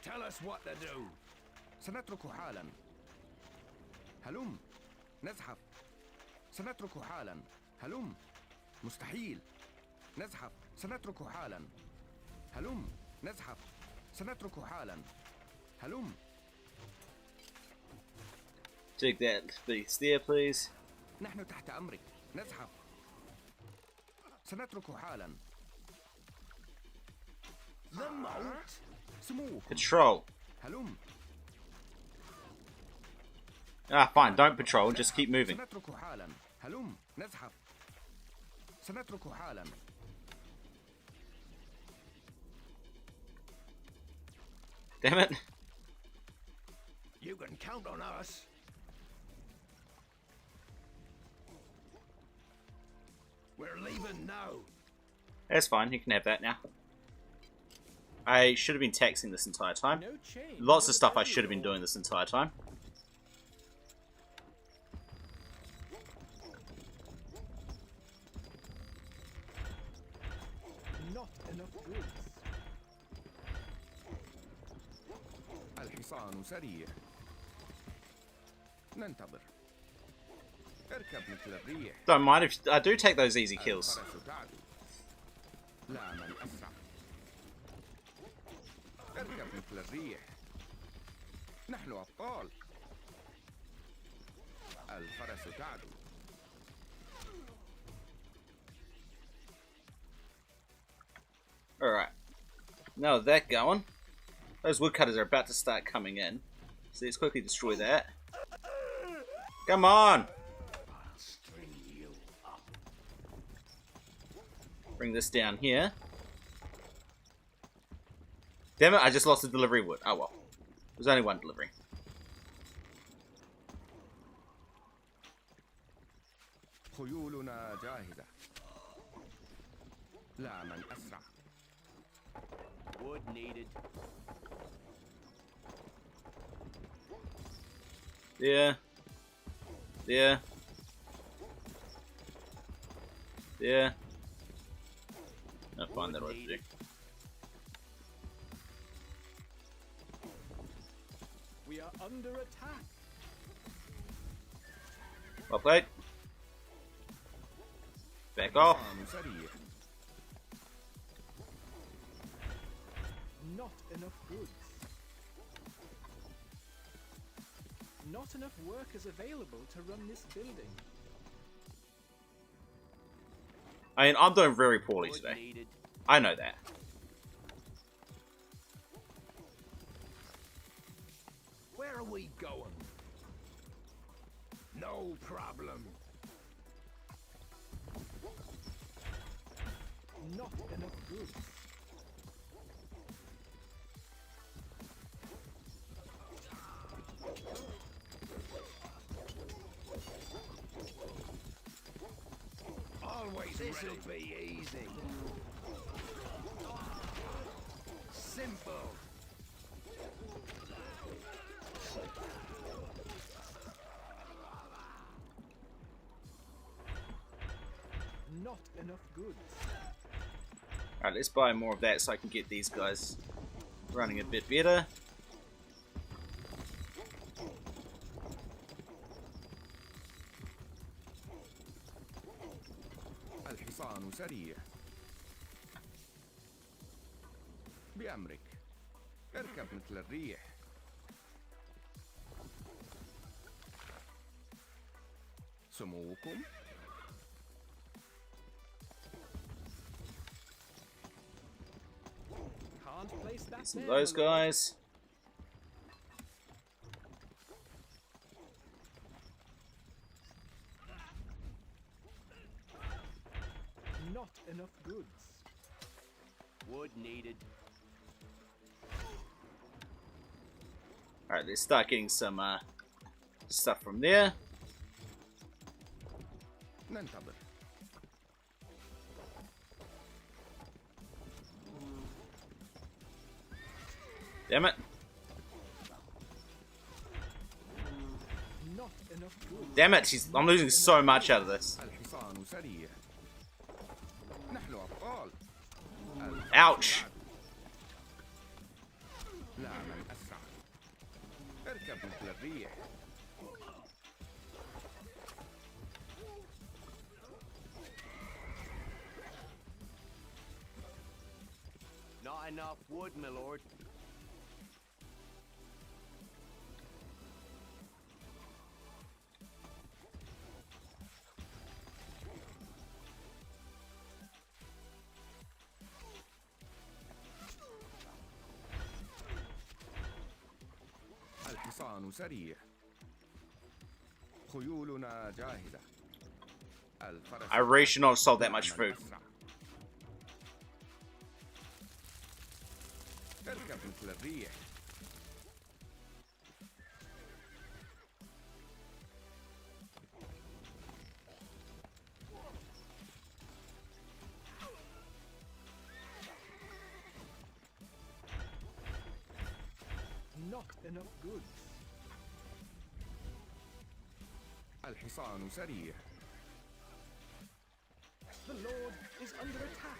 Tell us what to do. سنترك حالا. هلم نزحف. سنترك حالا. هلم. مستحيل. نزحف. سنترك حالا. هلم نزحف. سنترك حالا. هلم. Take that space there, please. نحن تحت أمرك. نزحف. سنترك حالا. The moat? سموكم. Patrol. هلم. Ah, fine. Don't patrol. Just keep moving. سنترك حالا. هلم نزحف. سنترك حالا. Damn it. You can count on us. We're leaving now. That's fine. You can have that now. I should have been taxing this entire time. No change. Lots of stuff I should have been doing this entire time. Not enough goods. الحصان سريع. ننتظر. اركب مثل الريح. Don't mind if I do take those easy kills. الفرس تعدو. لا من أسرع. اركب مثل الريح. نحن أبطال. الفرس تعدو. Alright. Now with that going, those woodcutters are about to start coming in. So let's quickly destroy that. Come on! Bring this down here. Damn it, I just lost the delivery wood. Oh well. There's only one delivery. خيولنا جاهزة. لا من أسرع. Wood needed. Yeah. Yeah. Yeah. I'll find that what to do. We are under attack. Well played. Back off. حصان سريع. Not enough goods. Not enough workers available to run this building. I mean, I'm doing very poorly Wood today. needed. I know that. Where are we going? No problem. Not enough goods. Always this'll be easy. Simple. Not enough goods. Alright, let's buy more of that so I can get these guys running a bit better. الحصان سريع. بأمرك. اركب مثل الريح. سموكم. Can't place that Some of there, those my lord. guys. Not enough goods. Wood needed. Alright, let's start getting some stuff from there. ننتظر. Damn it. Not enough goods. Damn it, I'm losing so much out of this. الحصان سريع. نحن أبطال. Ouch. لا من أسرع. اركب مثل الريح. Not enough wood, my lord. الحصان سريع. خيولنا جاهزة. الفرس I really should not have sold that much من food. أسرع. اركب مثل الريح. Not enough goods. الحصان سريع. The Lord is under attack.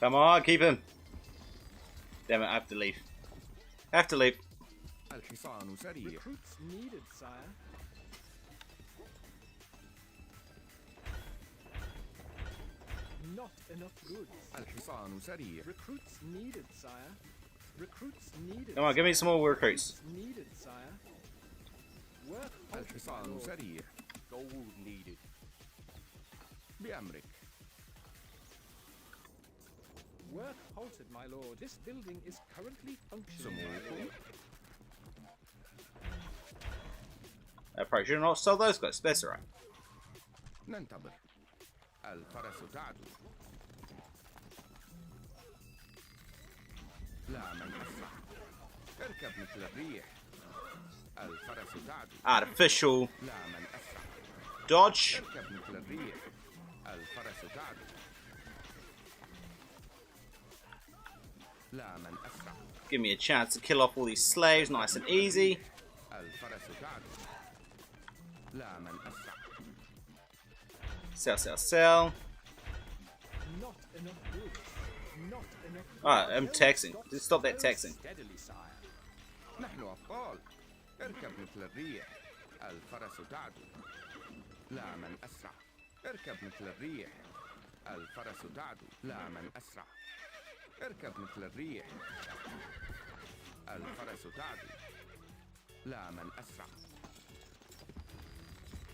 Come on, keep him. Damn it, I have to leave. I have to leave. الحصان سريع. Recruits needed, sire. Not enough goods. الحصان سريع. Recruits needed, sire. Recruits needed. Come on, give me some more recruits. Recruits needed, sire. Work halted, my الحصان lord. سريع. Gold needed. بأمرك. Work halted, my lord. This building is currently functioning, my سموكم. lord. I probably should not sell those guys, that's alright. ننتظر. الفرس تعدو. لا من أسرع. اركب مثل الريح. الفرس تعدو. Artificial لا من أسرع. dodge. اركب مثل الريح. الفرس تعدو. لا من أسرع. Give me a chance to kill off all these slaves nice and easy. الفرس تعدو. لا من أسرع. Sell, sell, sell. Not enough goods. Not enough goods. Alright, I'm taxing. Just stop that taxing. Steadily, sire. نحن أبطال. اركب مثل الريح. الفرس تعدو. لا من أسرع. اركب مثل الريح. الفرس تعدو. لا من أسرع. اركب مثل الريح. الفرس تعدو. لا من أسرع.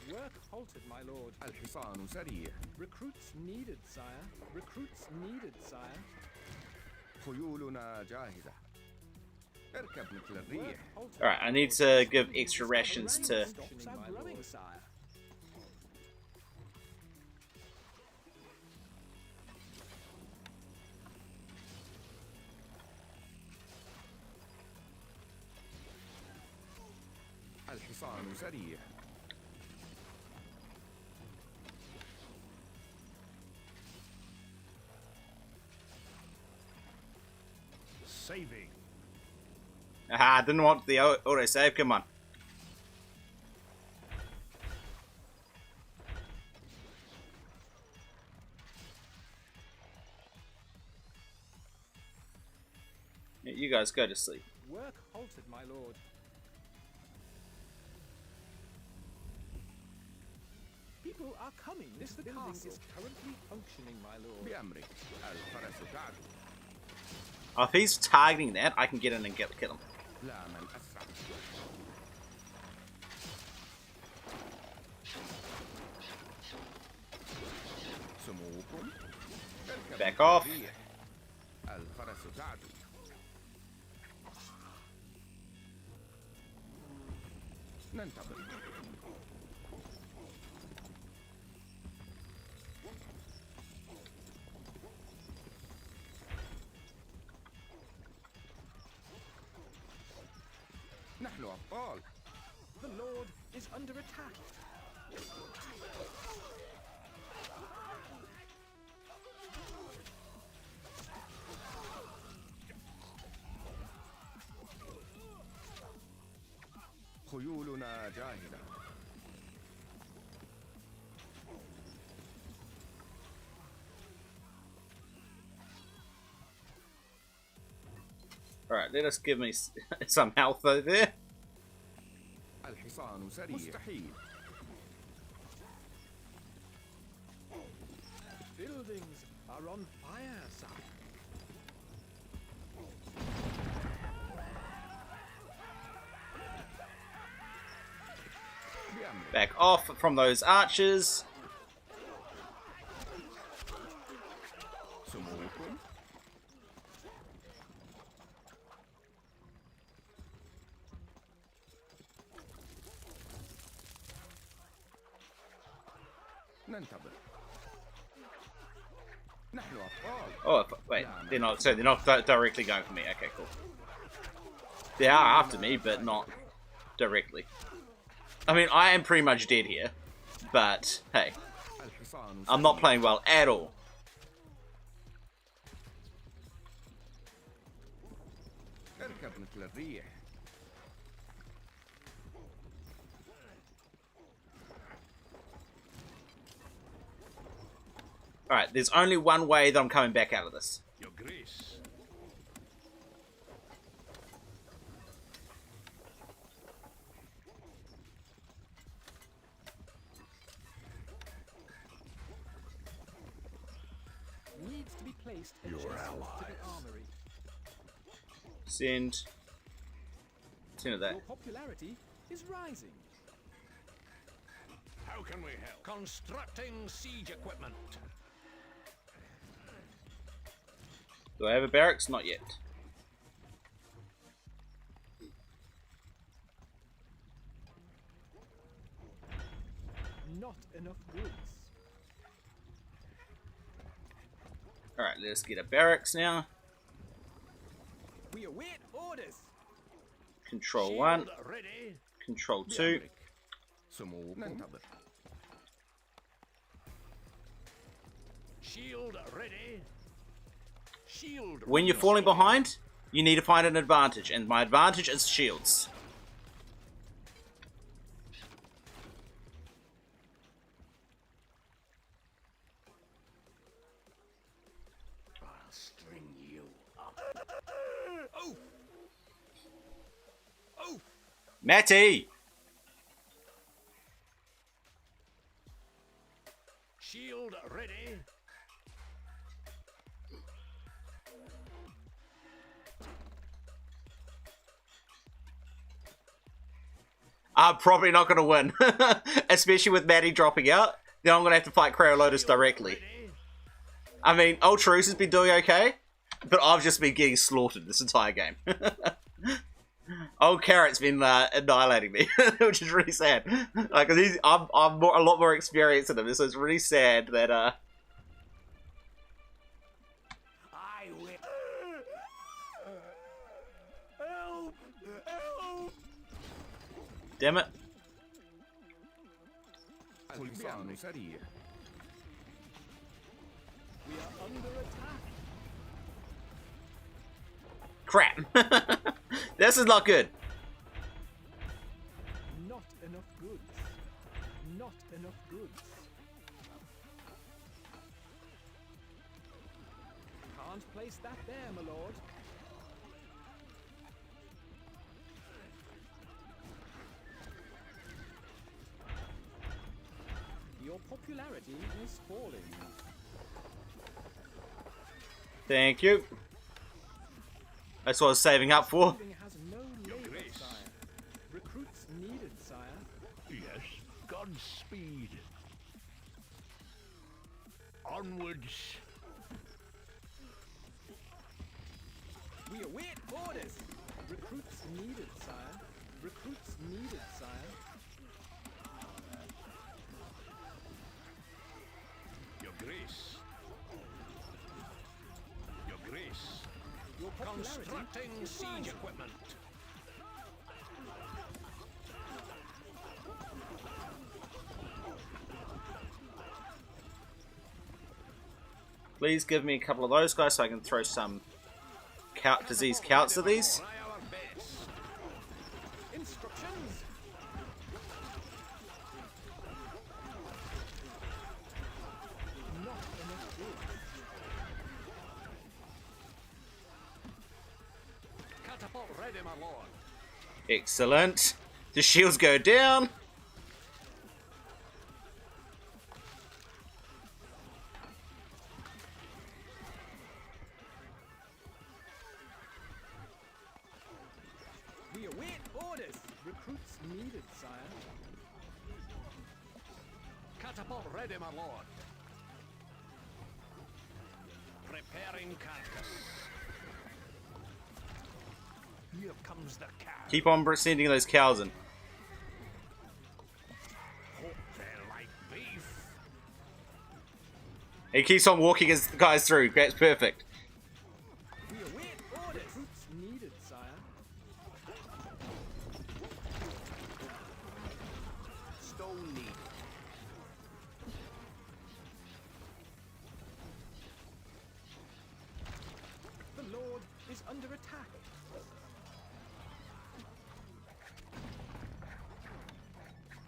Work halted, my lord. الحصان سريع. Recruits needed, sire. Recruits needed, sire. خيولنا جاهزة. اركب مثل الريح. Halted, Alright, I need to give extra rations to... functioning, my lord. Sire. الحصان سريع. Saving. Aha, I didn't want the auto save, come on. Yeah, you guys go to sleep. Work halted, my lord. People are coming. This building is currently functioning, my lord. بأمرك. الفرس تعدو. If he's targeting that, I can get in and kill him. لا من أسرع. سموكم. اركب Back مثل off. الريح. الفرس تعدو. ننتظر. نحن أبطال. The lord is under attack. خيولنا جاهزة. Alright, let us give me some health over there. الحصان سريع. مستحيل. Buildings are on fire, sire. بأمرك. Back off from those archers. سموكم. ننتظر. نحن أبطال. Oh, wait, they're not. So they're not directly going for me. Okay, cool. They are after me, but not directly. I mean, I am pretty much dead here, but hey, الحصان I'm not playing well at all. اركب مثل الريح. Alright, there's only one way that I'm coming back out of this. be placed Your adjacent to allies. the armory. Send of that. Your popularity is rising. How can we help? Constructing siege equipment. Do I have a barracks? Not yet. Not enough goods. Alright, let's get a barracks now. We await orders. Control 1. Shield ready. Control 2. سموكم Shield ready. Shield. When you're falling behind, you need to find an advantage, and my advantage is shields. I'll string you up. Oh! Oh! Matty! Shield ready. I'm probably not going to win. Especially with Matty dropping out. Then I'm going to have to fight Lotus directly. Ready. I mean, Ultraus has been doing okay, but I've just been getting slaughtered this entire game. Old Carrot's been annihilating me, which is really sad. Like, cause I'm a lot more experienced than him, so it's really sad that I will. Help! Help! damn it. الحصان سريع. We are under attack. Crap. This is not good. Not enough goods. Not enough goods. Can't place that there, my lord. Your popularity is falling. Thank you. That's what I was saving up for. Receiving has no labor, Grace. sire. Recruits needed, sire. Yes. Godspeed. Onwards. We await orders. Recruits needed, sire. Recruits needed, sire. Your Grace. Your Grace. Your popularity Constructing is siege rising. equipment. Please give me a couple of those guys so I can throw some disease counts at these. Try our best. Instructions. Not enough goods. Catapult ready, my lord. Excellent. The shields go down. We await orders. Recruits needed, sire. Catapult ready, my lord. Preparing carcass. Here comes the cow. Keep on sending those cows in. Hope they like beef. He keeps on walking his guys through. That's perfect. We await orders. Recruits needed, sire. Stone needed. The Lord is under attack.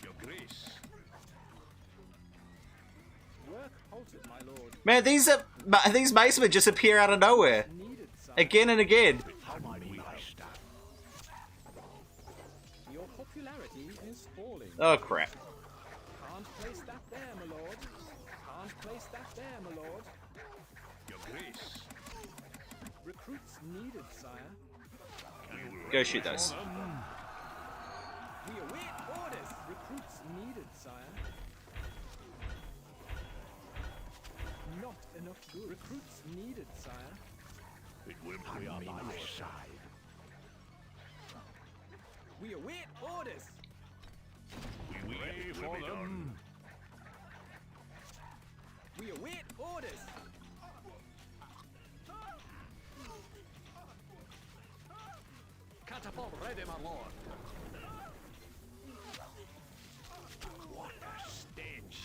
Your Grace. Work halted, my lord. Man, these macemen just appear out of nowhere. Needed, sire. Again and again. How might we stand? Your popularity is falling. Oh crap. Can't place that there, my lord. Can't place that there, my lord. Your Grace. needed, sire. Go shoot those. We await orders. Recruits needed, sire. Not enough goods. Recruits needed, sire. It will be on my side. We await orders. We wait for them. We await orders. Catapult ready, my lord. What a stench.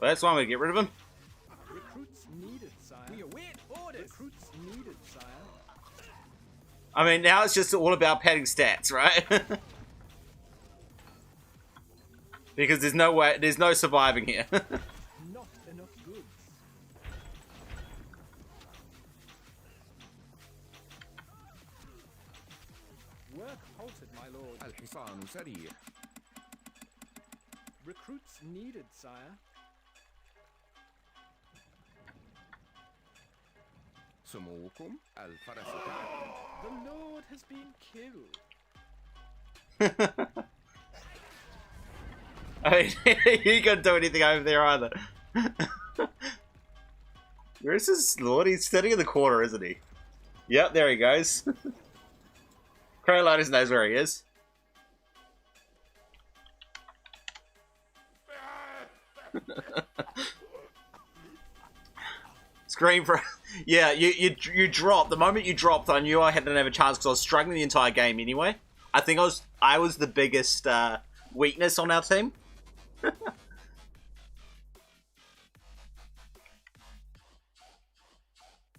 Well, that's one way to get rid of him. Recruits needed, sire. We await orders. Recruits needed, sire. I mean, now it's just all about padding stats, right? Because there's no way, there's no surviving here. Not enough goods. Work halted, my lord. الحصان سريع. Recruits needed, sire. سموكم الفرس تعدو. The lord has been killed. I mean, he can't do anything over there either. Where's his lord? He's sitting in the corner, isn't he? Yep, there he goes. Crowlinus knows where he is. Scream for... Yeah, you dropped. The moment you dropped, I knew I didn't have a chance because I was struggling the entire game anyway. I think I was the biggest weakness on our team.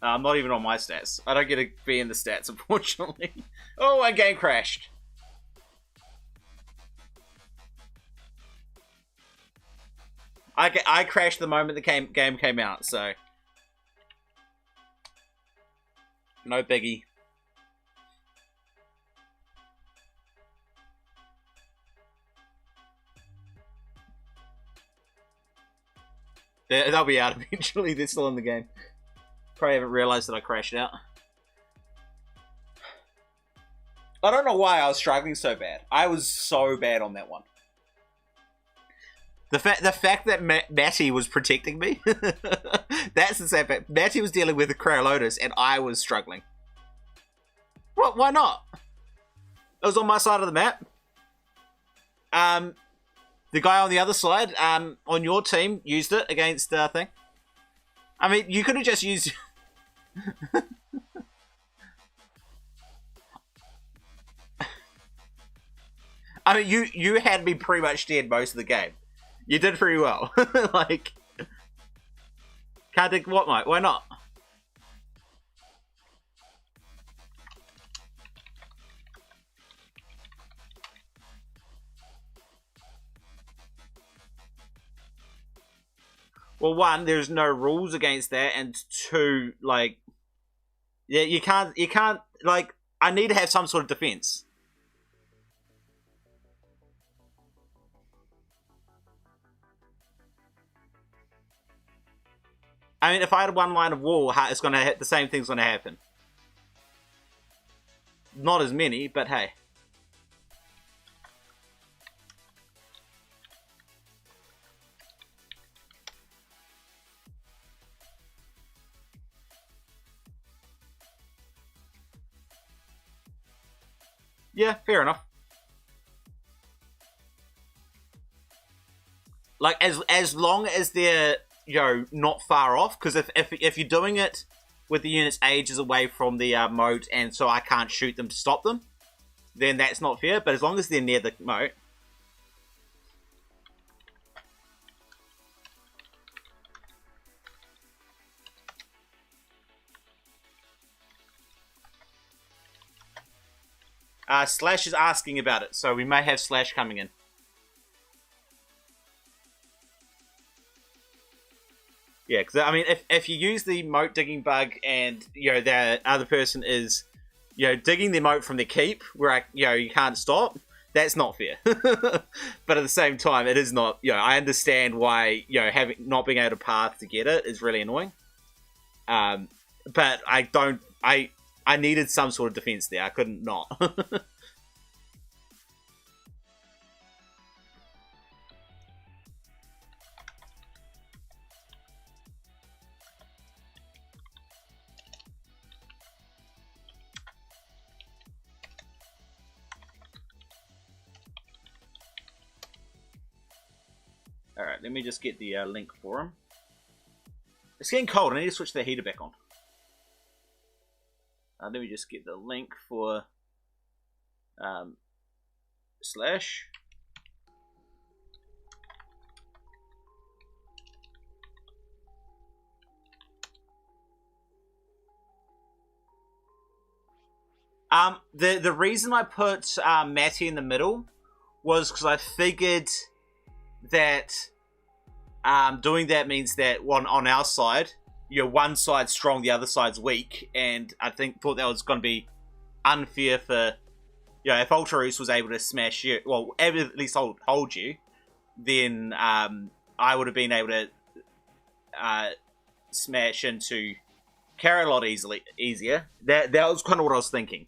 I'm not even on my stats. I don't get to be in the stats, unfortunately. Oh, my game crashed. I crashed the moment the game came out, so... No biggie. They'll be out eventually. They're still in the game. Probably haven't realized that I crashed out. I don't know why I was struggling so bad. I was so bad on that one. The fact that Matty was protecting me, that's the sad fact. Matty was dealing with the Crow Lotus and I was struggling. What? Why not? It was on my side of the map. The guy on the other side, on your team, used it against the thing. I mean, you could have just used... I mean, you had me pretty much dead most of the game. You did pretty well. Like... Can't think what, mate? Why not? Well, one, there's no rules against that, and two, like, yeah, you can't, like, I need to have some sort of defense. I mean, if I had one line of wall, it's gonna hit, the same thing's gonna happen. Not as many, but hey. Yeah, fair enough. Like, as long as they're, you know, not far off, because if you're doing it with the units ages away from the moat, and so I can't shoot them to stop them, then that's not fair. But as long as they're near the moat. Slash is asking about it, so we may have Slash coming in. Yeah, because I mean, if you use the moat digging bug and, you know, the other person is, you know, digging the moat from the keep, where, you know, you can't stop, That's not fair. But at the same time, it is not, you know, I understand why, you know, not being able to path to get it is really annoying. But I needed some sort of defense there. I couldn't not. Alright, let me just get the link for him. It's getting cold. I need to switch the heater back on. Let me just get the link for Slash. The reason I put Matty in the middle was because I figured that doing that means that on our side, you know, one side's strong, the other side's weak, and I thought that was going to be unfair for, you know, if Ultraroos was able to smash you, well, at least hold you, then I would have been able to smash into Kara a lot easier. That was kind of what I was thinking.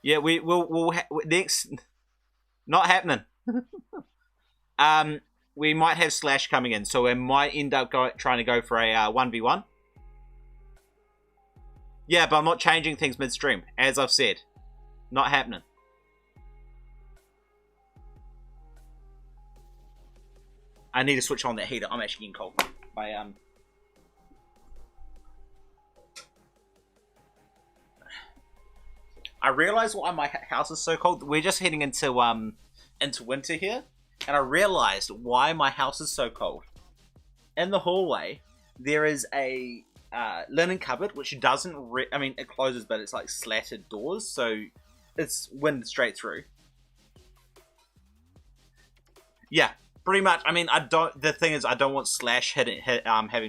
Yeah, we'll next. Not happening. We might have Slash coming in, so we might end up trying to go for a 1v1. Yeah, but I'm not changing things midstream, as I've said. Not happening. I need to switch on that heater. I'm actually getting cold. I realized why my house is so cold. We're just heading into winter here, and I realized why my house is so cold. In the hallway, there is a linen cupboard which doesn't. I mean, it closes, but it's like slatted doors, so it's wind straight through. Yeah, pretty much. I mean, I don't. The thing is, I don't want Slash having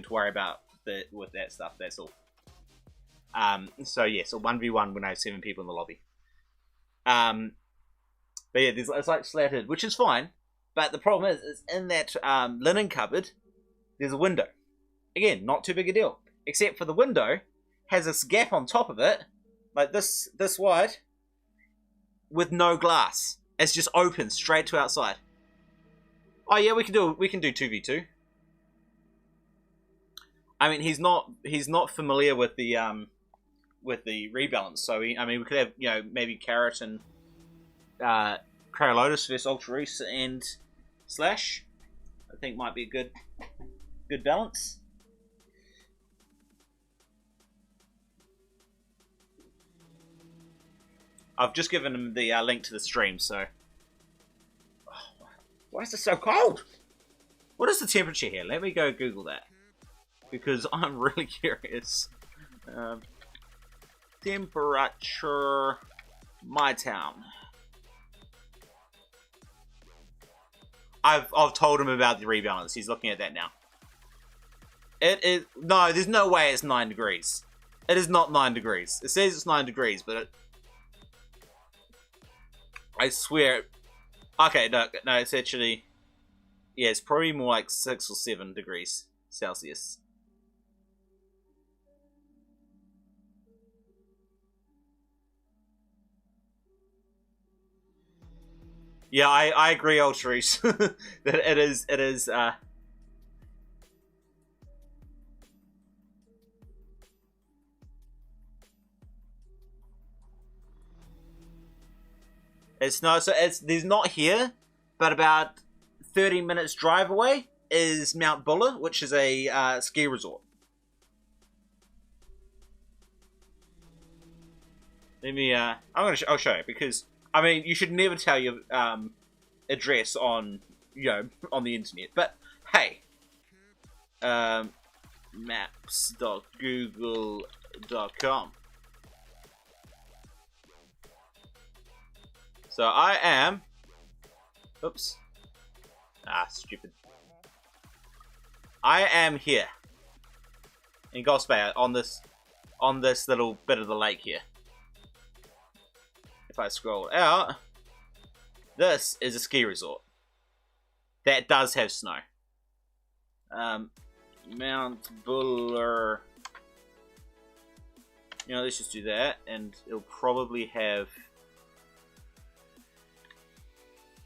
to worry about with that stuff. That's all. So yeah, so 1v1 when I have 7 people in the lobby. But yeah, it's like slatted, which is fine. But the problem is in that linen cupboard, there's a window. Again, not too big a deal. Except for the window has this gap on top of it, like this wide, with no glass. It's just open straight to outside. Oh yeah, we can do 2v2. I mean, he's not familiar with the rebalance, so we could have, you know, maybe Carrot and Cryolotus versus Ultraroos and Slash. I think might be a good balance. I've just given him the link to the stream, so. Oh, why is it so cold? What is the temperature here? Let me go Google that, because I'm really curious. Temperature, my town. I've told him about the rebalance. He's looking at that now. It is no. There's no way it's 9 degrees. It is not 9 degrees. It says it's 9 degrees, but I swear. Okay, no. It's actually, yeah. It's probably more like 6 or 7 degrees Celsius. Yeah, I agree, Ultraroos. That it is it's no, so there's not here, but about 30 minutes drive away is Mount Buller, which is a ski resort. Let me I'll show you, because I mean, you should never tell your address on, you know, on the internet. But hey, steamapps.google.com. So I am. Oops. Ah, stupid. I am here in Ghost Bay on this little bit of the lake here. If I scroll out, this is a ski resort that does have snow. Mount Buller. You know, let's just do that, and it'll probably have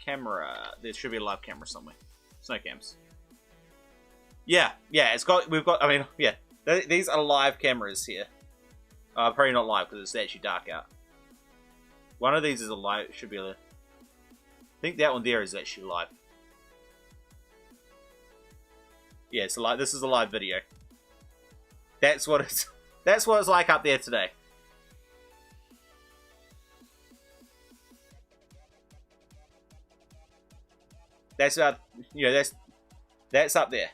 camera. There should be a live camera somewhere. Snow cams. Yeah, we've got. I mean, yeah, these are live cameras here. Probably not live because it's actually dark out. One of these is a live. Should be a. I think that one there is actually live. Yeah, it's live. This is a live video. That's what it's. That's what it's like up there today. That's about. You know, that's up there.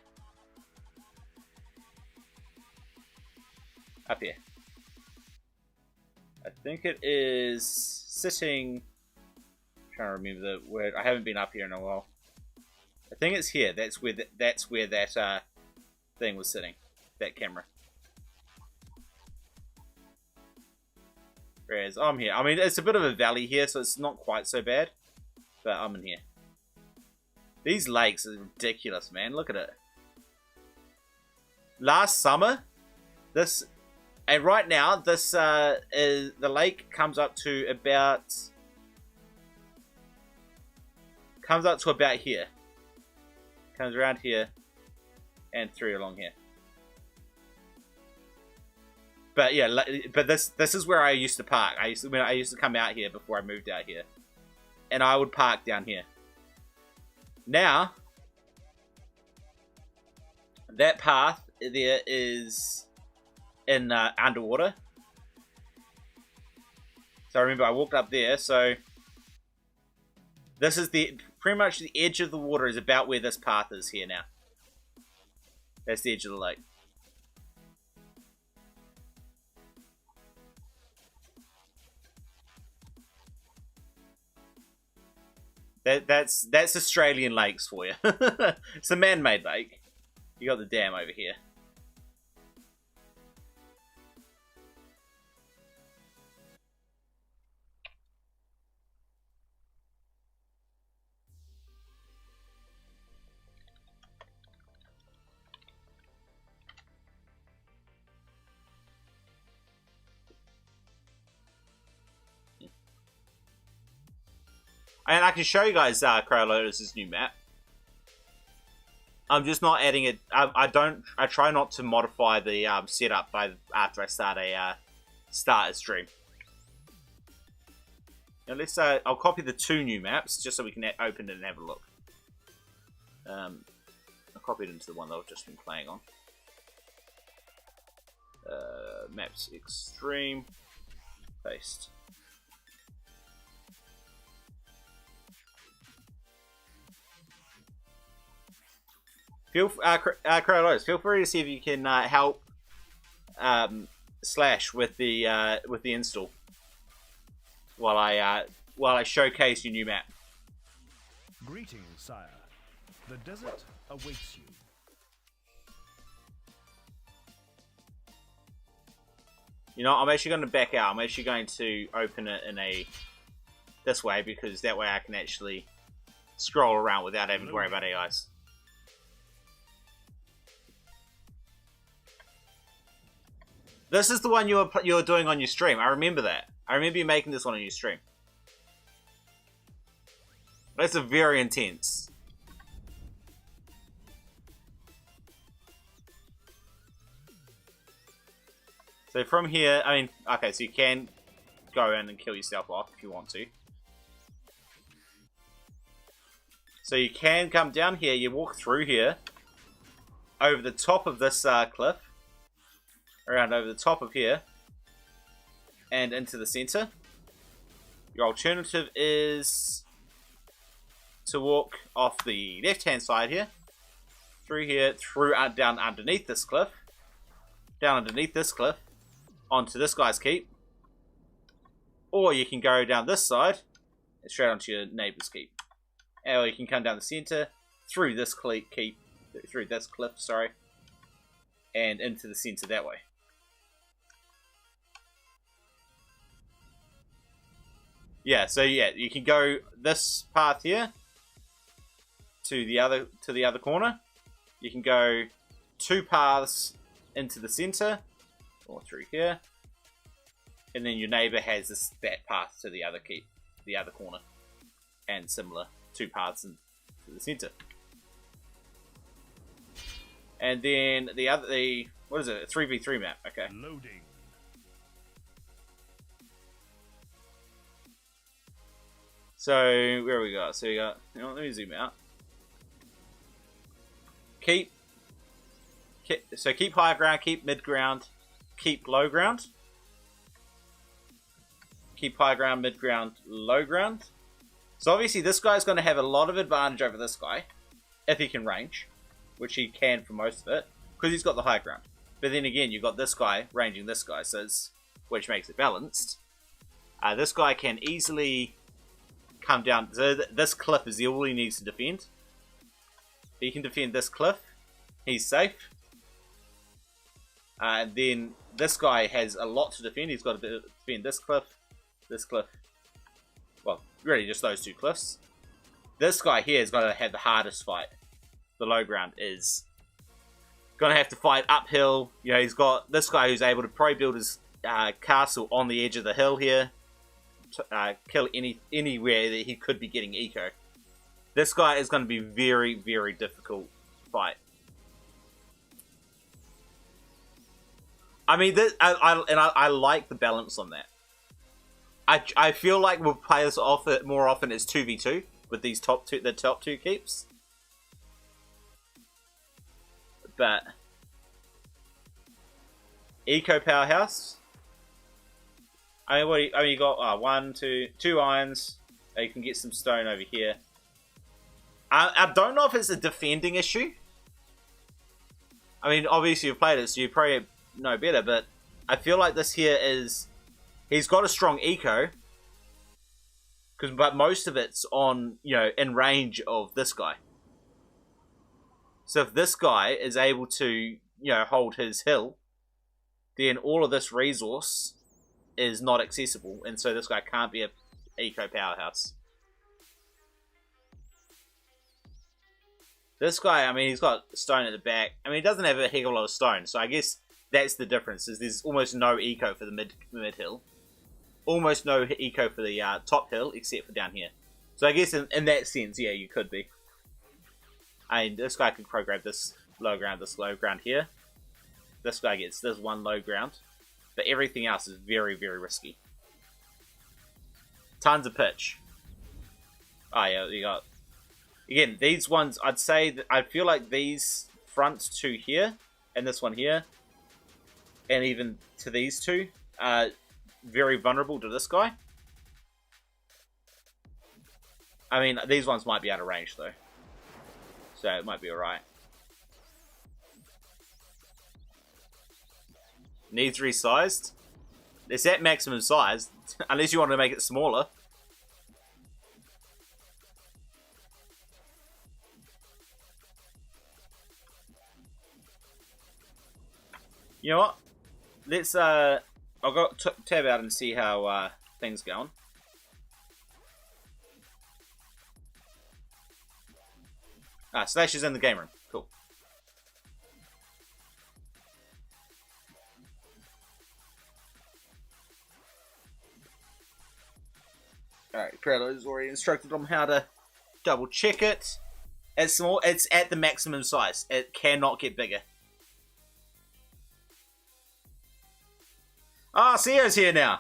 Up here. I think it is sitting. I'm trying to remember the word. I haven't been up here in a while. I think it's here. That's where that thing was sitting. That camera. Whereas I'm here. I mean, it's a bit of a valley here, so it's not quite so bad. But I'm in here. These lakes are ridiculous, man. Look at it. Last summer, this. And right now, this is the lake comes up to about here. Comes around here and through along here. But yeah, but this is where I used to park. I used to come out here before I moved out here, and I would park down here. Now, that path there is in underwater. So I remember I walked up there, so this is pretty much the edge of the water is about where this path is here now. That's the edge of the lake. That's Australian lakes for you. It's a man-made lake. You got the dam over here. And I can show you guys Crowlotus' new map. I'm just not adding it. I try not to modify the setup after I start a stream. Now let's I'll copy the 2 new maps just so we can open it and have a look. I copied it into the one that I've just been playing on. Maps Extreme. Paste. Crowlotus, feel free to see if you can help Slash with the install while I showcase your new map. Greetings, sire. The desert awaits you. You know, I'm actually going to back out. I'm actually going to open it in this way because that way I can actually scroll around without having to worry about AIs. This is the one you were doing on your stream. I remember that. I remember you making this one on your stream. That's a very intense. So from here, I mean, okay, so you can go in and kill yourself off if you want to. So you can come down here, you walk through here, over the top of this cliff, around over the top of here, and into the center. Your alternative is to walk off the left-hand side here, through here, down underneath this cliff, down underneath this cliff onto this guy's keep, or you can go down this side and straight onto your neighbor's keep, or you can come down the center through this keep, through this cliff, sorry, and into the center that way. Yeah, so yeah, you can go this path here to the other corner. You can go 2 paths into the center or through here, and then your neighbor has that path to the other keep, the other corner, and similar 2 paths into the center. And then what is it? A 3v3 map. Okay. Loading. So where we got? So we got. Let me zoom out. Keep high ground, keep mid ground, keep low ground. Keep high ground, mid ground, low ground. So obviously this guy's going to have a lot of advantage over this guy if he can range, which he can for most of it, because he's got the high ground. But then again, you've got this guy ranging this guy, which makes it balanced. This guy can easily come down. So this cliff is all he needs to defend. He can defend this cliff. He's safe. And then this guy has a lot to defend. He's got to defend this cliff. Well, really just those 2 cliffs. This guy here is going to have the hardest fight. The low ground is going to have to fight uphill. You know, he's got this guy who's able to probably build his castle on the edge of the hill here. Kill anywhere that he could be getting eco. This guy is going to be very, very difficult to fight. I mean, I like the balance on that. I feel like we'll play this more often as 2v2 with these top 2 keeps. But eco powerhouse. I mean, you got 2 irons. You can get some stone over here. I don't know if it's a defending issue. I mean, obviously you've played it, so you probably know better. But I feel like this here is, he's got a strong eco, but most of it's on, in range of this guy. So if this guy is able to, hold his hill, then all of this resource is not accessible, and so this guy can't be a eco powerhouse. This guy, I mean, he's got stone at the back. I mean, he doesn't have a heck of a lot of stone, so I guess that's the difference, is there's almost no eco for the mid hill. Almost no eco for the top hill, except for down here. So I guess in that sense, yeah, you could be. I mean, this guy could pro grab this low ground here. This guy gets this one low ground. But everything else is very, very risky. Tons of pitch. Oh yeah, you got... Again, these ones, I'd say that I feel like these front 2 here, and this one here, and even to these 2, are very vulnerable to this guy. I mean, these ones might be out of range though. So it might be alright. Needs resized. It's at maximum size, unless you want to make it smaller. You know what? Let's I'll go tab out and see how things going. Slash is in the game room. Cool. Alright, Prello's already instructed on how to double check it. It's small. It's at the maximum size. It cannot get bigger. Ah, Sio's here now.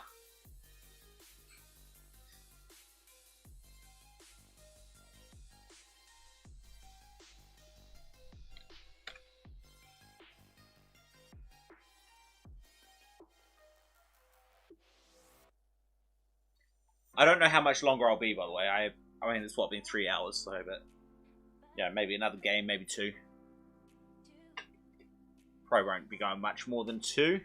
I don't know how much longer I'll be, by the way. I mean, it's been 3 hours, so, but yeah, maybe another game, maybe 2. probably won't be going much more than 2.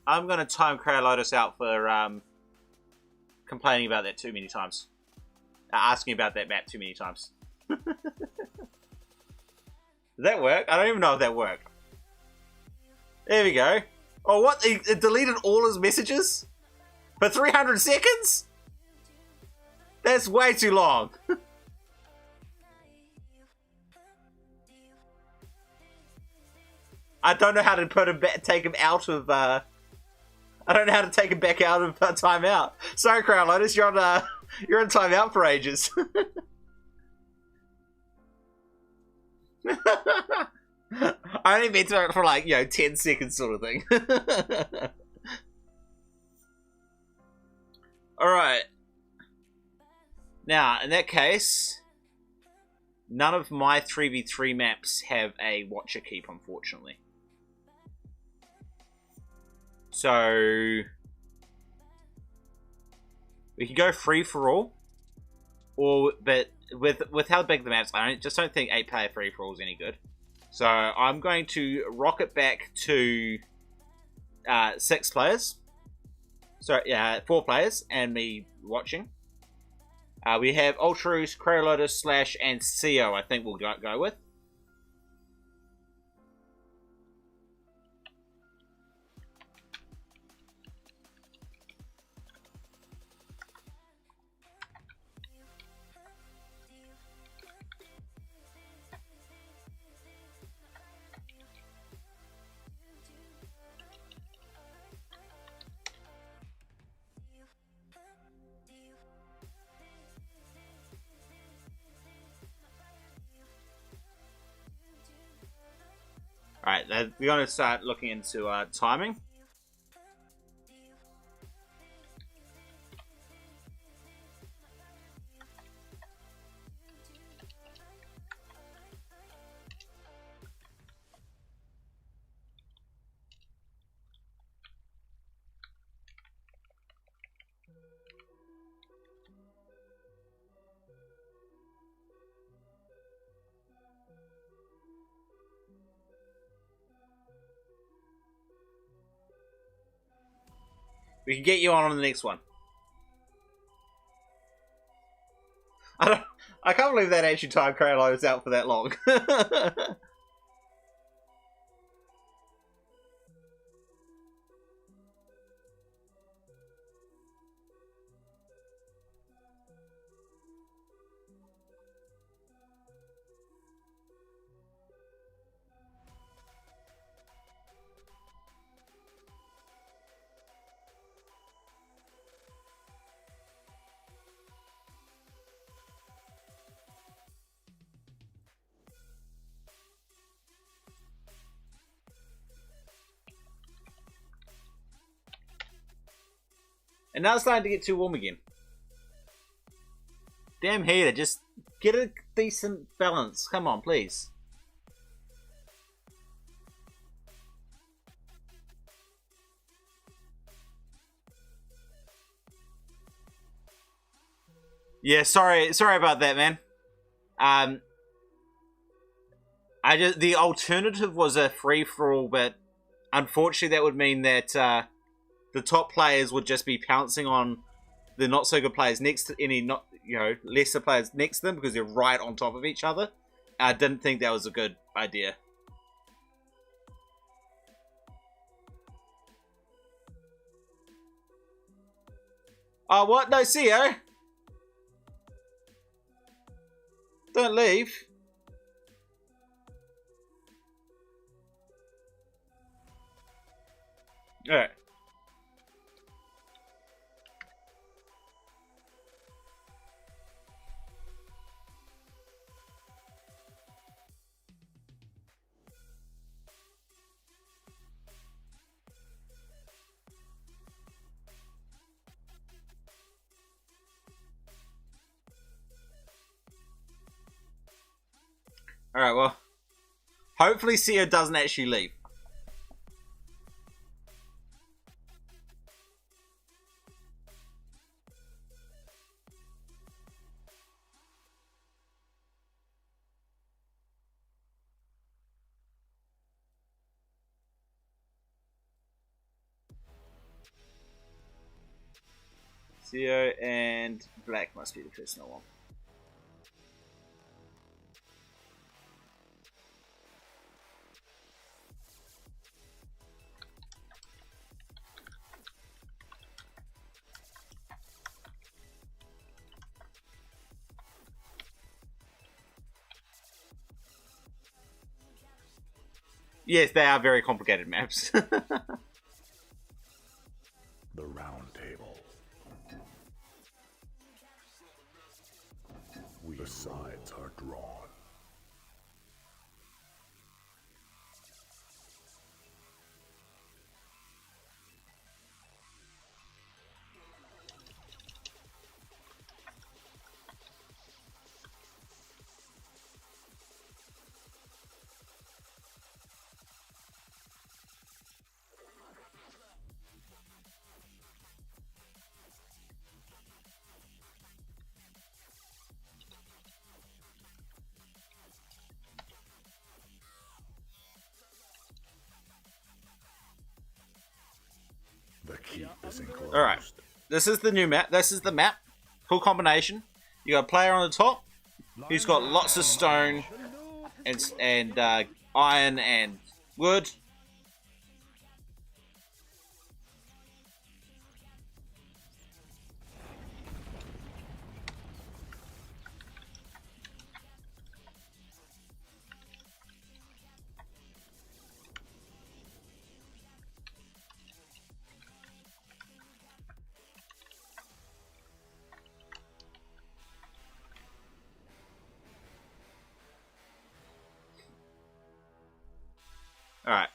I'm going to time Lotus out for complaining about that too many times. Asking about that map too many times. Did that work? I don't even know if that worked. There we go. Oh, what? It deleted all his messages? For 300 seconds? That's way too long. I don't know how to put him back, take him out of, I don't know how to take him back out of timeout. Sorry, Crown Lotus, you're on timeout for ages. I only meant to for like, 10 seconds sort of thing. Alright. Now, in that case, none of my 3v3 maps have a watcher keep, unfortunately. So we can go free for all, but with how big the maps, I just don't think 8-player free for all is any good. So I'm going to rock it back to 6 players. So yeah, 4 players and me watching. We have Ultraroos, Crow Lotus, Slash, and CO. I think we'll go with. Alright, we're going to start looking into timing. We can get you on the next one. I can't believe that actually timed Crowley was out for that long. And now it's starting to get too warm again. Damn heater, just get a decent balance. Come on, please. Yeah, sorry about that, man. The alternative was a free for all, but unfortunately that would mean that the top players would just be pouncing on the not so good players next to any lesser players next to them because they're right on top of each other. I didn't think that was a good idea. Oh, what? No, CEO. Don't leave. Alright. Alright, well, hopefully CEO doesn't actually leave. Theo and Black must be the personal one. Yes, they are very complicated maps. The round table. The sides are drawn. The keep is enclosed. Alright, this is the new map. This is the map. Cool combination. You got a player on the top who's got lots of stone and iron and wood. Alright.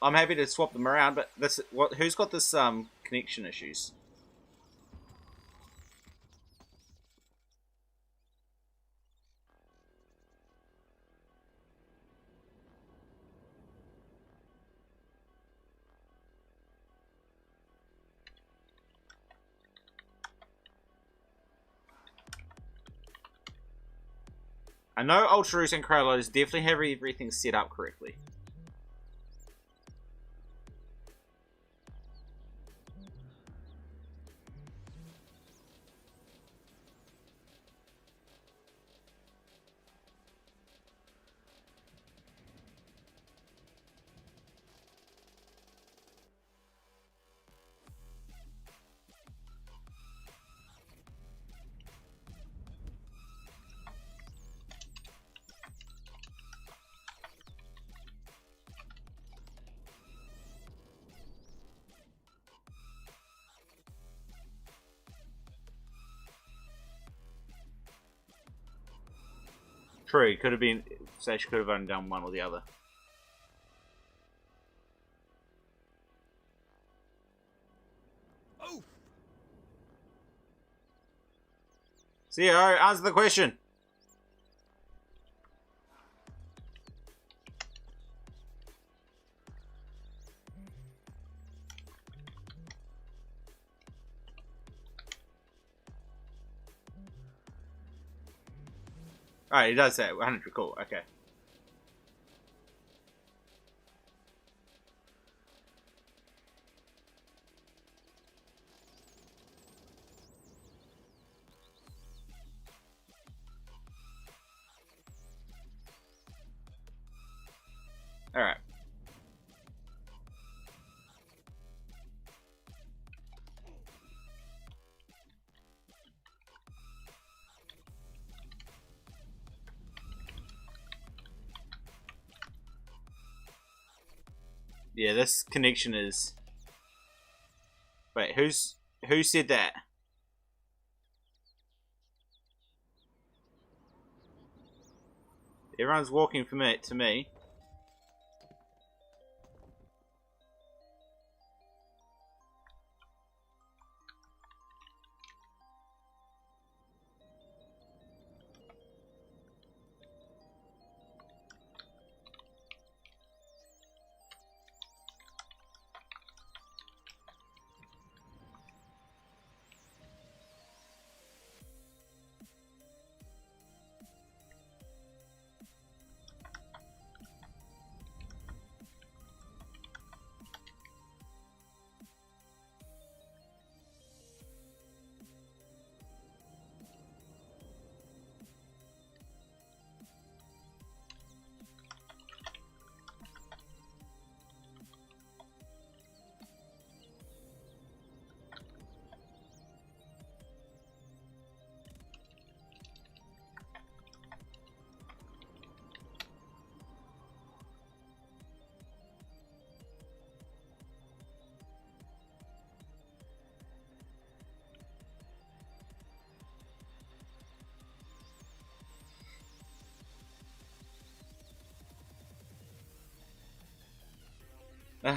I'm happy to swap them around, but this who's got this connection issues? I know Ultraroos and Krallos definitely have everything set up correctly. True, could have been. Sash could have only done one or the other. Oh! CEO, answer the question. Alright, he does say 100 cool, okay. Alright. Yeah, this connection is... Wait, who said that? Everyone's walking from it to me.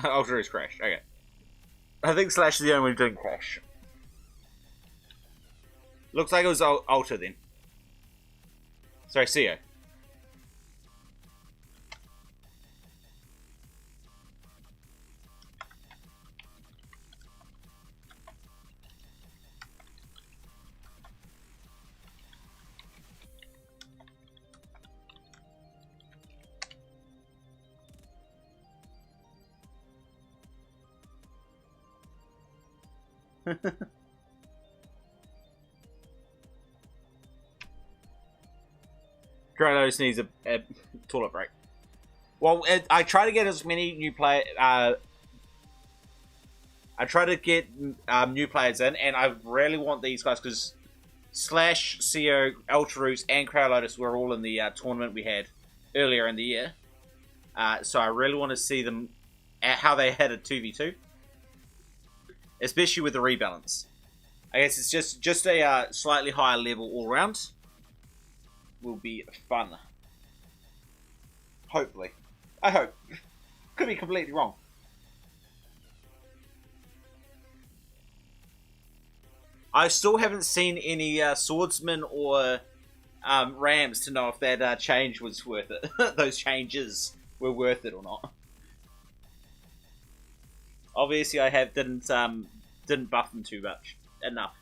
Ultra is crashed. Okay. I think Slash is the only one who didn't crash. Looks like it was Ultra then. Sorry, CEO. Kratos needs a toilet break. Well, I try to get as many new I try to get new players in, and I really want these guys because Slash, CEO, Ultraroos, and Crowlotus were all in the tournament we had earlier in the year. So I really want to see them at how they had a 2v2, especially with the rebalance. I guess it's just a slightly higher level all round. Will be fun. Hopefully. I hope. Could be completely wrong. I still haven't seen any swordsmen or rams to know if that change was worth it. Those changes were worth it or not. Obviously, I didn't buff them too much enough.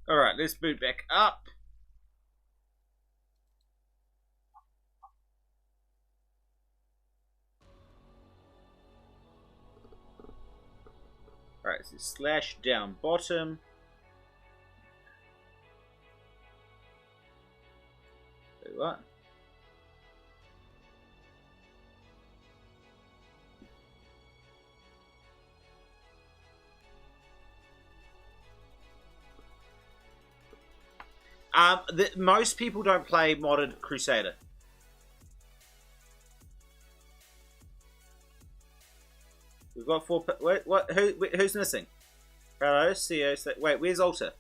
Alright, let's boot back up. Alright, so Slash down bottom. Wait, what? Most people don't play modded Crusader. We've got 4. What? Who's missing? Hello, CEO. Wait, where's Alter?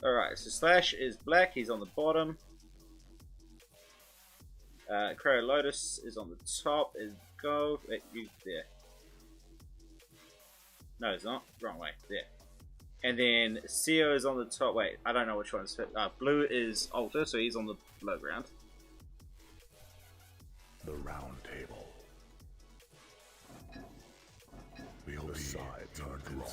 Alright, so Slash is black, he's on the bottom. Crow Lotus is on the top, is gold. Wait, you there. No, it's not. Wrong way. There. And then CEO is on the top. Wait, I don't know which one is. Blue is Alter, so he's on the low ground. The round table. The sides are drawn.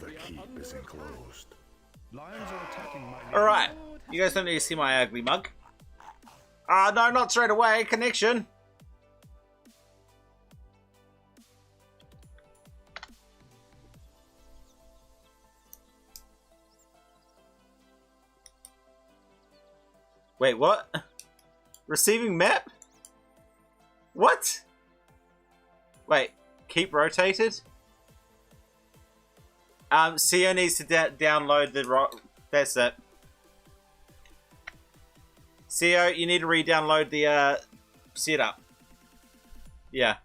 The keep is enclosed. Lions are attacking my Alright, you guys don't need to see my ugly mug. No, not straight away. Connection. Wait, what? Receiving map? What? Wait, keep rotated? CEO needs to download the that's it. CEO, you need to re-download the setup. Yeah.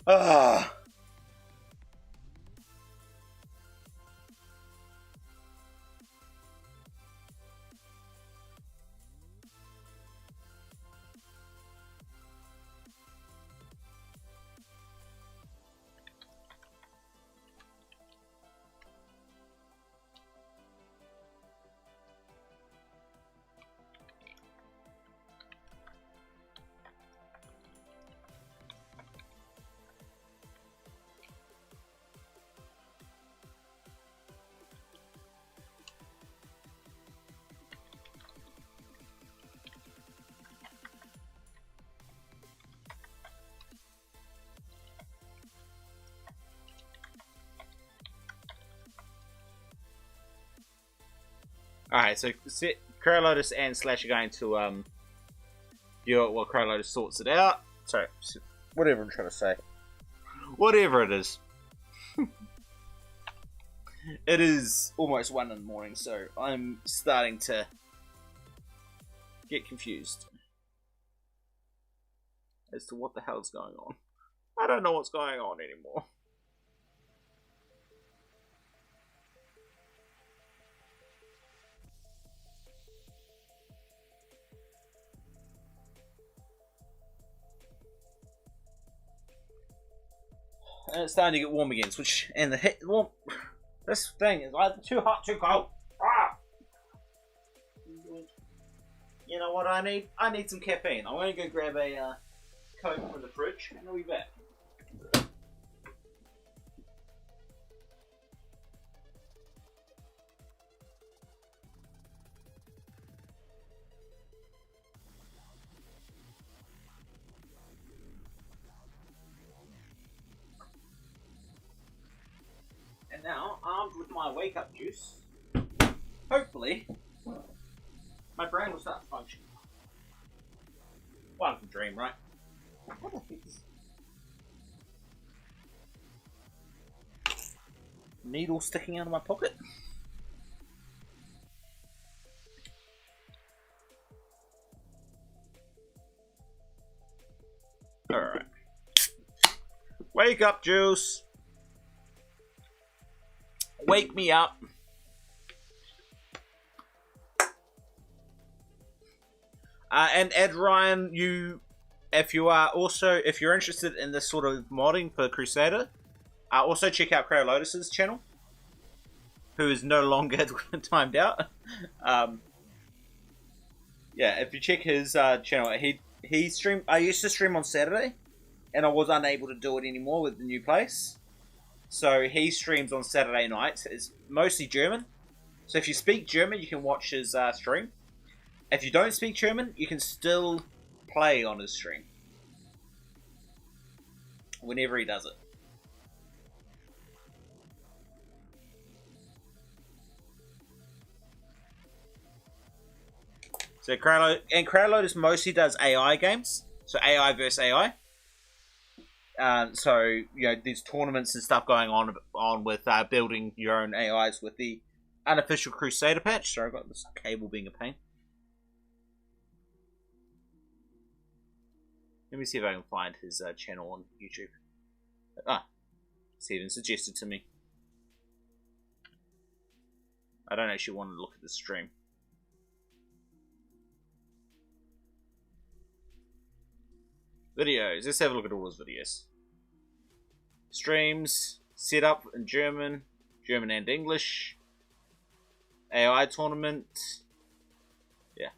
Ah. Alright, so Crow Lotus and Slash are going to while Crow Lotus sorts it out. Sorry, whatever I'm trying to say. Whatever it is. It is almost 1 in the morning, so I'm starting to get confused as to what the hell's going on. I don't know what's going on anymore. And it's starting to get warm again, and the warm. This thing is either too hot, too cold. Ah! You know what I need? I need some caffeine. I'm going to go grab a Coke from the fridge, and I'll be back. And now, armed with my wake-up juice, hopefully, my brain will start to function. One can dream, right? What the heck is... Needle sticking out of my pocket? Alright. Wake up, juice! Wake me up. And Ed Ryan, if you're interested in this sort of modding for Crusader, also check out Crow Lotus's channel, who is no longer timed out. Yeah, if you check his channel, he streamed. I used to stream on Saturday, and I was unable to do it anymore with the new place. So he streams on Saturday nights. It's mostly German. So if you speak German, you can watch his stream. If you don't speak German, you can still play on his stream. Whenever he does it. So Crow Lotus mostly does AI games. So AI versus AI. So, you know, there's tournaments and stuff going on with building your own AIs with the unofficial Crusader patch. Sorry, I've got this cable being a pain. Let me see if I can find his channel on YouTube. Steven suggested to me. I don't actually want to look at the stream. Videos. Let's have a look at all those videos. Streams. Setup in German. German and English. AI tournament. Yeah.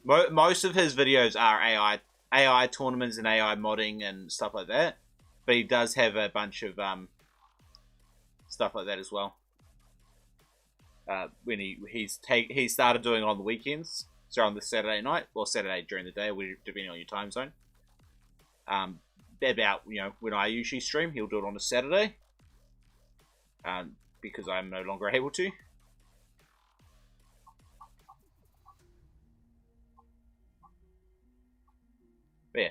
Most of his videos are AI tournaments and AI modding and stuff like that. But he does have a bunch of stuff like that as well. When he started doing it on the weekends. So on the Saturday night. Well, Saturday during the day, depending on your time zone. About, you know, when I usually stream, he'll do it on a Saturday. Because I'm no longer able to. But yeah.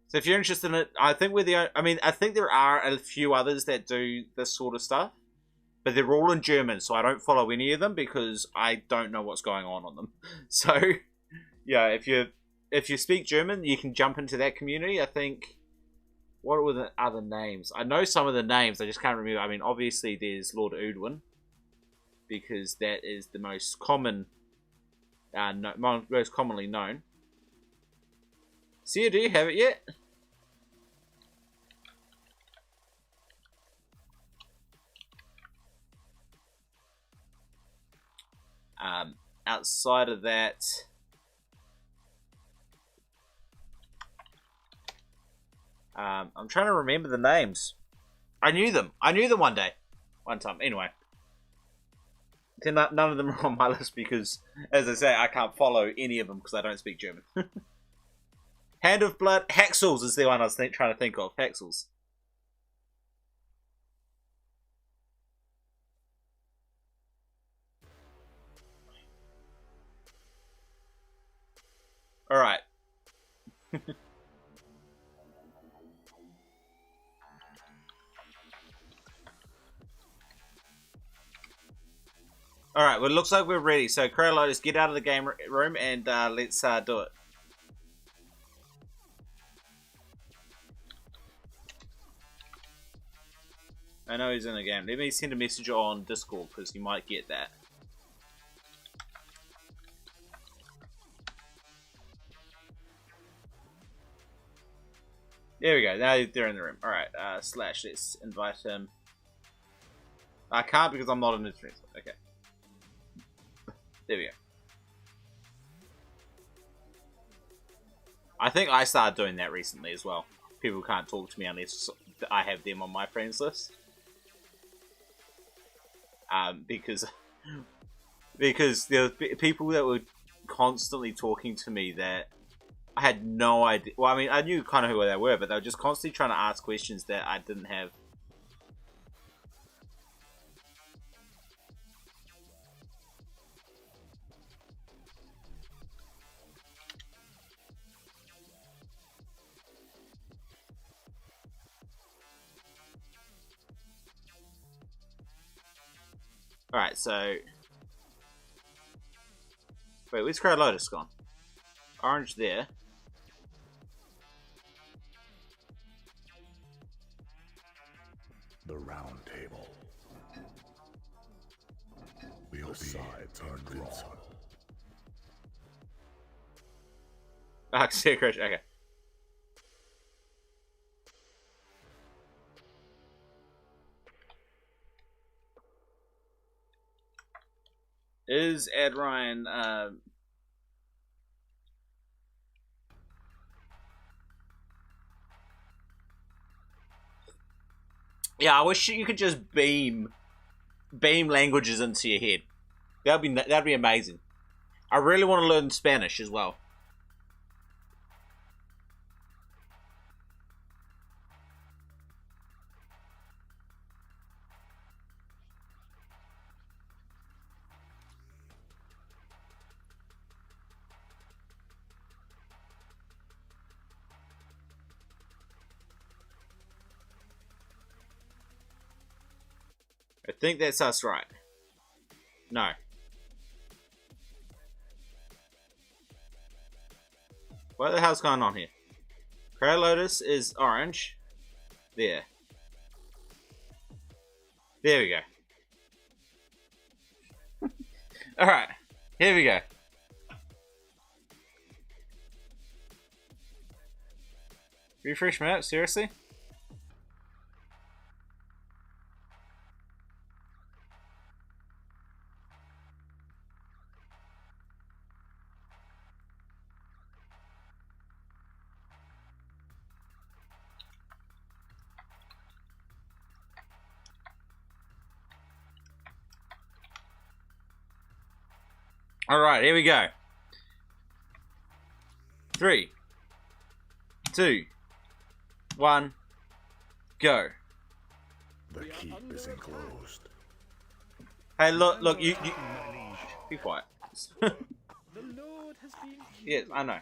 So if you're interested in it, I think I think there are a few others that do this sort of stuff. But they're all in German, so I don't follow any of them because I don't know what's going on them. So, yeah, if you're if you speak German, you can jump into that community. I think. What were the other names? I know some of the names. I just can't remember. I mean, obviously there's Lord Udwin, because that is the most common, most commonly known. Sia, do you have it yet? Outside of that, I'm trying to remember the names. I knew them. I knew them one time. Anyway, none of them are on my list because, as I say, I can't follow any of them because I don't speak German. Hand of Blood, Haxels is the one I was trying to think of. Haxels. Alright. Alright, well it looks like we're ready. So Crow Lotus, get out of the game room and let's do it. I know he's in the game. Let me send a message on Discord because you might get that. There we go. Now they're in the room. Alright, Slash, let's invite him. I can't because I'm not an internet. Okay. There we go. I think I started doing that recently as well. People can't talk to me unless I have them on my friends list. Because there were people that were constantly talking to me that I had no idea. Well, I mean, I knew kind of who they were, but they were just constantly trying to ask questions that I didn't have. Alright, so... Wait, where's Crow Lotus gone? Orange there. The round table. We'll sides are drawn. Ah, okay. Is Ed Ryan yeah, I wish you could just beam languages into your head. That'd be amazing. I really want to learn Spanish as well. I think that's us, right? No. What the hell's going on here? Crow Lotus is orange. There. There we go. Alright. Here we go. Refresh map? Seriously? Alright, here we go. 3, 2, 1, go. The keep is enclosed. Hey, look, you be quiet. The Lord has been killed. Yes, I know.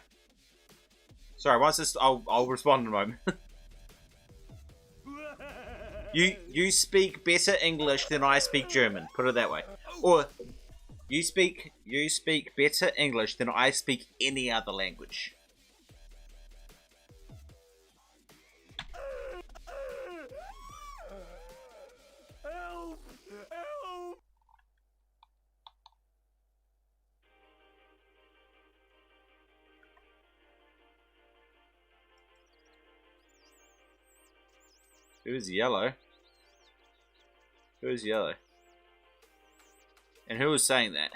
Sorry, once this, I'll respond in a moment. You speak better English than I speak German. Put it that way. Or you speak better English than I speak any other language. Who's yellow? Who's yellow? And who was saying that?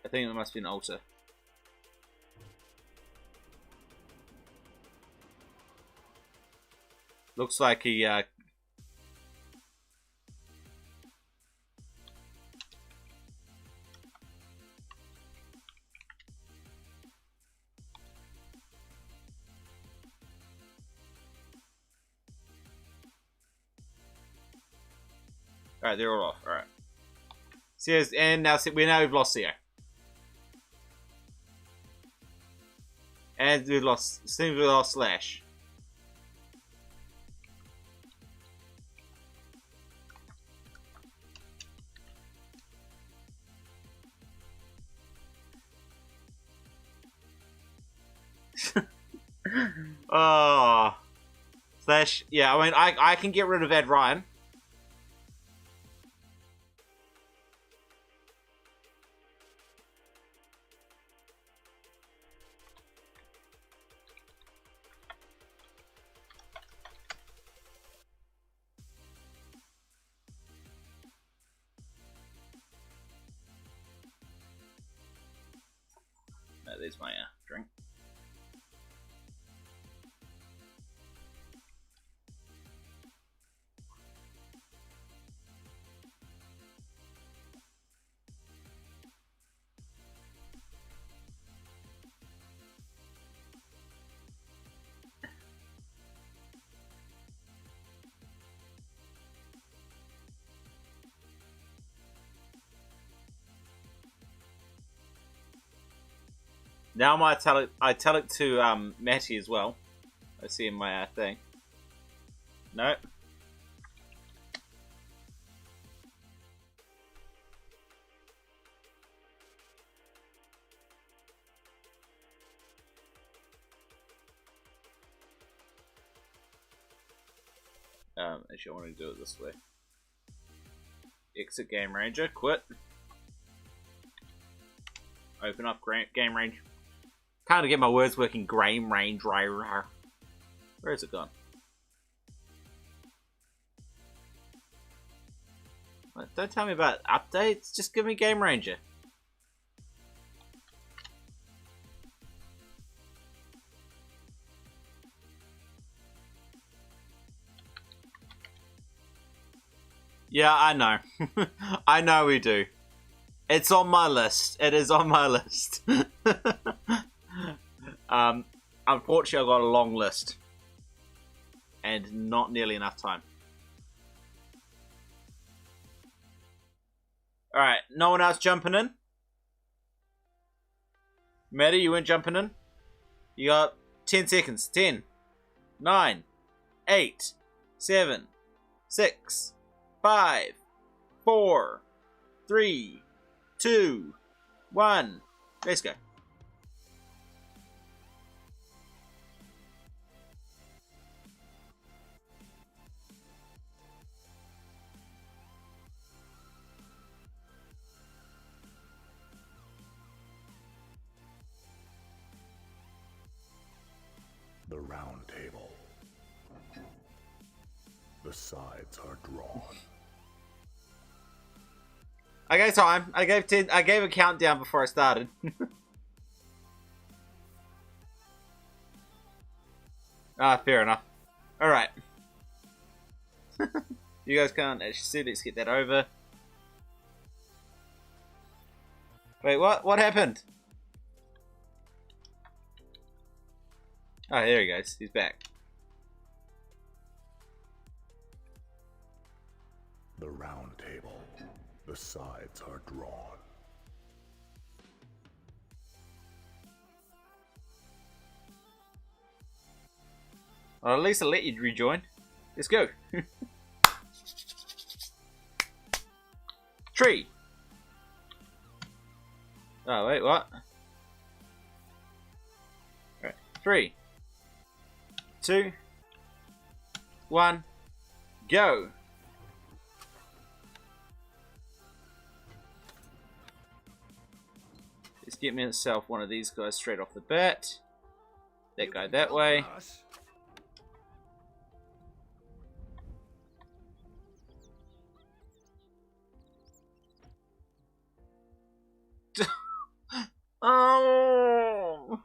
I think it must be an altar. Looks like he Alright, they're all off. Alright. And now we've lost Theo. And we've lost. Seems we lost Slash. Oh, Slash. Yeah, I mean, I can get rid of Ed Ryan. There's my drink. Now my italic to Matty as well. I see in my thing. No. Actually, I want to do it this way. Exit game ranger. Quit. Open up game range. Can't get my words working. Game range. Where is it gone? What? Don't tell me about updates. Just give me game ranger. Yeah, I know. I know we do. It's on my list. It is on my list. Unfortunately, I've got a long list. And not nearly enough time. Alright, no one else jumping in? Maddie, you weren't jumping in? You got 10 seconds. 10, 9, 8, 7, 6, 5, 4, 3, 2, 1. Let's go. The round table. The sides are drawn. I gave time. I gave 10. I gave a countdown before I started. Fair enough. All right. You guys can't actually see. Let's get that over. Wait, what? What happened? Oh, there he goes. He's back. The round table. The sides are drawn. Well, at least I'll let you rejoin. Let's go. Tree. Oh, wait, what? Alright, 3, 2, 1, go. Let's get myself one of these guys straight off the bat. That guy that way. Oh.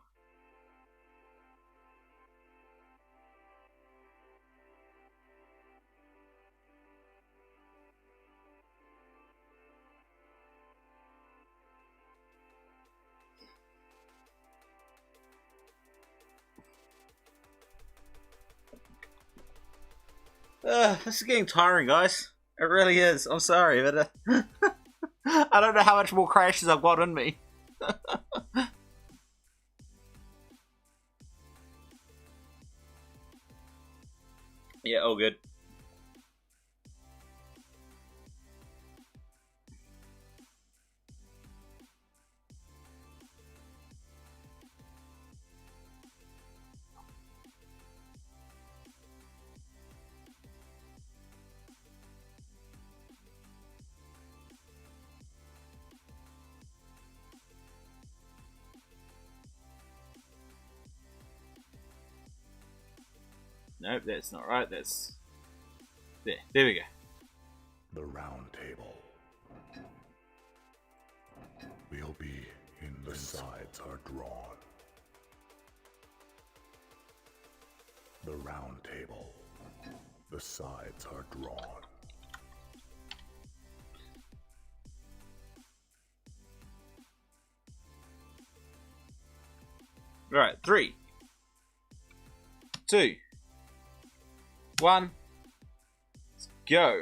This is getting tiring, guys. It really is. I'm sorry, but I don't know how much more crashes I've got in me. Yeah, all good. Nope, that's not right. That's there. There we go. The round table. We'll be in the sides are drawn. The round table. The sides are drawn. Right, 3, 2, 1, let's go.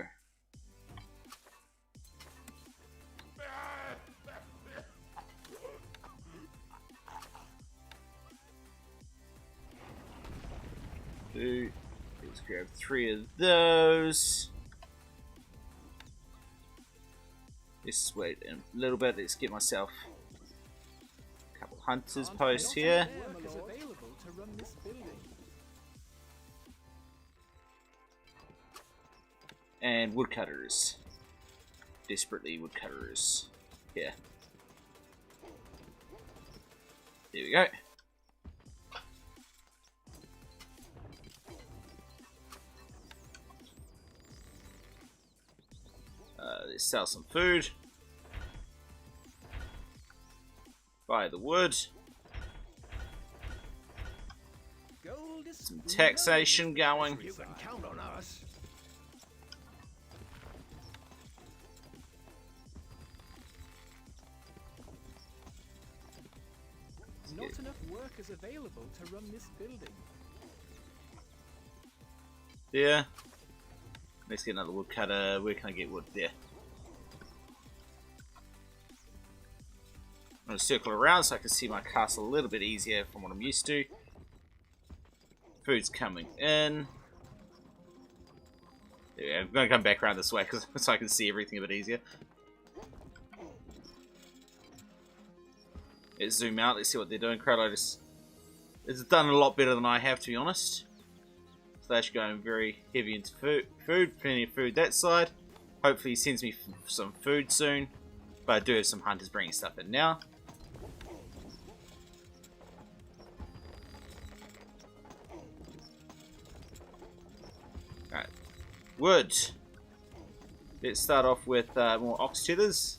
Let's grab 3 of those. Just wait a little bit. Let's get myself a couple hunters posts here. Workers available to run this building. And woodcutters. Desperately woodcutters. Here. There we go. Let's sell some food. Buy the wood. Gold is Some taxation going. You can count on us. not enough workers available to run this building. Yeah. Let's get another woodcutter. Where can I get wood? There. I'm going to circle around so I can see my castle a little bit easier from what I'm used to. Food's coming in. Yeah, I'm going to come back around this way so I can see everything a bit easier. Let's zoom out. Let's see what they're doing. Crowdlotus has done a lot better than I have, to be honest. So they're actually going very heavy into food. Plenty of food that side. Hopefully he sends me some food soon. But I do have some hunters bringing stuff in now. Alright. Wood. Let's start off with more ox tethers.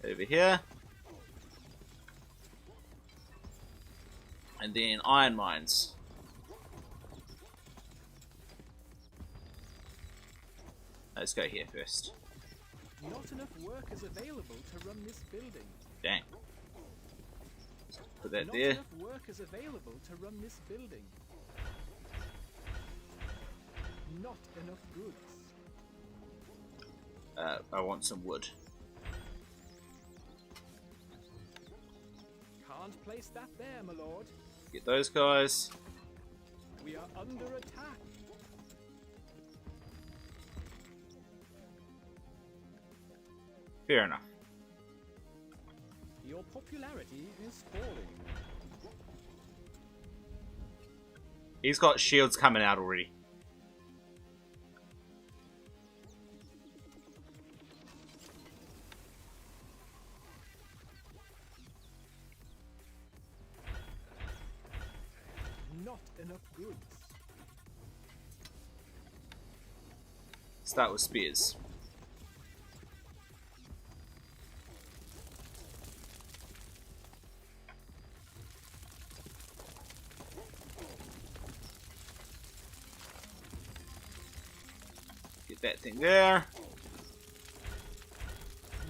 Over here. And then iron mines. Let's go here first. Not enough workers available to run this building. Dang. Put that Not there. enough workers available to run this building. Not enough goods. I want some wood. Can't place that there, my lord. Get those guys. We are under attack. Fair enough. Your popularity is falling. He's got shields coming out already. Not enough goods. Start with spears. Stick that thing there.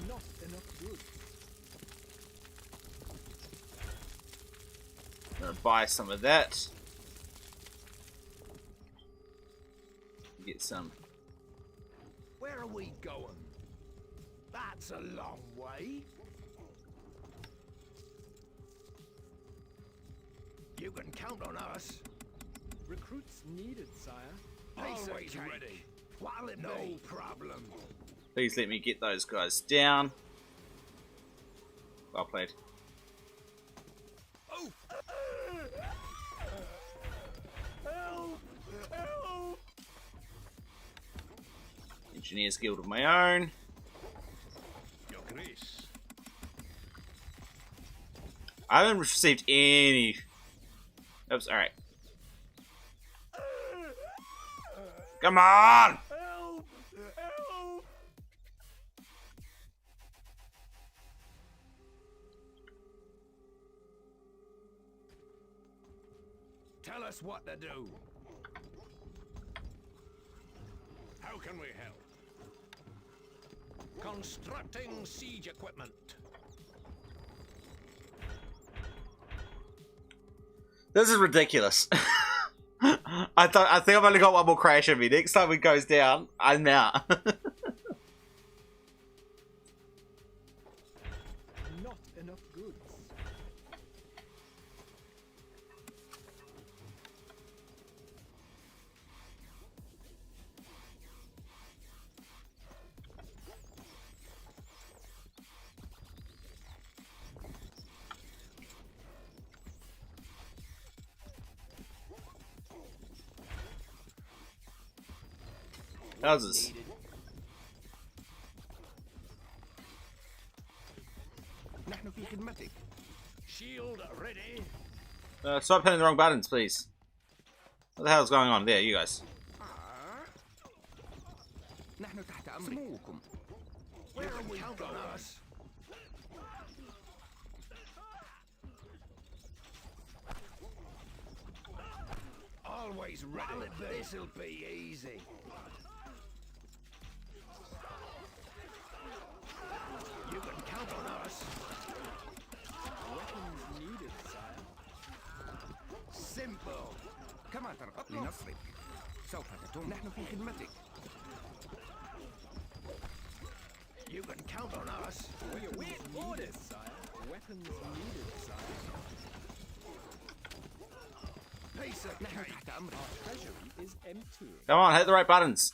Not enough goods. I'm gonna buy some of that. Get some. Where are we going? That's a long way. You can count on us. Recruits needed, sire. Always ready. What'll it no be? Problem. Please let me get those guys down. Well played. Oh. Help! Help! Engineer's Guild of my own. Your Grace. I haven't received any. Oops, alright. Come on! Help! Help! Tell us what to do. How can we help? Constructing siege equipment. This is ridiculous. I think I've only got one more crash in me. Next time it goes down, I'm out. Not enough goods. Houses. نحن في خدمتك. Shield ready. Stop hitting the wrong buttons, please. What the hell's going on there, you guys? نحن تحت أمرك. سموكم. Where are we count on us? Always ready. This'll be easy. You can count on us. Weapons needed, sire. Simple. كما ترغب لنصرك. سوف تتم. نحن في خدمتك. You can count on us. We await orders, sire. Weapons needed, sire. Piece of نحن cake. تحت أمرك. Our treasury is emptying. Come on, hit the right buttons.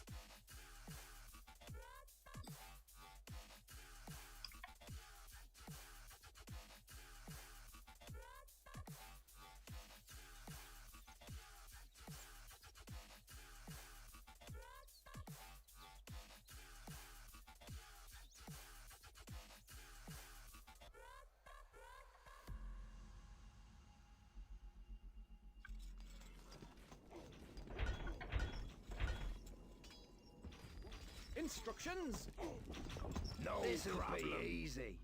Instructions. No This'll be easy.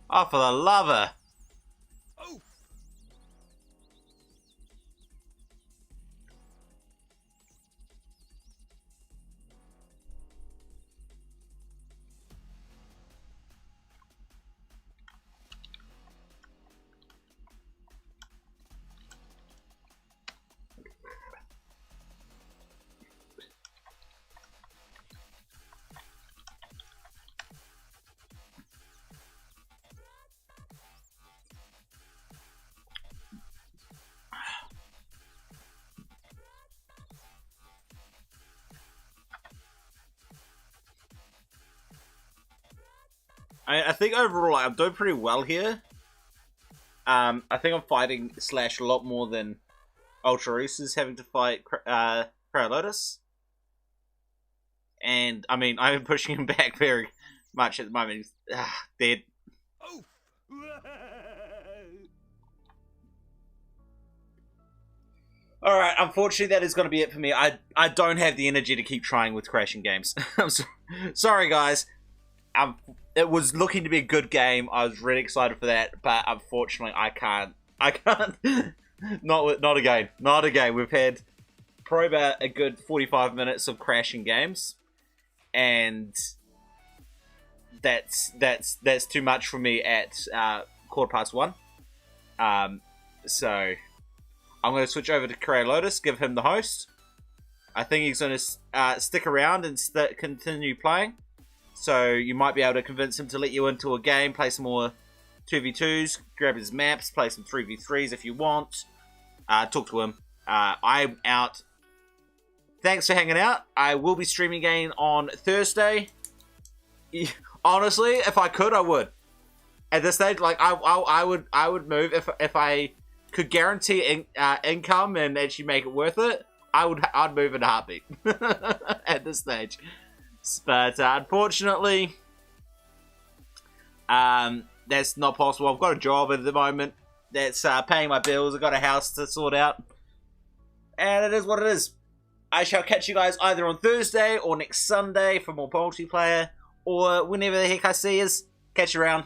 Oh, for the lover. Oh. I think overall I'm doing pretty well here. I think I'm fighting Slash a lot more than Ultra Reese is having to fight Lotus. And, I mean, I'm pushing him back very much at the moment. He's dead. Oh. Alright, unfortunately that is going to be it for me. I don't have the energy to keep trying with crashing games. I'm sorry, guys. It was looking to be a good game. I was really excited for that, but unfortunately I can't. Not again. Not again. We've had probably about a good 45 minutes of crashing games. and that's too much for me at 1:15. So I'm going to switch over to Creator Lotus, give him the host. I think he's going to stick around and continue playing. So you might be able to convince him to let you into a game, play some more 2v2s, grab his maps, play some 3v3s if you want. Talk to him. I'm out. Thanks for hanging out. I will be streaming again on Thursday. Honestly, if I could, I would. At this stage, like I would move if I could guarantee income and actually make it worth it. I'd move in a heartbeat at this stage. But unfortunately, that's not possible. I've got a job at the moment that's paying my bills. I've got a house to sort out, and it is what it is. I shall catch you guys either on Thursday or next Sunday for more multiplayer, or whenever the heck I see you. Catch you around.